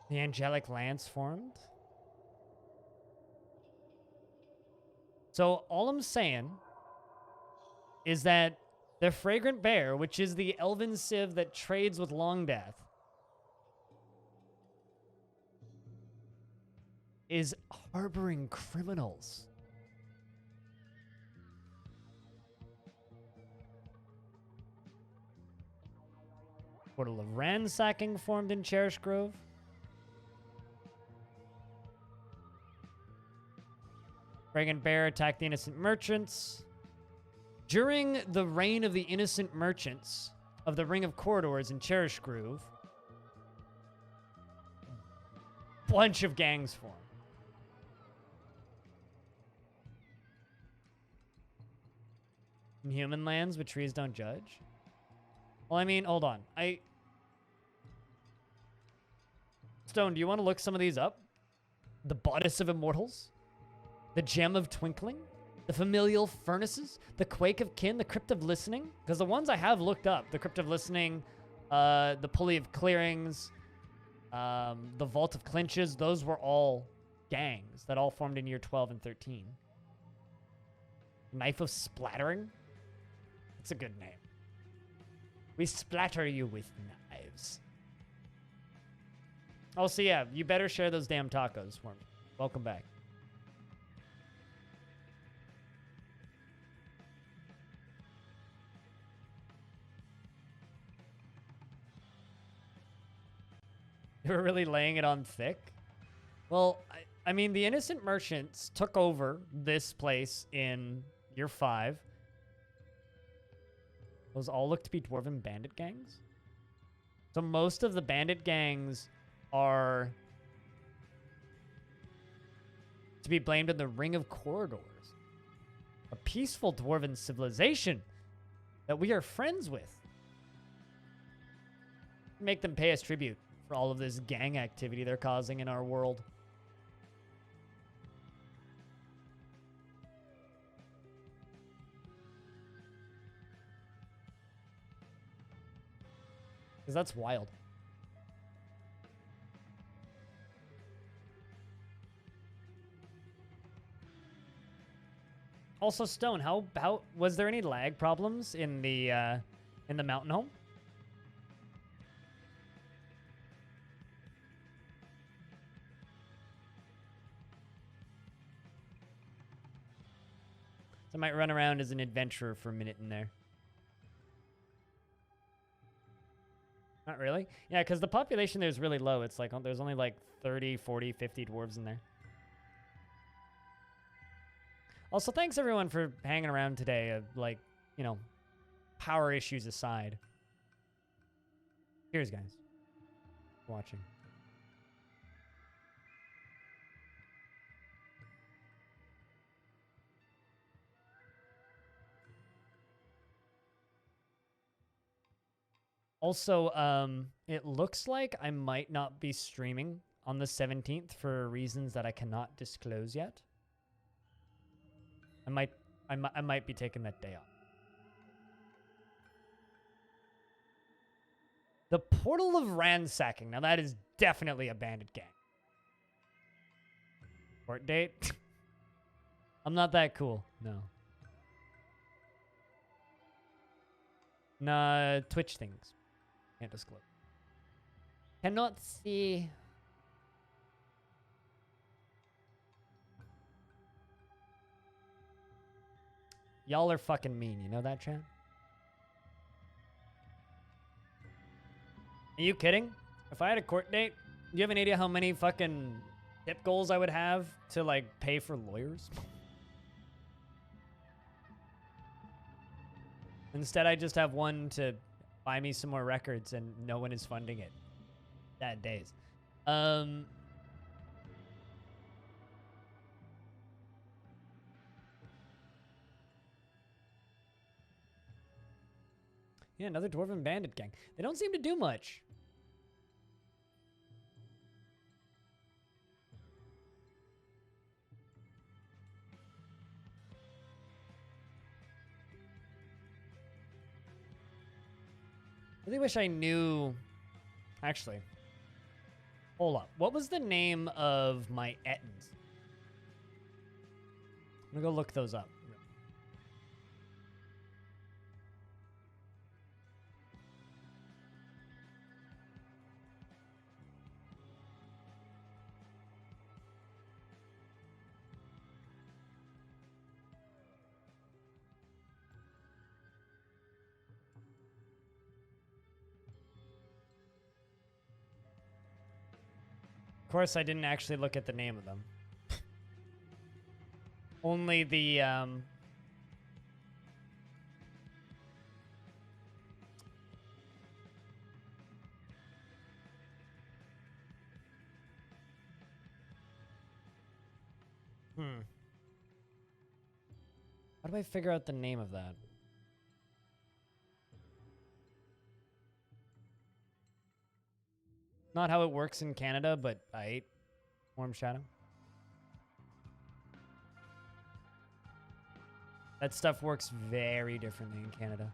The angelic lance formed. So all I'm saying is that the fragrant bear, which is the elven civ that trades with Longdeath, is harboring criminals. Portal of ransacking formed in Cherish Grove. Fragrant bear attacked the innocent merchants. During the reign of the innocent merchants of the Ring of Corridors in Cherish Grove, bunch of gangs formed. In human lands, but trees don't judge. Well, I mean, hold on. Stone, do you want to look some of these up? The Bodice of Immortals? The Gem of Twinkling? The Familial Furnaces? The Quake of Kin? The Crypt of Listening? Because the ones I have looked up, the Crypt of Listening, the Pulley of Clearings, the Vault of Clinches, those were all gangs that all formed in year 12 and 13. Knife of Splattering? That's a good name. We splatter you with knives. Oh, so yeah, you better share those damn tacos for me. Welcome back. You were really laying it on thick? Well, I mean, the innocent merchants took over this place in year 5. Those all look to be dwarven bandit gangs. So most of the bandit gangs are to be blamed in the Ring of Corridors, a peaceful dwarven civilization that we are friends with. Make them pay us tribute for all of this gang activity they're causing in our world. Because that's wild. Also, Stone, how was there any lag problems in the mountain home? So I might run around as an adventurer for a minute in there. Not really? Yeah, because the population there is really low. It's like, there's only like 30, 40, 50 dwarves in there. Also, thanks everyone for hanging around today. Like, you know, power issues aside. Cheers, guys. For watching. Also, it looks like I might not be streaming on the 17th for reasons that I cannot disclose yet. I might be taking that day off. The Portal of Ransacking. Now that is definitely a bandit gang. Court date? I'm not that cool. No. Nah, Twitch things. Can't disclose. Cannot see. Y'all are fucking mean. You know that, Chan? Are you kidding? If I had a court date, do you have an idea how many fucking tip goals I would have to, like, pay for lawyers? Instead, I just have one to buy me some more records, and no one is funding it. Bad days. Yeah, another Dwarven bandit gang. They don't seem to do much. Really wish I knew. Actually, hold up. What was the name of my Ettins? I'm gonna go look those up. Of course, I didn't actually look at the name of them. Only the, How do I figure out the name of that? Not how it works in Canada, but I Warm Shadow. That stuff works very differently in Canada.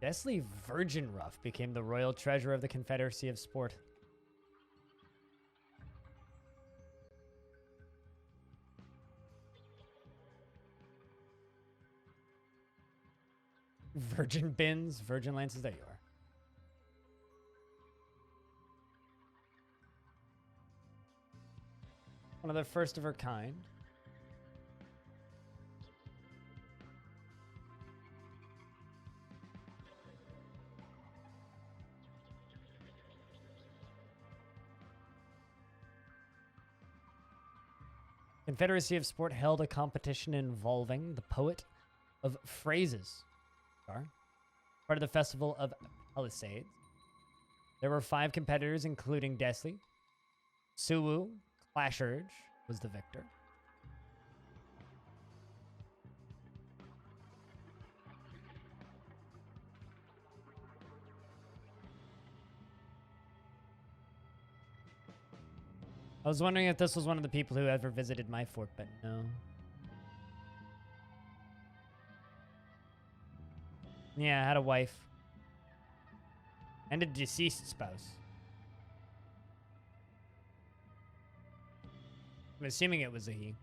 Desley Virgin Ruff became the royal treasurer of the Confederacy of Sport. Virgin Bins, Virgin Lances, there you are. One of the first of her kind. Confederacy of Sport held a competition involving the poet of phrases, part of the Festival of Palisades. There were 5 competitors, including Desley. Suwu Clashurge was the victor. I was wondering if this was one of the people who ever visited my fort, but no. Yeah, I had a wife. And a deceased spouse. I'm assuming it was a he.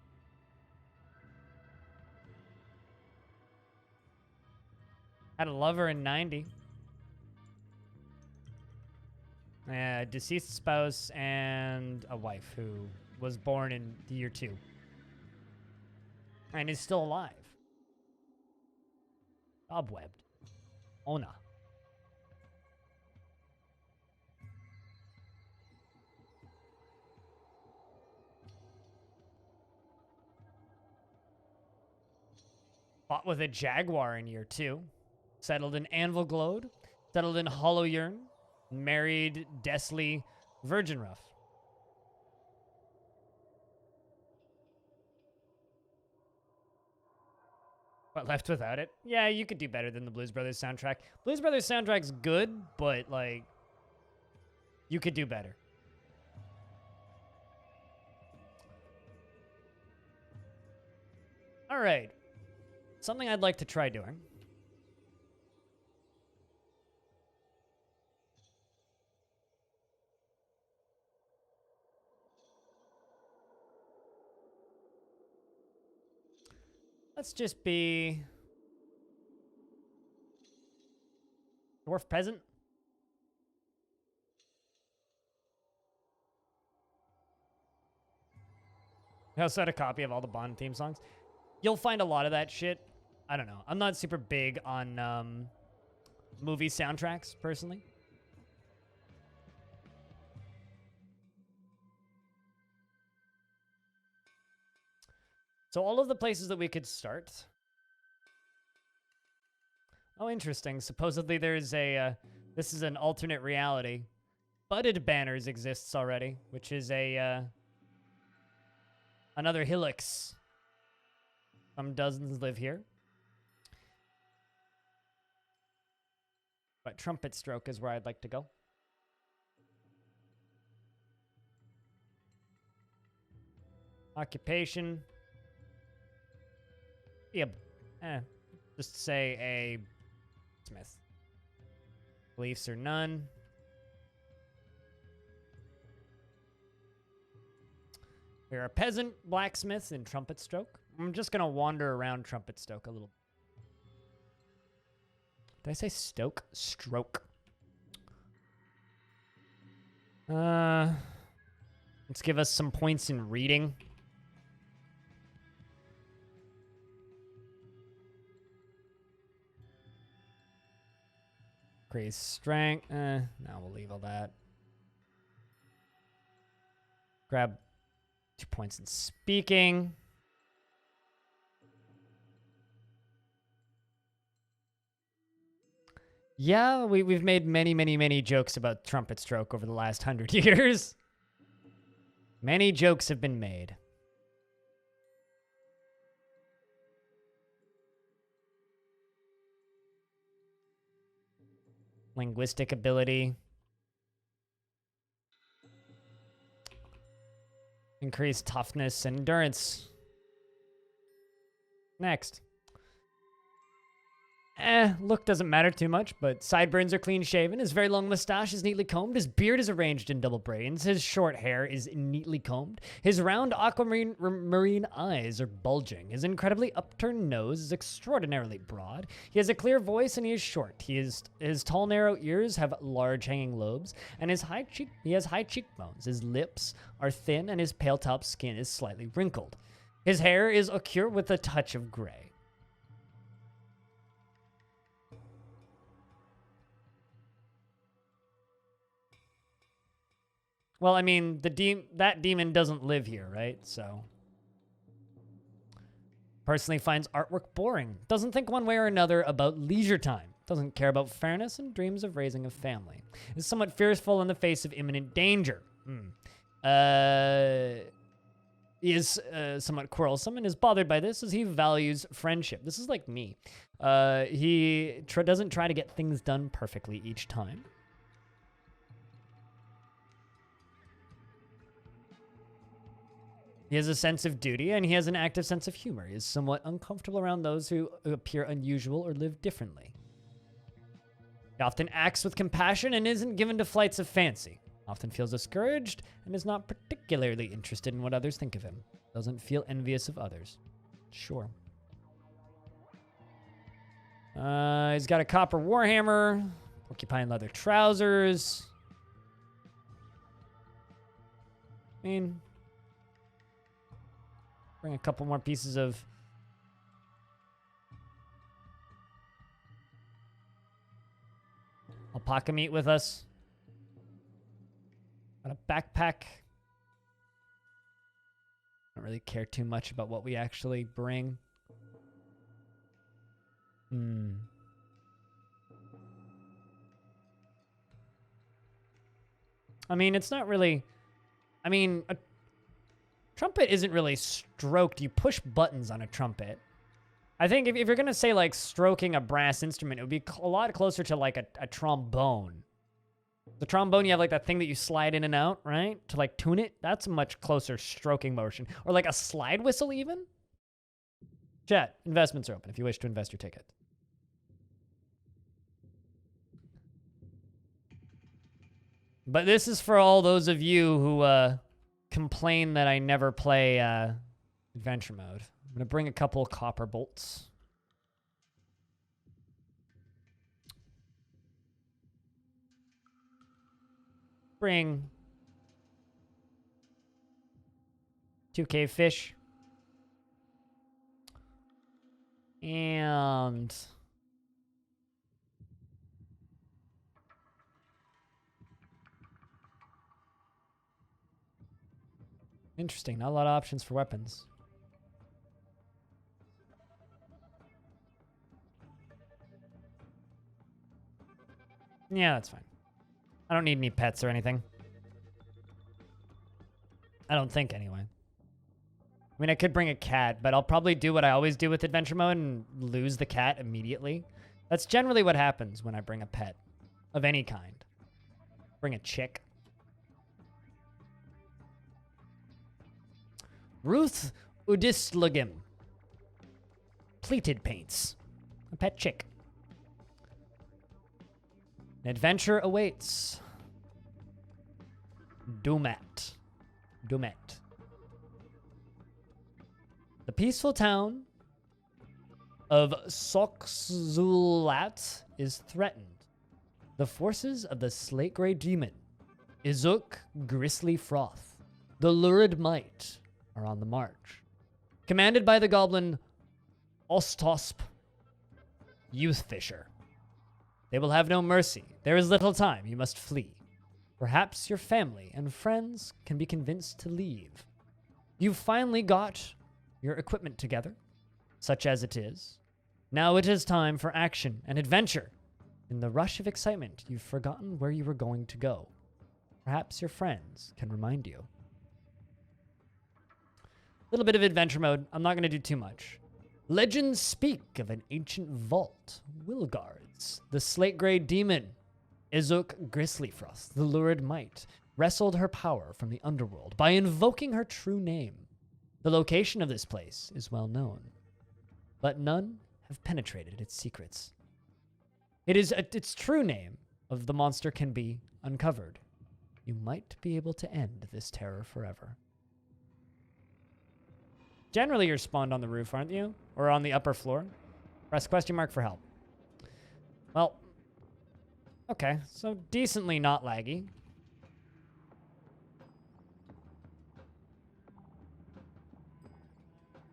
Had a lover in 90. A deceased spouse and a wife who was born in the year 2. And is still alive. Cobwebbed. Ona. Fought with a jaguar in year 2. Settled in Anvil Glode. Settled in Hollow Yearn. Married Desley Virgin Ruff. What, left without it? Yeah, you could do better than the Blues Brothers soundtrack. Blues Brothers soundtrack's good, but, like, you could do better. All right. Something I'd like to try doing. Let's just be Dwarf Peasant. I also had a copy of all the Bond theme songs. You'll find a lot of that shit I don't know. I'm not super big on movie soundtracks, personally. So all of the places that we could start. Oh, interesting. Supposedly there's a, this is an alternate reality. Budded Banners exists already, which is a, another Helix. Some dozens live here. But Trumpet Stroke is where I'd like to go. Occupation. Yeah, just say a smith. Beliefs are none. We're a peasant blacksmith in Trumpet Stroke. I'm just gonna wander around Trumpet Stroke a little. Did I say Stoke? Stroke. Let's give us some points in reading. Increase strength. No, we'll leave all that. Grab 2 points in speaking. Yeah, we've made many jokes about Trumpet Stroke over the last 100 years. Many jokes have been made. Linguistic ability. Increased toughness and endurance. Next. Look doesn't matter too much, but sideburns are clean shaven. His very long mustache is neatly combed. His beard is arranged in double braids. His short hair is neatly combed. His round aquamarine eyes are bulging. His incredibly upturned nose is extraordinarily broad. He has a clear voice and he is short. His tall, narrow ears have large hanging lobes, and he has high cheekbones. His lips are thin, and his pale top skin is slightly wrinkled. His hair is ochre with a touch of gray. Well, I mean, that demon doesn't live here, right? So, personally finds artwork boring. Doesn't think one way or another about leisure time. Doesn't care about fairness and dreams of raising a family. Is somewhat fearful in the face of imminent danger. He is somewhat quarrelsome and is bothered by this as he values friendship. This is like me. He doesn't try to get things done perfectly each time. He has a sense of duty, and he has an active sense of humor. He is somewhat uncomfortable around those who appear unusual or live differently. He often acts with compassion and isn't given to flights of fancy. Often feels discouraged and is not particularly interested in what others think of him. Doesn't feel envious of others. Sure. He's got a copper warhammer, porcupine leather trousers. I mean, bring a couple more pieces of alpaca meat with us. Got a backpack. Don't really care too much about what we actually bring. I mean, it's not really... I mean, a trumpet isn't really stroked. You push buttons on a trumpet. I think if you're going to say, like, stroking a brass instrument, it would be a lot closer to, like, a trombone. The trombone, you have, like, that thing that you slide in and out, right? To, like, tune it. That's a much closer stroking motion. Or, like, a slide whistle, even. Chat, investments are open if you wish to invest your ticket. But this is for all those of you who complain that I never play adventure mode. I'm going to bring a couple of copper bolts. Bring 2K fish. And interesting. Not a lot of options for weapons. Yeah, that's fine. I don't need any pets or anything. I don't think, anyway. I mean, I could bring a cat, but I'll probably do what I always do with adventure mode and lose the cat immediately. That's generally what happens when I bring a pet of any kind. Bring a chick. Ruth Udislugim. Pleated paints. A pet chick. An adventure awaits. Dumat. The peaceful town of Soxzulat is threatened. The forces of the slate gray demon, Izuk Grisly Froth, the lurid might, are on the march. Commanded by the goblin Ostosp, Youth Fisher. They will have no mercy. There is little time. You must flee. Perhaps your family and friends can be convinced to leave. You've finally got your equipment together, such as it is. Now it is time for action and adventure. In the rush of excitement, you've forgotten where you were going to go. Perhaps your friends can remind you. A little bit of adventure mode. I'm not going to do too much. Legends speak of an ancient vault, Wilgards, the slate gray demon, Izuk Grislyfrost, the lurid might, wrestled her power from the underworld by invoking her true name. The location of this place is well known, but none have penetrated its secrets. Its true name of the monster can be uncovered. You might be able to end this terror forever. Generally, you're spawned on the roof, aren't you? Or on the upper floor? Press question mark for help. Well, okay, so decently not laggy.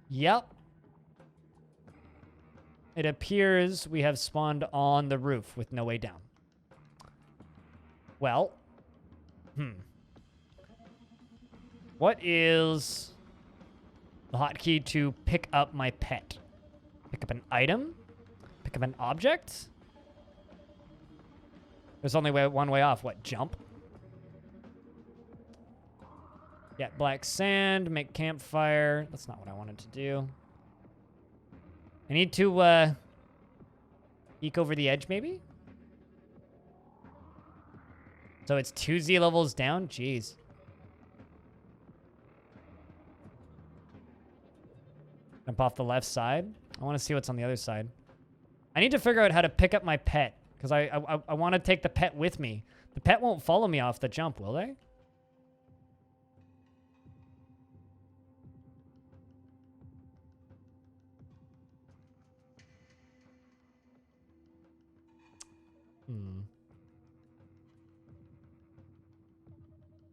Yep. It appears we have spawned on the roof with no way down. Well, what is the hotkey to pick up my pet? Pick up an item? Pick up an object? There's only one way off. What, jump? Get black sand, make campfire. That's not what I wanted to do. I need to, eke over the edge, maybe? So it's 2 Z levels down? Jeez. Jump off the left side. I want to see what's on the other side. I need to figure out how to pick up my pet, because I want to take the pet with me. The pet won't follow me off the jump, will they?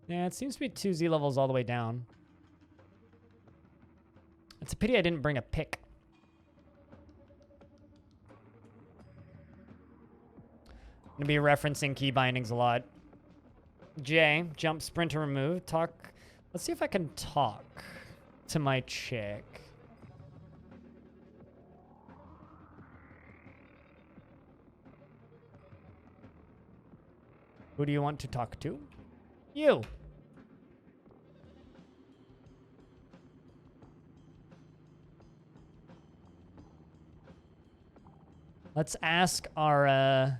Yeah, it seems to be 2 Z levels all the way down. It's a pity I didn't bring a pick. I'm gonna be referencing key bindings a lot. J, jump, sprint, or remove. Talk. Let's see if I can talk to my chick. Who do you want to talk to? You. Let's ask our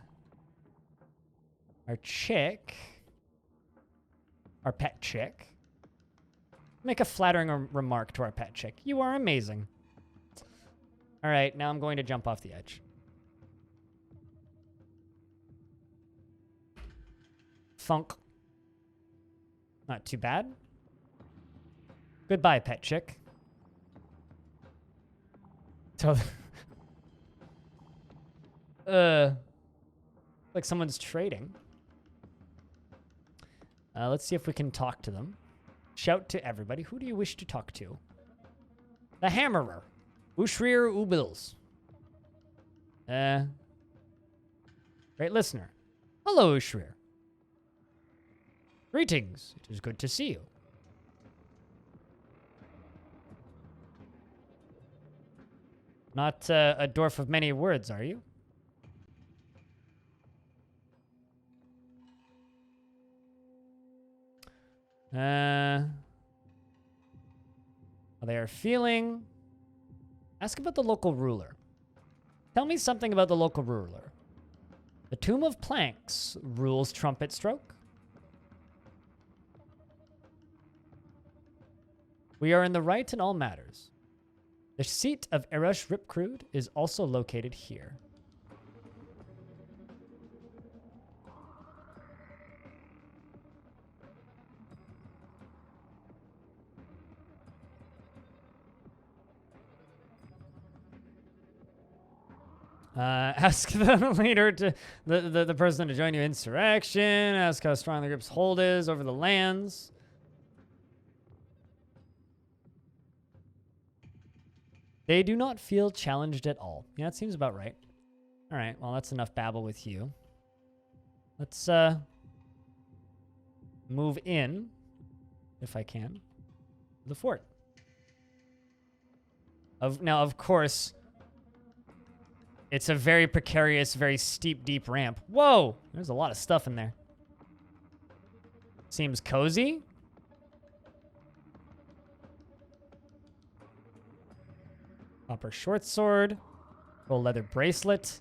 chick, our pet chick. Make a flattering remark to our pet chick. You are amazing. All right, now I'm going to jump off the edge. Thunk. Not too bad. Goodbye, pet chick. So, like someone's trading. Let's see if we can talk to them. Shout to everybody. Who do you wish to talk to? The Hammerer. Ushrir Ubils. Great listener. Hello, Shreer. Greetings. It is good to see you. Not a dwarf of many words, are you? How they are feeling. Ask about the local ruler. Tell me something about the local ruler. The Tomb of Planks rules Trumpet Stroke. We are in the right in all matters. The seat of Erush Ripcrude is also located here. Ask the leader to the person to join you in insurrection. Ask how strong the group's hold is over the lands. They do not feel challenged at all. Yeah, that seems about right. All right, well, that's enough babble with you. Let's move in, if I can, to the fort. Now, of course, it's a very precarious, very steep, deep ramp. Whoa! There's a lot of stuff in there. Seems cozy. Copper short sword. Gold leather bracelet.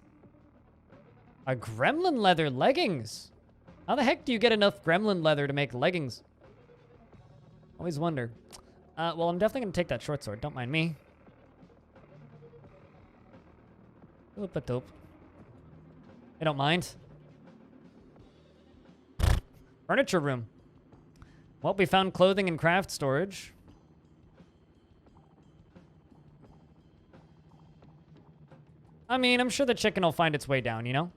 A gremlin leather leggings. How the heck do you get enough gremlin leather to make leggings? Always wonder. Well, I'm definitely going to take that short sword. Don't mind me. Oop-a-doop. I don't mind. Furniture room. Well, we found clothing and craft storage. I mean, I'm sure the chicken will find its way down, you know?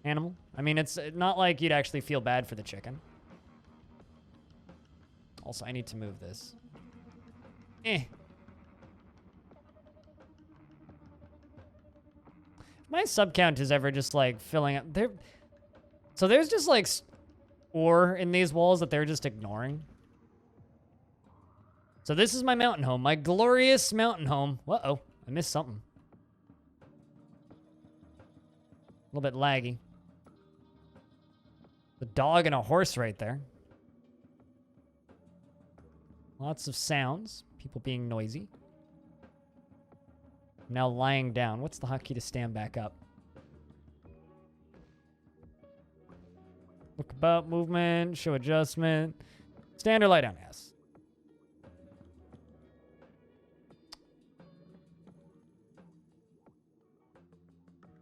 Animal. I mean, it's not like you'd actually feel bad for the chicken. Also, I need to move this. My sub count is ever just like filling up there. So there's just like ore in these walls that they're just ignoring. So this is my mountain home, my glorious mountain home. Uh-oh, I missed something. A little bit laggy. The dog and a horse right there. Lots of sounds. People being noisy. I'm now lying down. What's the hotkey to stand back up? Look about, movement, show adjustment. Stand or lie down, yes.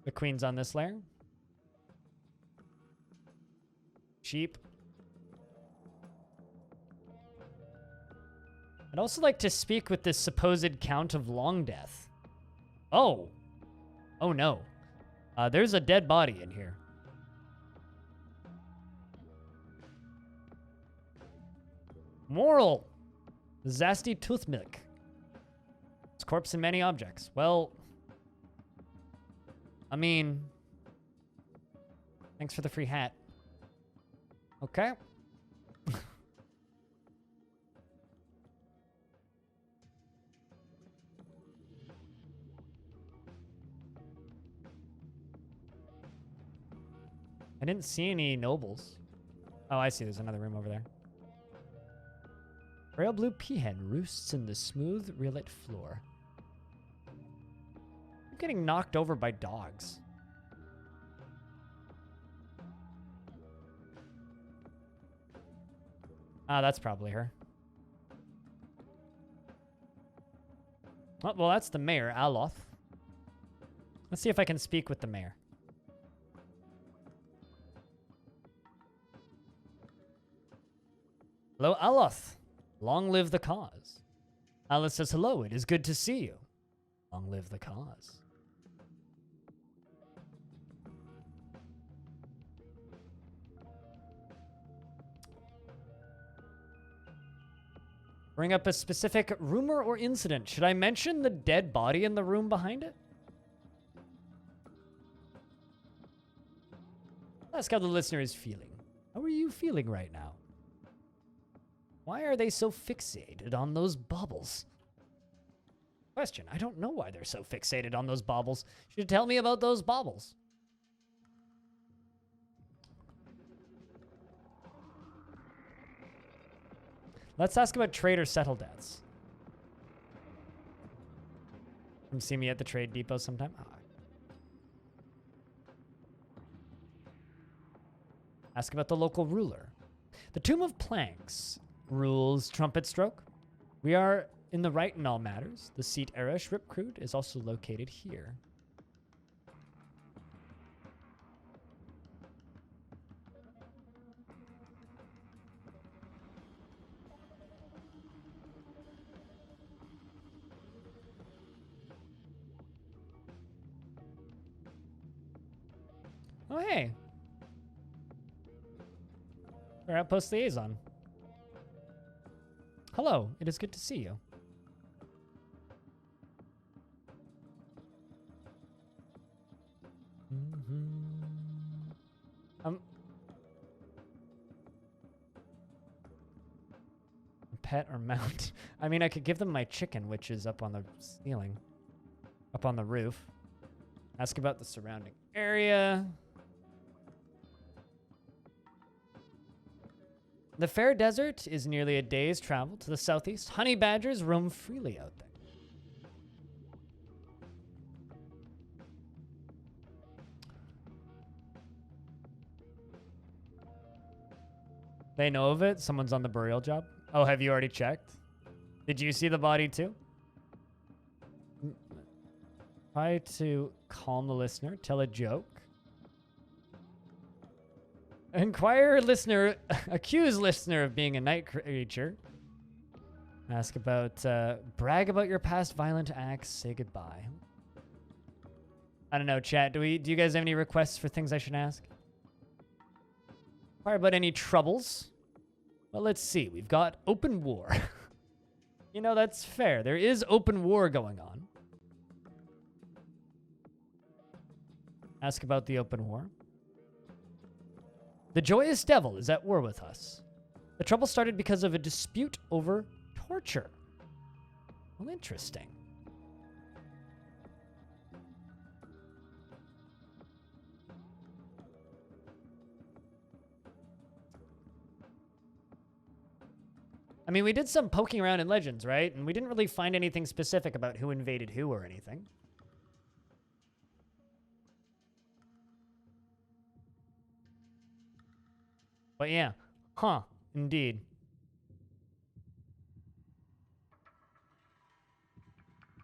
The queen's on this layer. Sheep. I'd also like to speak with this supposed Count of Longdeath. Oh. Oh no. There's a dead body in here. Moral. Zasti Toothmilk. It's corpse in many objects. Well, I mean, thanks for the free hat. Okay. I didn't see any nobles. Oh, I see. There's another room over there. Frail blue peahen roosts in the smooth, relit floor. I'm getting knocked over by dogs. Ah, that's probably her. Oh, well, that's the mayor, Aloth. Let's see if I can speak with the mayor. Hello, Aloth. Long live the cause. Alice says, hello, it is good to see you. Long live the cause. Bring up a specific rumor or incident. Should I mention the dead body in the room behind it? Ask how the listener is feeling. How are you feeling right now? Why are they so fixated on those baubles? Question, I don't know why they're so fixated on those baubles. You should tell me about those baubles. Let's ask about trade or settle debts. Come see me at the trade depot sometime. Ah. Ask about the local ruler. The Tomb of Planks rules Trumpet Stroke. We are in the right in all matters. The Seat Erish Ripcrude is also located here. Oh, hey. Our outpost liaison. Hello, it is good to see you. Pet or mount? I mean, I could give them my chicken, which is up on the ceiling. Up on the roof. Ask about the surrounding area. The Fair Desert is nearly a day's travel to the southeast. Honey badgers roam freely out there. They know of it? Someone's on the burial job? Oh, have you already checked? Did you see the body too? Try to calm the listener. Tell a joke. Inquire listener, accuse listener of being a night creature. Ask about, brag about your past violent acts. Say goodbye. I don't know, chat. Do you guys have any requests for things I should ask? Inquire about any troubles. Well, let's see. We've got open war. You know, that's fair. There is open war going on. Ask about the open war. The Joyous Devil is at war with us. The trouble started because of a dispute over torture. Well, interesting. I mean, we did some poking around in Legends, right? And we didn't really find anything specific about who invaded who or anything. But yeah, indeed.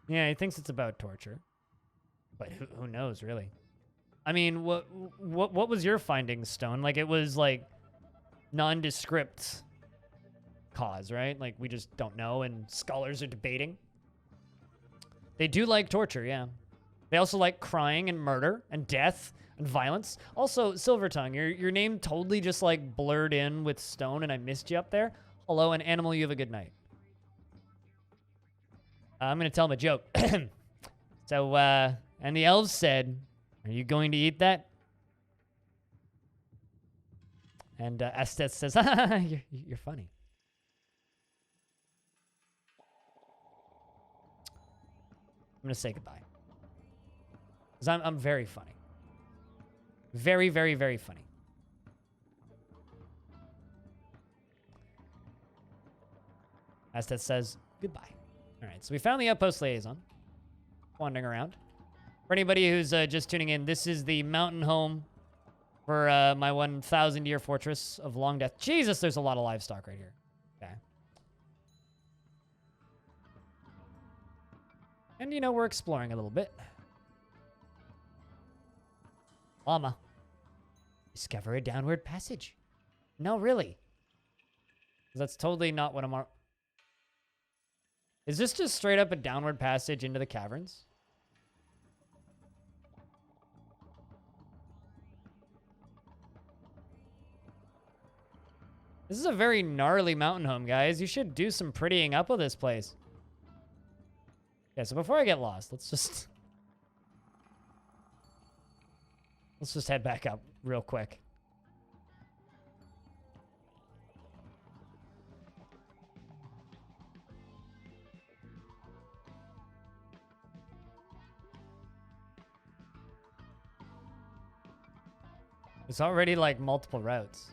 Yeah, he thinks it's about torture. But who knows, really? I mean, what was your findings, Stone? Like, it was, like, nondescript cause, right? Like, we just don't know, and scholars are debating. They do like torture, yeah. They also like crying and murder and death and violence. Also, Silvertongue, your name totally just, like, blurred in with Stone, and I missed you up there. Hello, and Animal, you have a good night. I'm going to tell him a joke. So, and the elves said, are you going to eat that? And Estes says, you're funny. I'm going to say goodbye. Because I'm very funny. Very, very, very funny. Estes says goodbye. All right, so we found the outpost liaison. Wandering around. For anybody who's just tuning in, this is the mountain home for my 1,000-year fortress of Longdeath. Jesus, there's a lot of livestock right here. Okay. And, you know, we're exploring a little bit. Llama. Discover a downward passage. No, really. That's totally not what I'm... Is this just straight up a downward passage into the caverns? This is a very gnarly mountain home, guys. You should do some prettying up of this place. Yeah, so before I get lost, let's just head back up real quick. It's already like multiple routes.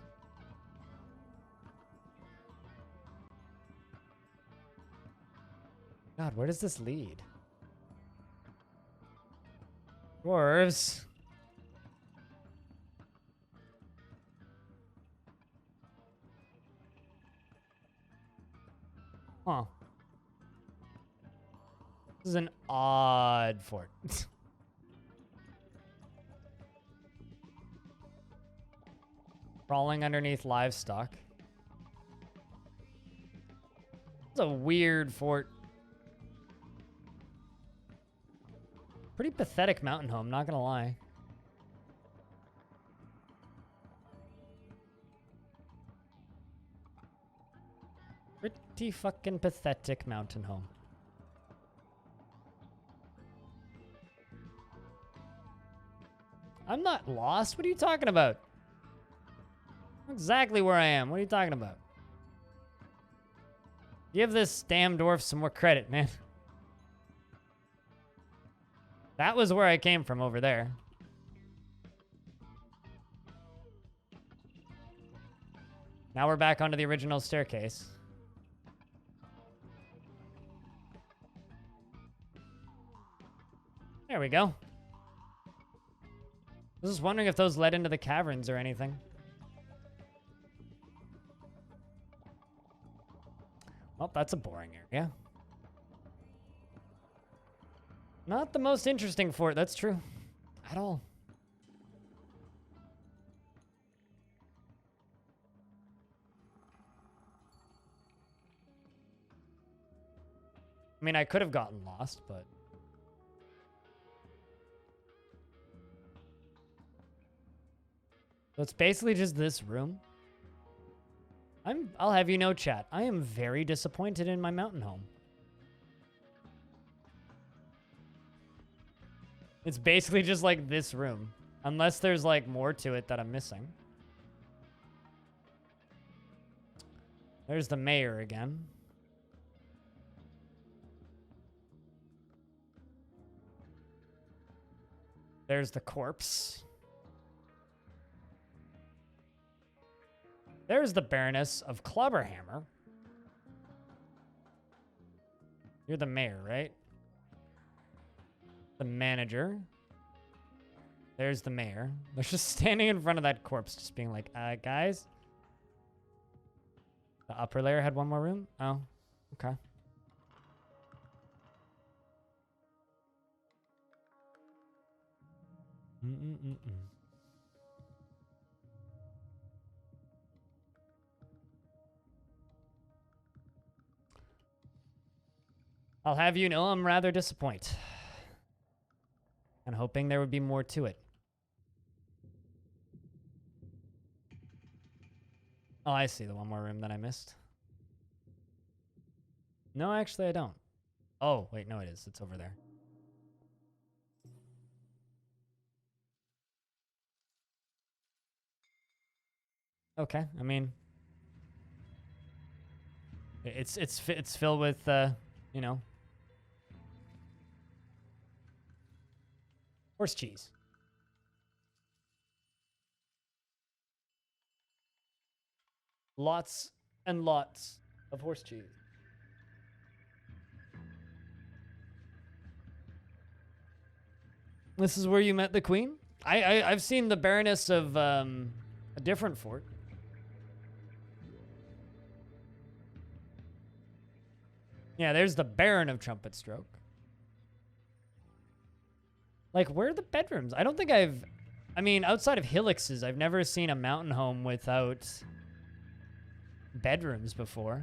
God, where does this lead? Dwarves. Huh. This is an odd fort. Crawling underneath livestock. It's a weird fort. Pretty pathetic mountain home, not gonna lie. Pretty fucking pathetic mountain home. I'm not lost. What are you talking about? Exactly where I am. What are you talking about? Give this damn dwarf some more credit, man. That was where I came from over there. Now we're back onto the original staircase. There we go. I was just wondering if those led into the caverns or anything. Well, that's a boring area. Not the most interesting fort, that's true. At all. I mean, I could have gotten lost, but... So it's basically just this room. I'll have you know, chat, I am very disappointed in my mountain home. It's basically just like this room. Unless there's like more to it that I'm missing. There's the mayor again. There's the corpse. There's the Baroness of Clubberhammer. You're the mayor, right? The manager. There's the mayor. They're just standing in front of that corpse, just being like, guys. The upper layer had one more room? Oh, okay. I'll have you know I'm rather disappointed. And hoping there would be more to it. Oh, I see the one more room that I missed. No, actually I don't. Oh, wait, no it is. It's over there. Okay, I mean... It's filled with, you know... horse cheese. Lots and lots of horse cheese. This is where you met the queen? I've seen the Baroness of a different fort. Yeah, there's the Baron of Trumpet Stroke. Like, where are the bedrooms? I don't think I mean, outside of Hillix's, I've never seen a mountain home without bedrooms before.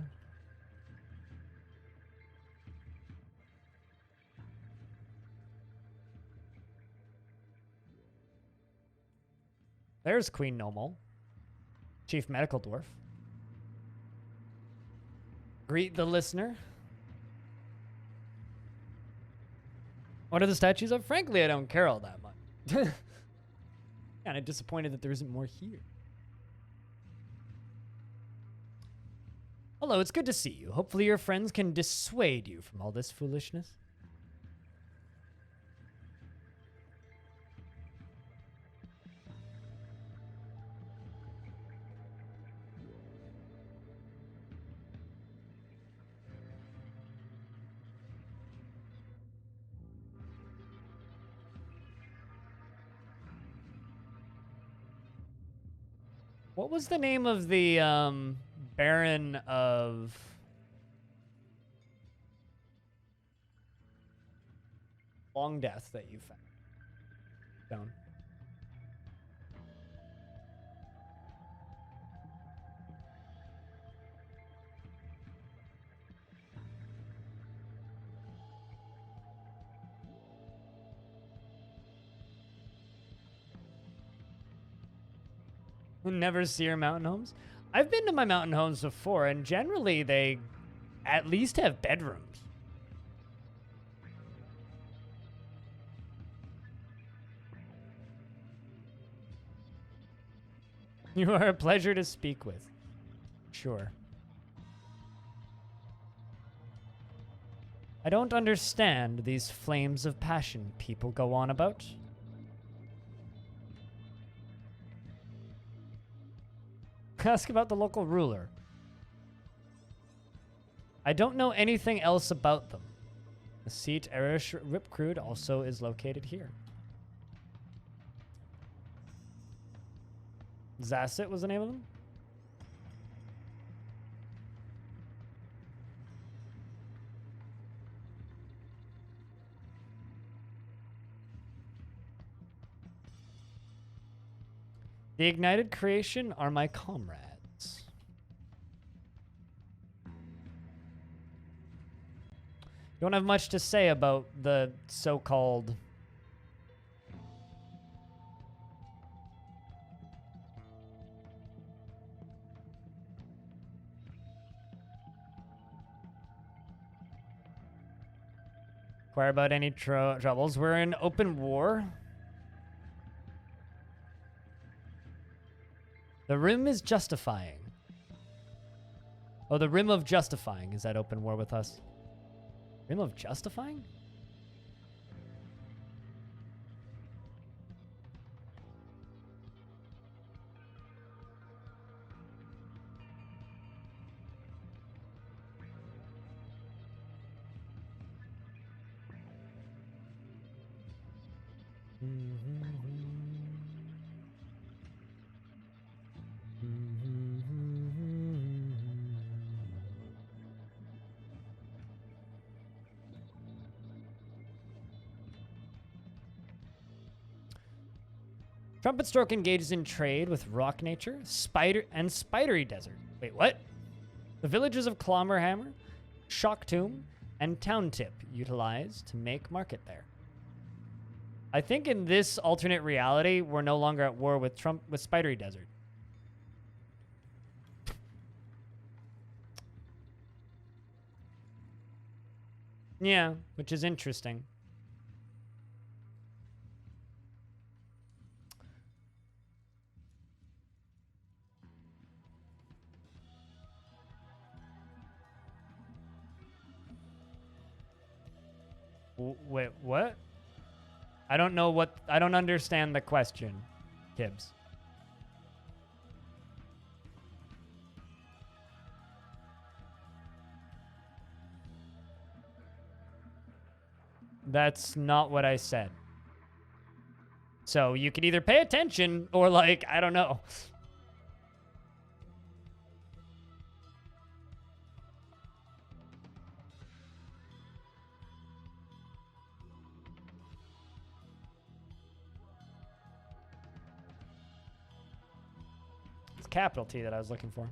There's Queen Nomal, Chief Medical Dwarf. Greet the listener. What are the statues of? Frankly, I don't care all that much. Kind of disappointed that there isn't more here. Hello, it's good to see you. Hopefully your friends can dissuade you from all this foolishness. What was the name of the Baron of Longdeath that you found? Down. Never see your mountain homes? I've been to my mountain homes before, and generally they at least have bedrooms. You are a pleasure to speak with. Sure. I don't understand these flames of passion people go on about. Ask about the local ruler. I don't know anything else about them. The seat Erish Ripcrude also is located here. Zasset was the name of them? The ignited creation are my comrades. Don't have much to say about the so-called inquire about any troubles. We're in open war. The Rim is justifying. Oh, the Rim of Justifying is at open war with us. Rim of Justifying? Trumpet Stroke engages in trade with Rock Nature, Spidery Desert. Wait, what? The villages of Clomberhammer, Shock Tomb, and Town Tip utilized to make market there. I think in this alternate reality, we're no longer at war with Spidery Desert. Yeah, which is interesting. Wait, what? I don't know what... I don't understand the question, Kibbs. That's not what I said. So you can either pay attention or, like, I don't know. It's capital T that I was looking for.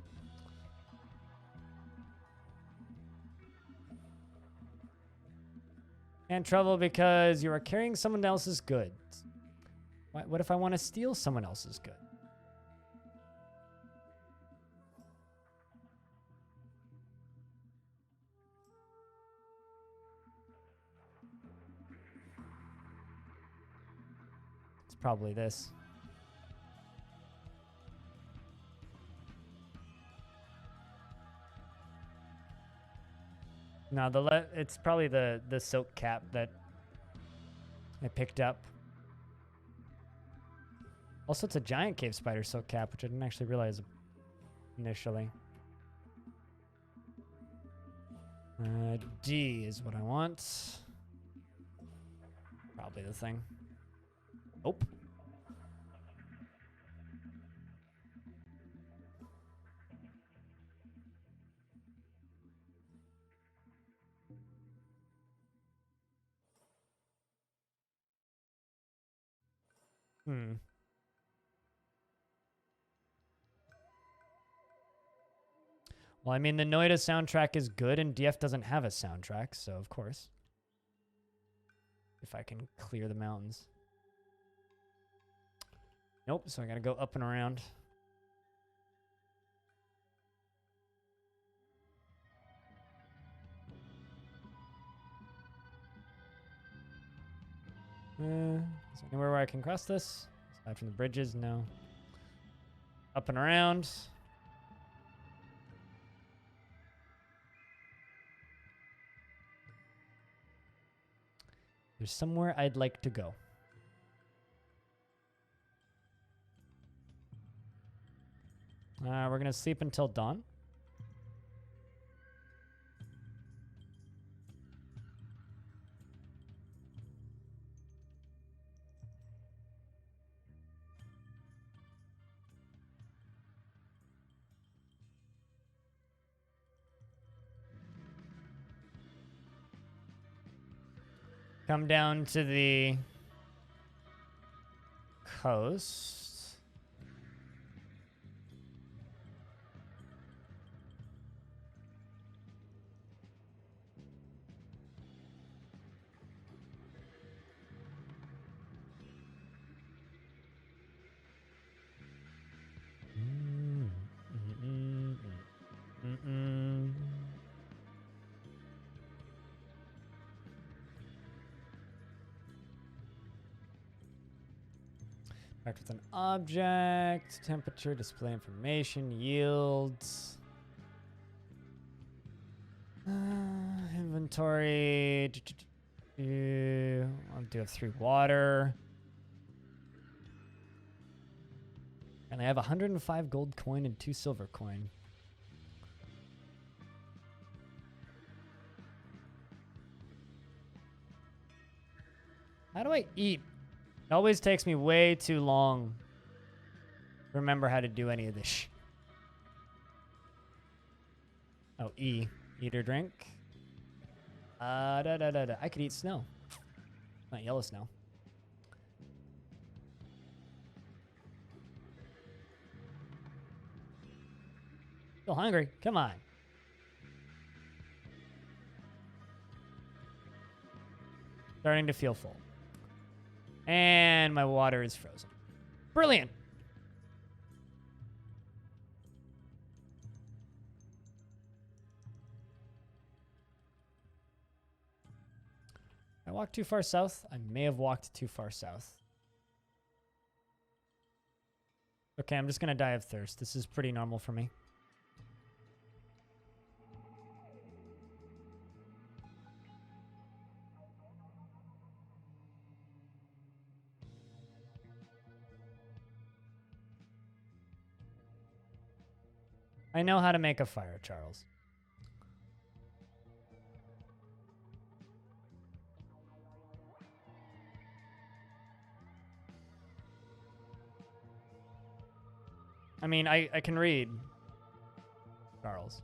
And trouble because you are carrying someone else's goods. What if I want to steal someone else's goods? It's probably this. No, it's probably the silk cap that I picked up. Also, it's a giant cave spider silk cap, which I didn't actually realize initially. D is what I want. Probably the thing. Nope. Hmm. Well, I mean, the Noida soundtrack is good, and DF doesn't have a soundtrack, so of course. If I can clear the mountains. Nope, so I gotta go up and around. Is there anywhere where I can cross this? Aside from the bridges, no. Up and around. There's somewhere I'd like to go. We're gonna sleep until dawn. Come down to the coast. Interact with an object, temperature, display information, yields. Inventory. I'll do have 3 water. And I have 105 gold coin and 2 silver coin. How do I eat? It always takes me way too long to remember how to do any of this. Oh, E. Eat or drink. I could eat snow. Not yellow snow. Still hungry? Come on. Starting to feel full. And my water is frozen. Brilliant. I walked too far south. I may have walked too far south. Okay, I'm just going to die of thirst. This is pretty normal for me. I know how to make a fire, Charles. I mean, I can read, Charles.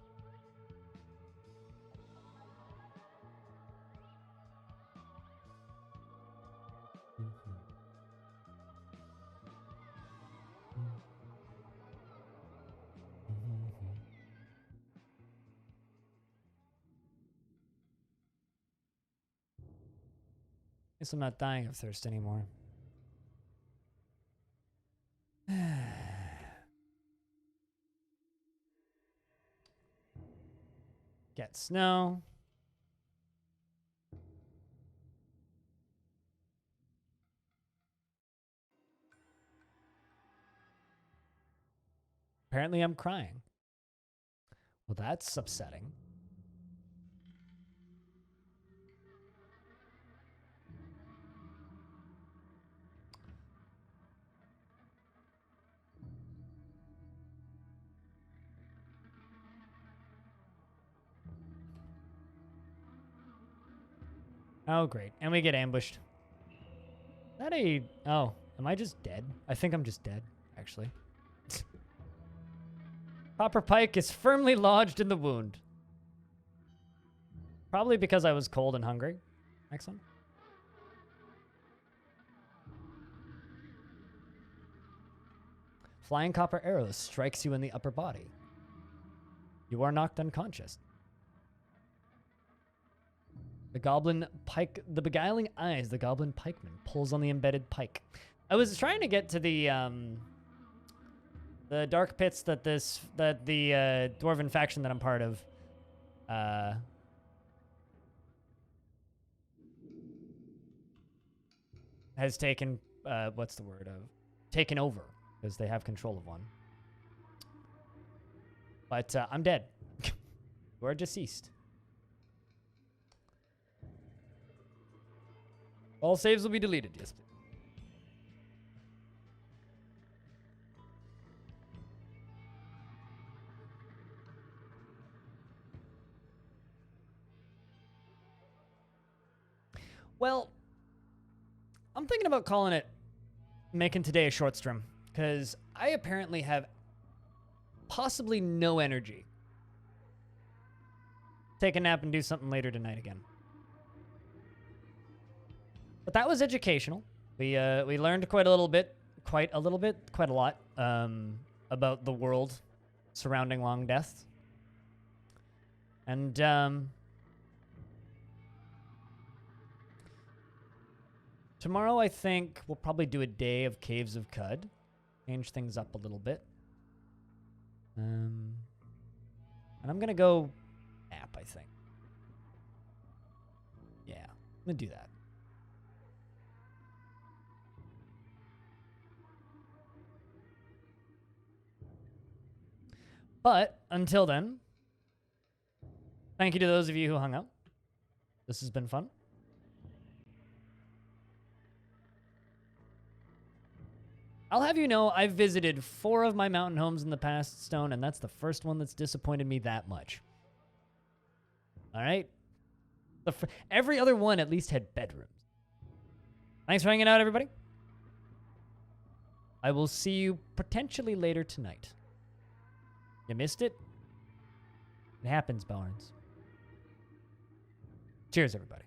Guess I'm not dying of thirst anymore. Get snow. Apparently I'm crying. Well, that's upsetting. Oh, great. And we get ambushed. Is that a... Oh, am I just dead? I think I'm just dead, actually. Copper pike is firmly lodged in the wound. Probably because I was cold and hungry. Excellent. Flying copper arrow strikes you in the upper body. You are knocked unconscious. The beguiling eyes, the goblin pikeman pulls on the embedded pike. I was trying to get to the dark pits that the dwarven faction that I'm part of has taken taken over, because they have control of one. But I'm dead. You are deceased. All saves will be deleted, yes. Well, I'm thinking about making today a short stream, because I apparently have possibly no energy. Take a nap and do something later tonight again. But that was educational. We learned quite a lot about the world surrounding Longdeath. And tomorrow I think we'll probably do a day of Caves of Cud. Change things up a little bit. And I'm gonna go nap, I think. Yeah, I'm gonna do that. But until then, thank you to those of you who hung out. This has been fun. I'll have you know, I've visited 4 of my mountain homes in the past, Stone, and that's the first one that's disappointed me that much. All right? Every other one at least had bedrooms. Thanks for hanging out, everybody. I will see you potentially later tonight. You missed it? It happens, Barnes. Cheers, everybody.